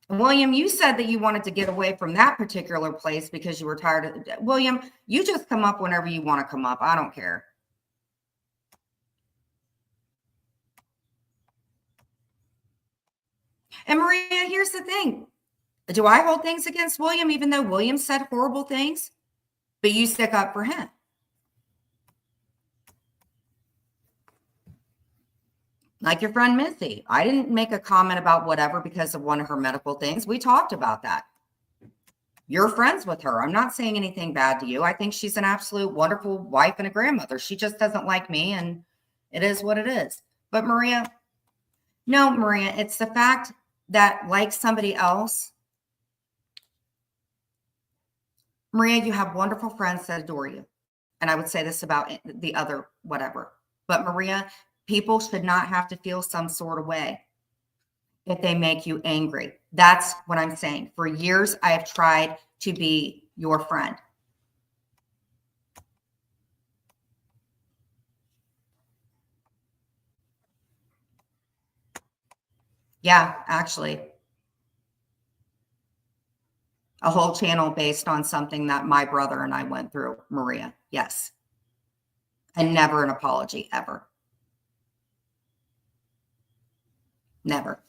B: William, you said that you wanted to get away from that particular place because you were tired of it. William, you just come up whenever you want to come up. I don't care. And Maria, here's the thing. Do I hold things against William, even though William said horrible things? But you stick up for him. Like your friend Missy. I didn't make a comment about whatever because of one of her medical things. We talked about that. You're friends with her. I'm not saying anything bad to you. I think she's an absolute wonderful wife and a grandmother. She just doesn't like me, and it is what it is. But Maria, no, Maria, it's the fact that like somebody else, Maria, you have wonderful friends that adore you. And I would say this about the other whatever. But Maria, people should not have to feel some sort of way if they make you angry. That's what I'm saying. For years, I have tried to be your friend. Yeah, actually. A whole channel based on something that my brother and I went through, Maria. Yes. And never an apology, ever. Never.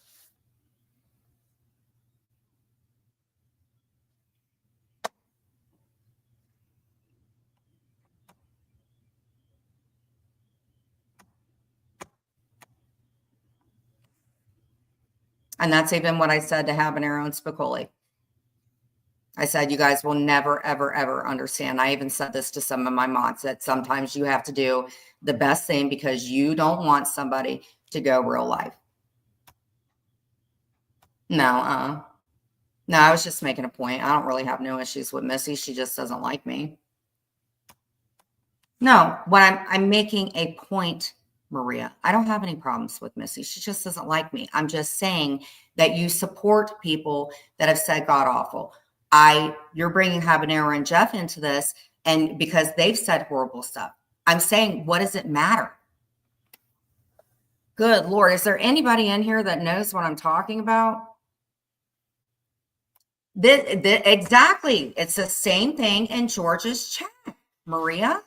B: And that's even what I said to Habanero and Spicoli. I said, you guys will never, ever, ever understand. I even said this to some of my mods that sometimes you have to do the best thing because you don't want somebody to go real life. No, no, I was just making a point. I don't really have no issues with Missy. She just doesn't like me. No, what I'm making a point, Maria. I don't have any problems with Missy. She just doesn't like me. I'm just saying that you support people that have said God awful. You're bringing Habanero and Jeff into this, and because they've said horrible stuff. I'm saying, what does it matter? Good Lord, is there anybody in here that knows what I'm talking about? Exactly. It's the same thing in George's chat, Maria.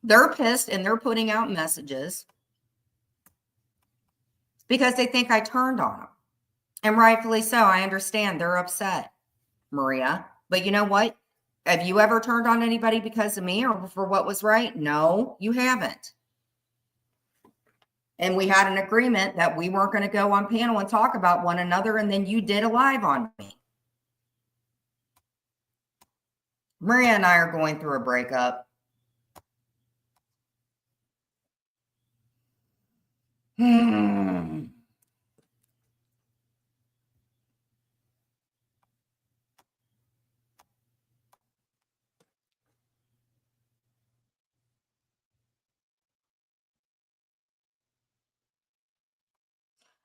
B: They're pissed and they're putting out messages because they think I turned on them. And rightfully so. I understand they're upset, Maria. But you know what? Have you ever turned on anybody because of me or for what was right? No, you haven't. And we had an agreement that we weren't going to go on panel and talk about one another. And then you did a live on me. Maria and I are going through a breakup.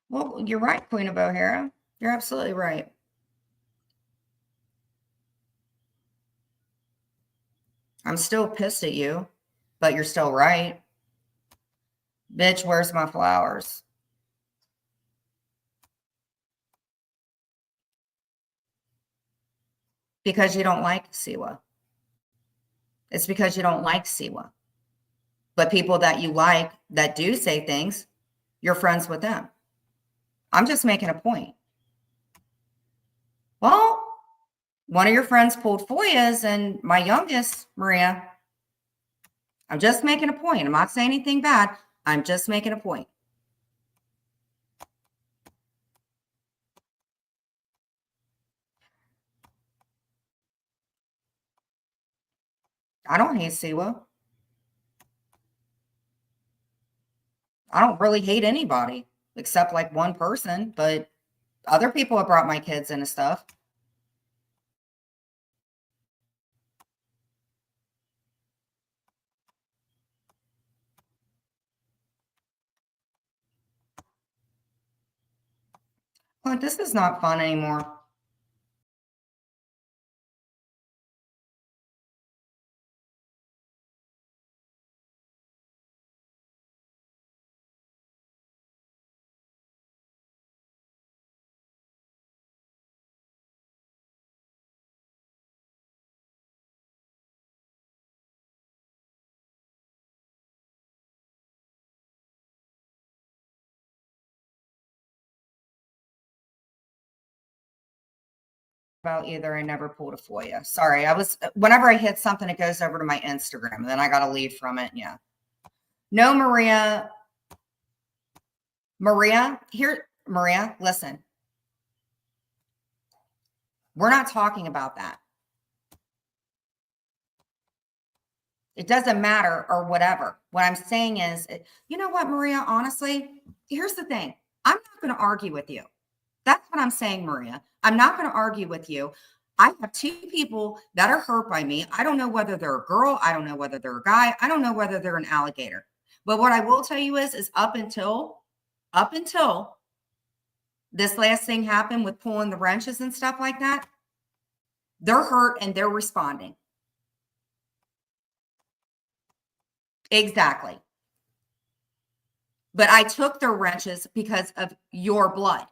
B: Well, you're right, Queen of O'Hara. You're absolutely right. I'm still pissed at you, but you're still right. Bitch, where's my flowers? Because you don't like Siwa. It's because you don't like Siwa. But people that you like that do say things, you're friends with them. I'm just making a point. Well, one of your friends pulled FOIAs and my youngest, Maria. I'm just making a point. I'm not saying anything bad. I'm just making a point. I don't hate Siwa. I don't really hate anybody except like one person, but other people have brought my kids into stuff. Look, this is not fun anymore. About either I never pulled a FOIA. Sorry, whenever I hit something, it goes over to my Instagram, and then I got to leave from it. Yeah. No, Maria. Maria, listen. We're not talking about that. It doesn't matter or whatever. What I'm saying is, you know what, Maria, honestly, here's the thing. I'm not going to argue with you. That's what I'm saying, Maria. I'm not going to argue with you. I have two people that are hurt by me. I don't know whether they're a girl. I don't know whether they're a guy. I don't know whether they're an alligator. But what I will tell you is up until this last thing happened with pulling the wrenches and stuff like that, they're hurt and they're responding. Exactly. But I took their wrenches because of your blood.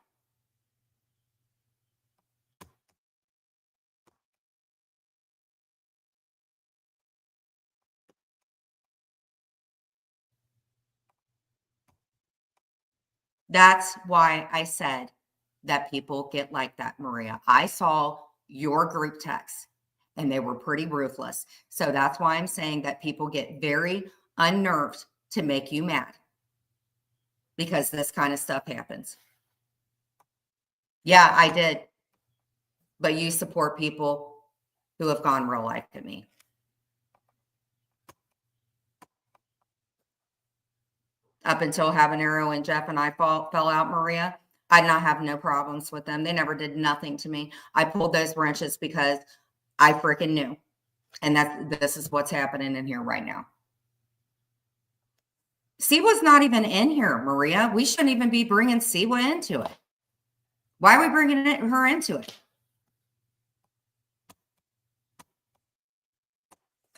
B: That's why I said that people get like that, Maria. I saw your group texts and they were pretty ruthless. So that's why I'm saying that people get very unnerved to make you mad because this kind of stuff happens. Yeah, I did. But you support people who have gone real life to me. Up until Habanero and Jeff and I fell out, Maria, I did not have no problems with them. They never did nothing to me. I pulled those wrenches because I freaking knew. And this is what's happening in here right now. Siwa's not even in here, Maria. We shouldn't even be bringing Siwa into it. Why are we bringing her into it?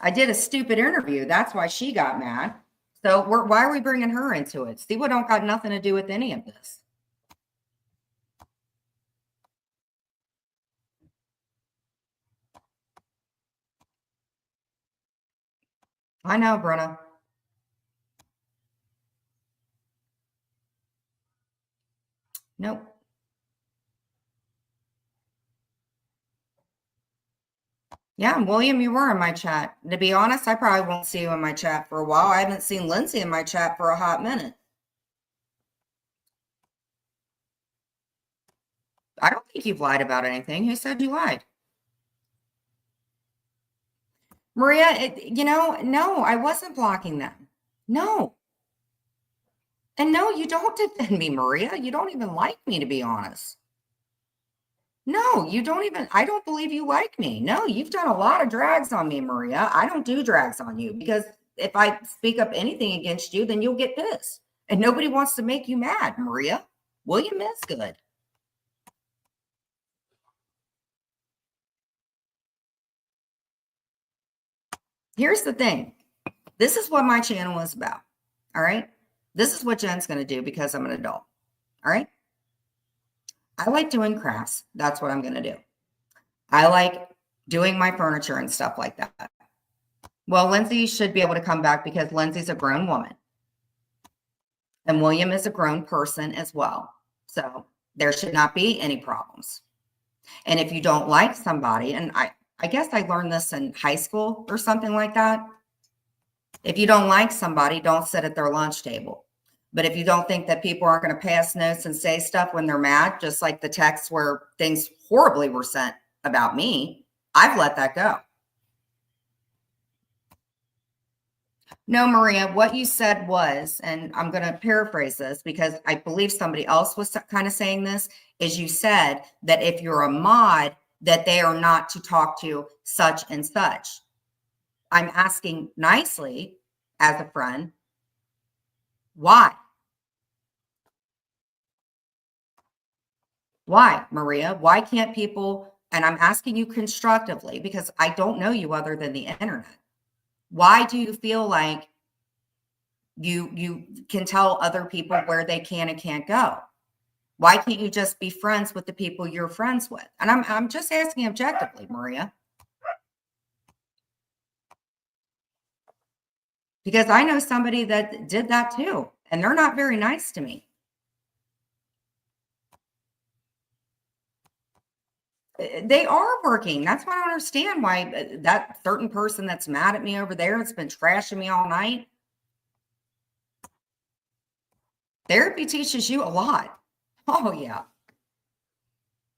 B: I did a stupid interview. That's why she got mad. So why are we bringing her into it? Siwa don't got nothing to do with any of this. I know, Brenna. Nope. Yeah, William, you were in my chat. To be honest, I probably won't see you in my chat for a while. I haven't seen Lindsay in my chat for a hot minute. I don't think you've lied about anything. Who said you lied? Maria, no, I wasn't blocking them. No. And no, you don't defend me, Maria. You don't even like me, to be honest. No, you don't even, I don't believe you like me. No, you've done a lot of drags on me, Maria. I don't do drags on you because if I speak up anything against you, then you'll get pissed. And nobody wants to make you mad, Maria. William is good. Here's the thing. This is what my channel is about. All right. This is what Jen's going to do because I'm an adult. All right. I like doing crafts. That's what I'm going to do. I like doing my furniture and stuff like that. Well, Lindsay should be able to come back because Lindsay's a grown woman. And William is a grown person as well. So there should not be any problems. And if you don't like somebody, and I guess I learned this in high school or something like that. If you don't like somebody, don't sit at their lunch table. But if you don't think that people aren't going to pass notes and say stuff when they're mad, just like the texts where things horribly were sent about me, I've let that go. No, Maria, what you said was, and I'm going to paraphrase this because I believe somebody else was kind of saying this, is you said that if you're a mod, that they are not to talk to such and such. I'm asking nicely as a friend, why? Why, Maria? Why can't people, and I'm asking you constructively because I don't know you other than the internet. Why do you feel like you can tell other people where they can and can't go? Why can't you just be friends with the people you're friends with? And I'm just asking objectively, Maria. Because I know somebody that did that too, and they're not very nice to me. They are working. That's why I don't understand why that certain person that's mad at me over there that's been trashing me all night. Therapy teaches you a lot. Oh, yeah.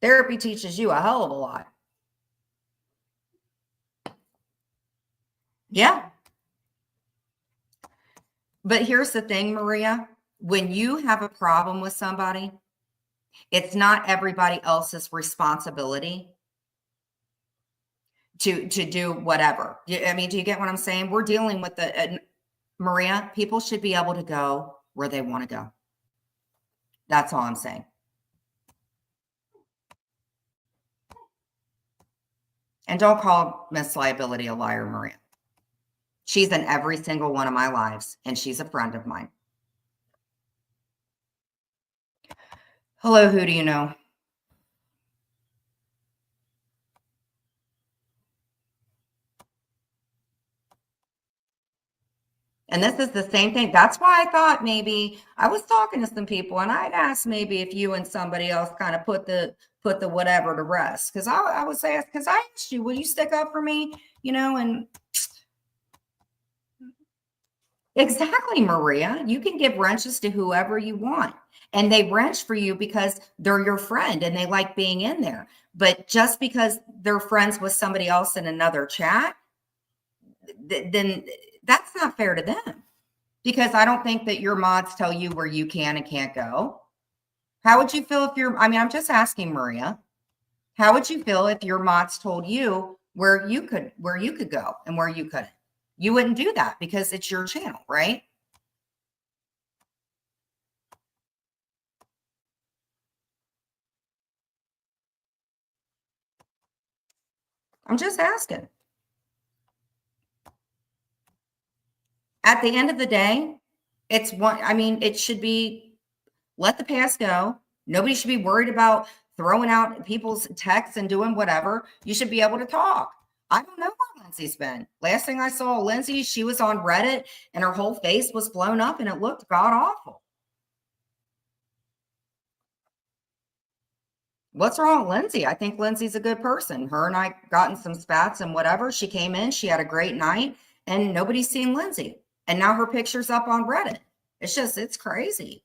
B: Therapy teaches you a hell of a lot. Yeah. But here's the thing, Maria, when you have a problem with somebody, it's not everybody else's responsibility to do whatever. I mean, do you get what I'm saying? We're dealing with Maria, people should be able to go where they want to go. That's all I'm saying. And don't call Miss Liability a liar, Maria. She's in every single one of my lives, and she's a friend of mine. Hello, who do you know? And this is the same thing. That's why I thought maybe I was talking to some people and I'd asked maybe if you and somebody else kind of put the whatever to rest. Because I was asked, because I asked you, will you stick up for me? You know, and exactly, Maria, you can give wrenches to whoever you want. And they wrench for you because they're your friend and they like being in there. But just because they're friends with somebody else in another chat, then that's not fair to them. Because I don't think that your mods tell you where you can and can't go. How would you feel if I'm just asking, Maria, how would you feel if your mods told you where you could go and where you couldn't? You wouldn't do that because it's your channel, right? I'm just asking. At the end of the day, it should be let the past go. Nobody should be worried about throwing out people's texts and doing whatever. You should be able to talk. I don't know where Lindsay's been. Last thing I saw Lindsay, she was on Reddit and her whole face was blown up and it looked god awful. What's wrong with Lindsay? I think Lindsay's a good person. Her and I got in some spats and whatever. She came in, she had a great night, and nobody's seen Lindsay. And now her picture's up on Reddit. It's crazy.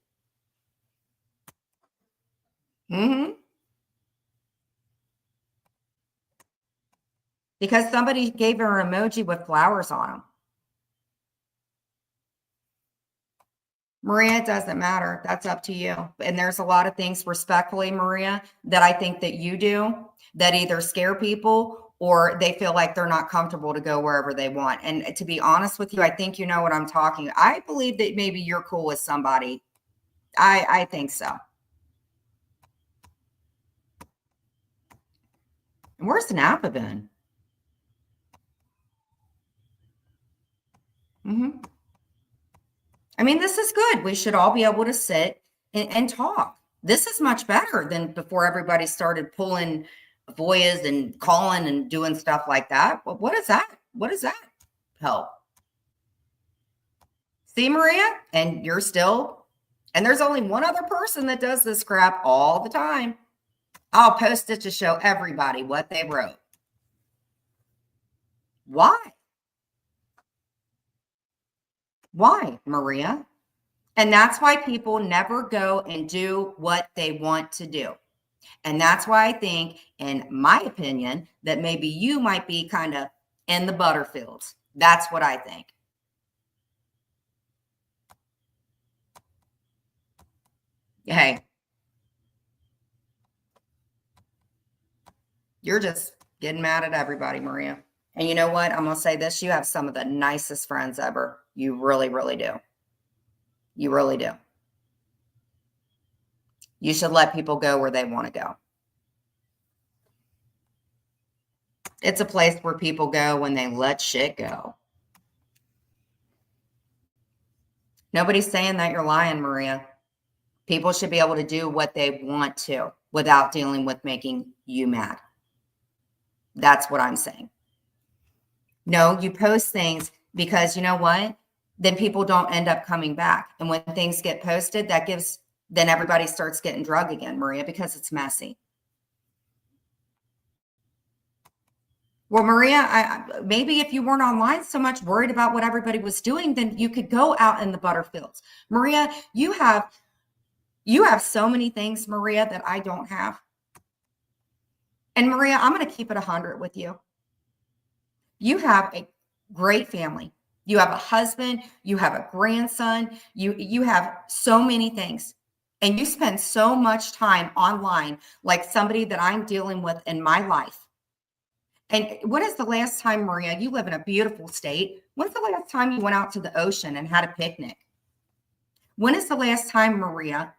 B: Because somebody gave her an emoji with flowers on them. Maria, it doesn't matter. That's up to you. And there's a lot of things, respectfully, Maria, that I think that you do that either scare people or they feel like they're not comfortable to go wherever they want. And to be honest with you, I think you know what I'm talking. I believe that maybe you're cool with somebody. I think so. And where's Napa been? I mean, this is good. We should all be able to sit and talk. This is much better than before everybody started pulling voyas and calling and doing stuff like that. Well, what is that? What does that help? See, Maria? And you're still, and there's only one other person that does this crap all the time. I'll post it to show everybody what they wrote. Why? Why, Maria? And that's why people never go and do what they want to do. And that's why I think, in my opinion, that maybe you might be kind of in the Butterfields. That's what I think. Hey, you're just getting mad at everybody, Maria. And you know what? I'm going to say this. You have some of the nicest friends ever. You really, really do. You really do. You should let people go where they want to go. It's a place where people go when they let shit go. Nobody's saying that you're lying, Maria. People should be able to do what they want to without dealing with making you mad. That's what I'm saying. No, you post things because you know what? Then people don't end up coming back. And when things get posted, then everybody starts getting drug again, Maria, because it's messy. Well, Maria, maybe if you weren't online so much worried about what everybody was doing, then you could go out in the Butterfields. Maria, you have so many things, Maria, that I don't have. And Maria, I'm going to keep it 100 with you. You have great family. You have a husband, you have a grandson, you have so many things. And you spend so much time online, like somebody that I'm dealing with in my life. And when is the last time, Maria, you live in a beautiful state? When's the last time you went out to the ocean and had a picnic? When is the last time, Maria,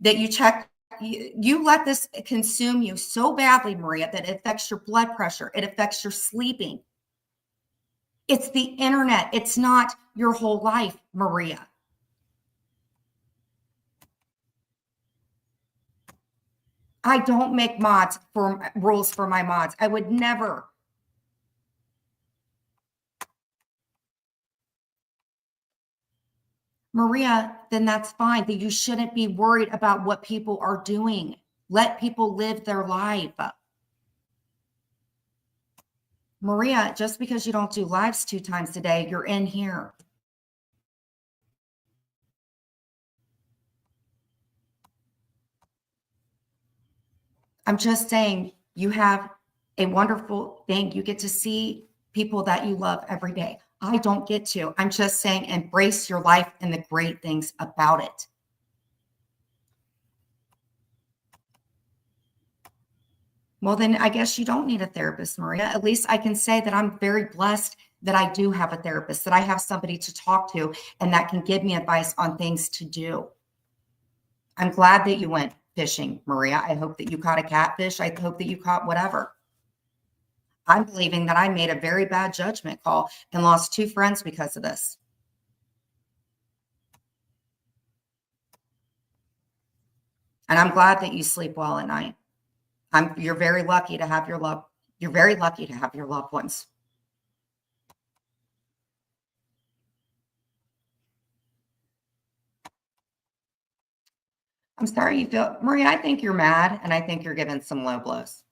B: that you check, you let this consume you so badly, Maria, that it affects your blood pressure, it affects your sleeping. It's the internet. It's not your whole life, Maria. I don't make rules for my mods. I would never. Maria, then that's fine. That you shouldn't be worried about what people are doing. Let people live their life. Maria, just because you don't do lives 2 times a day, you're in here. I'm just saying you have a wonderful thing. You get to see people that you love every day. I don't get to. I'm just saying embrace your life and the great things about it. Well, then I guess you don't need a therapist, Maria. At least I can say that I'm very blessed that I do have a therapist, that I have somebody to talk to and that can give me advice on things to do. I'm glad that you went fishing, Maria. I hope that you caught a catfish. I hope that you caught whatever. I'm believing that I made a very bad judgment call and lost 2 friends because of this. And I'm glad that you sleep well at night. You're very lucky to have you're very lucky to have your loved ones. I'm sorry you feel, Maria, I think you're mad and I think you're giving some low blows.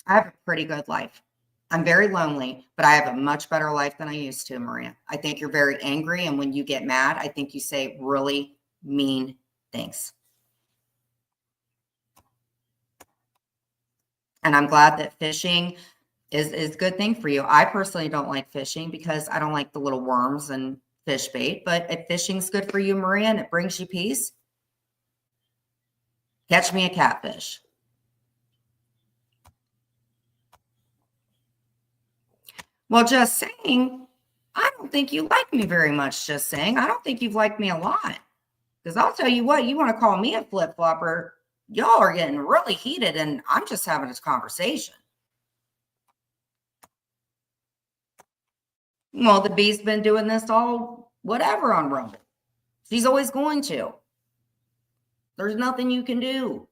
B: I have a pretty good life. I'm very lonely, but I have a much better life than I used to, Maria. I think you're very angry. And when you get mad, I think you say really mean things. And I'm glad that fishing is a good thing for you. I personally don't like fishing because I don't like the little worms and fish bait. But if fishing's good for you, Maria, and it brings you peace, catch me a catfish. Well, just saying, I don't think you like me very much, just saying. I don't think you've liked me a lot. Because I'll tell you what, you want to call me a flip-flopper, y'all are getting really heated, and I'm just having this conversation. Well, the bee's been doing this all whatever on Rumble. She's always going to. There's nothing you can do.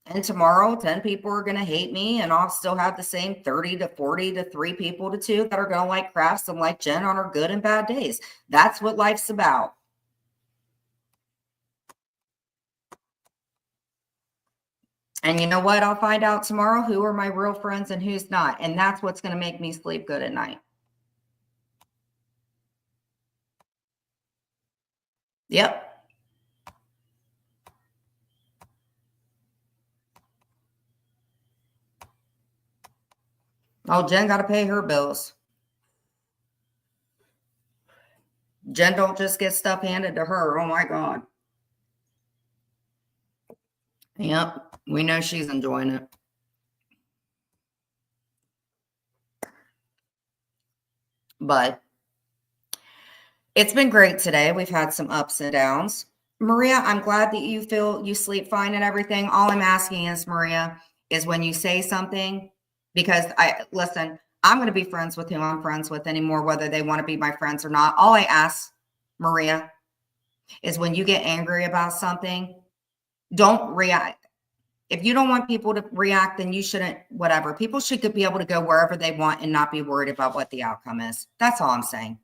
B: And tomorrow, 10 people are going to hate me, and I'll still have the same 30 to 40 to 3 people to 2 that are going to like crafts and like Jen on her good and bad days. That's what life's about. And you know what? I'll find out tomorrow who are my real friends and who's not. And that's what's going to make me sleep good at night. Yep. Oh, Jen got to pay her bills. Jen don't just get stuff handed to her. Oh my God. Yep. We know she's enjoying it. But it's been great today. We've had some ups and downs. Maria, I'm glad that you feel you sleep fine and everything. All I'm asking is, Maria, is when you say something, because listen, I'm going to be friends with who I'm friends with anymore, whether they want to be my friends or not. All I ask, Maria, is when you get angry about something, don't react. If you don't want people to react, then you shouldn't, whatever. People should be able to go wherever they want and not be worried about what the outcome is. That's all I'm saying.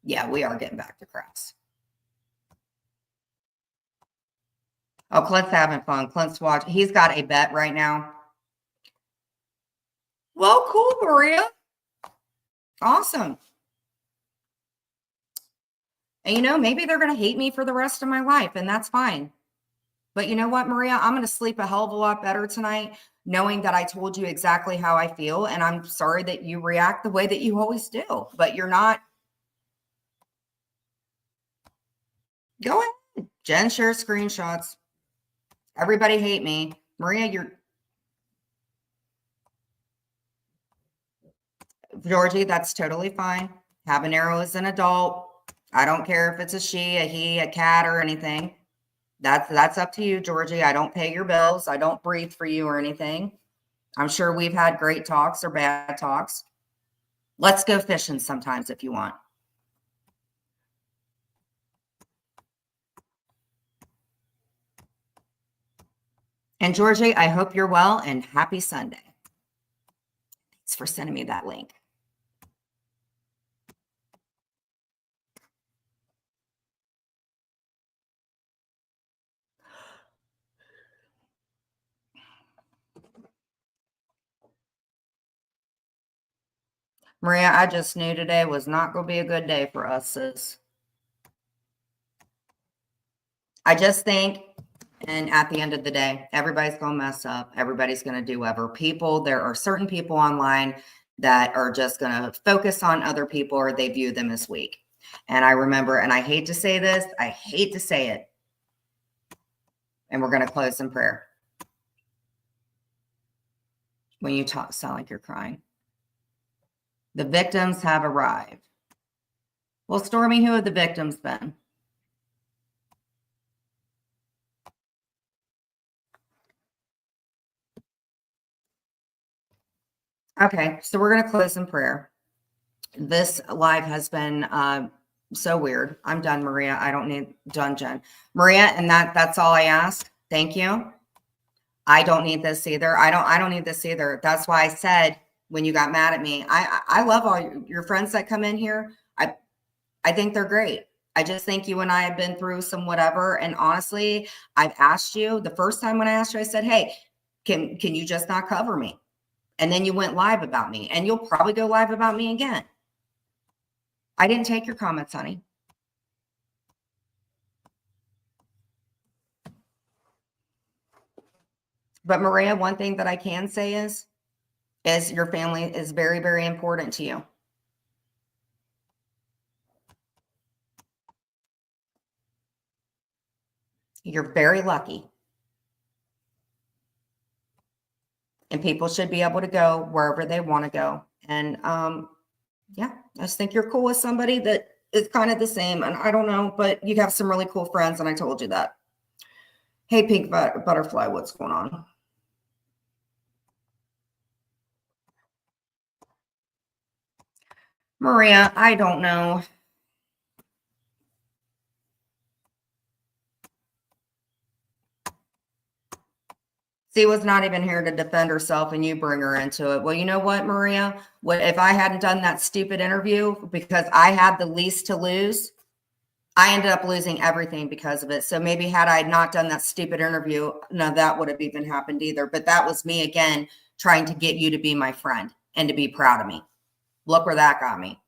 B: Yeah, we are getting back to crafts. Oh, Clint's having fun. Clint's watching. He's got a bet right now. Well, cool, Maria. Awesome. And maybe they're going to hate me for the rest of my life, and that's fine. But you know what, Maria? I'm going to sleep a hell of a lot better tonight, knowing that I told you exactly how I feel. And I'm sorry that you react the way that you always do, but you're not. Go ahead. Jen shares screenshots. Everybody hate me. Maria, Georgie, that's totally fine. Habanero is an adult. I don't care if it's a she, a he, a cat, or anything. That's up to you, Georgie. I don't pay your bills. I don't breathe for you or anything. I'm sure we've had great talks or bad talks. Let's go fishing sometimes if you want. And Georgie, I hope you're well and happy Sunday. Thanks for sending me that link. Maria, I just knew today was not going to be a good day for us, sis. I just think, and at the end of the day, everybody's going to mess up. Everybody's going to do whatever. There are certain people online that are just going to focus on other people or they view them as weak. And I remember, and I hate to say this, I hate to say it. And we're going to close in prayer. When you talk, sound like you're crying. The victims have arrived. Well, Stormy, who have the victims been? Okay, so we're going to close in prayer. This live has been so weird. I'm done, Maria. I don't need done, Jen. Maria, and that's all I ask. Thank you. I don't need this either. I don't need this either. That's why I said when you got mad at me, I love all your friends that come in here. I think they're great. I just think you and I have been through some whatever. And honestly, I've asked you the first time when I asked you, I said, hey, can you just not cover me? And then you went live about me, and you'll probably go live about me again. I didn't take your comments, honey. But Maria, one thing that I can say is your family is very, very important to you. You're very lucky. And people should be able to go wherever they want to go. And yeah, I just think you're cool with somebody that is kind of the same. And I don't know, but you have some really cool friends. And I told you that. Hey, Pink Butterfly, what's going on? Maria, I don't know. She was not even here to defend herself and you bring her into it. Well, you know what, Maria? What if I hadn't done that stupid interview because I had the least to lose? I ended up losing everything because of it. So maybe had I not done that stupid interview, none of that would have even happened either. But that was me again, trying to get you to be my friend and to be proud of me. Look where that got me.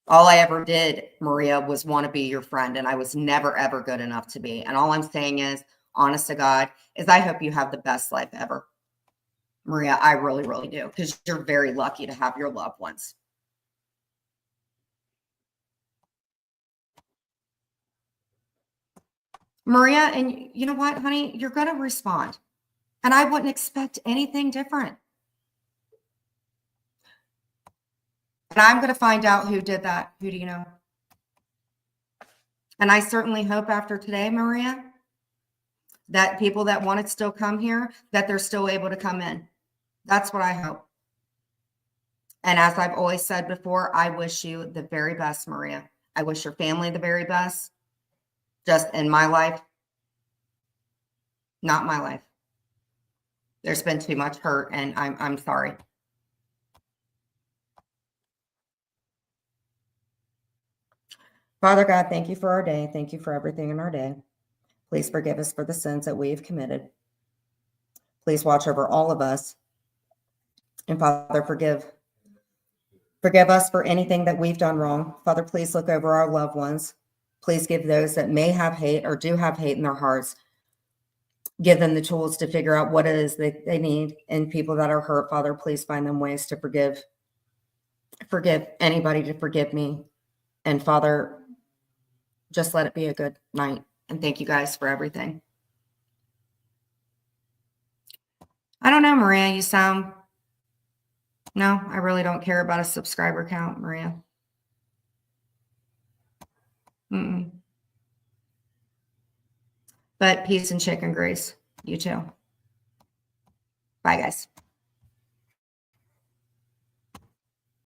B: All I ever did, Maria, was want to be your friend. And I was never, ever good enough to be. And all I'm saying is, honest to God, is I hope you have the best life ever. Maria, I really, really do. Because you're very lucky to have your loved ones. Maria, and you know what, honey? You're going to respond. And I wouldn't expect anything different. And I'm going to find out who did that. Who do you know? And I certainly hope after today, Maria, that people that want to still come here, that they're still able to come in. That's what I hope. And as I've always said before, I wish you the very best, Maria. I wish your family the very best. Just in my life, not my life. There's been too much hurt, and I'm sorry. Father God, thank you for our day. Thank you for everything in our day. Please forgive us for the sins that we have committed. Please watch over all of us. And Father, forgive us for anything that we've done wrong. Father, please look over our loved ones. Please give those that may have hate or do have hate in their hearts, give them the tools to figure out what it is that they need. And people that are hurt, Father, please find them ways to forgive anybody to forgive me. And Father, just let it be a good night. And thank you guys for everything. I don't know, Maria, you sound, no, I really don't care about a subscriber count, Maria. Mm-mm. But peace and chicken grace. You too. Bye, guys.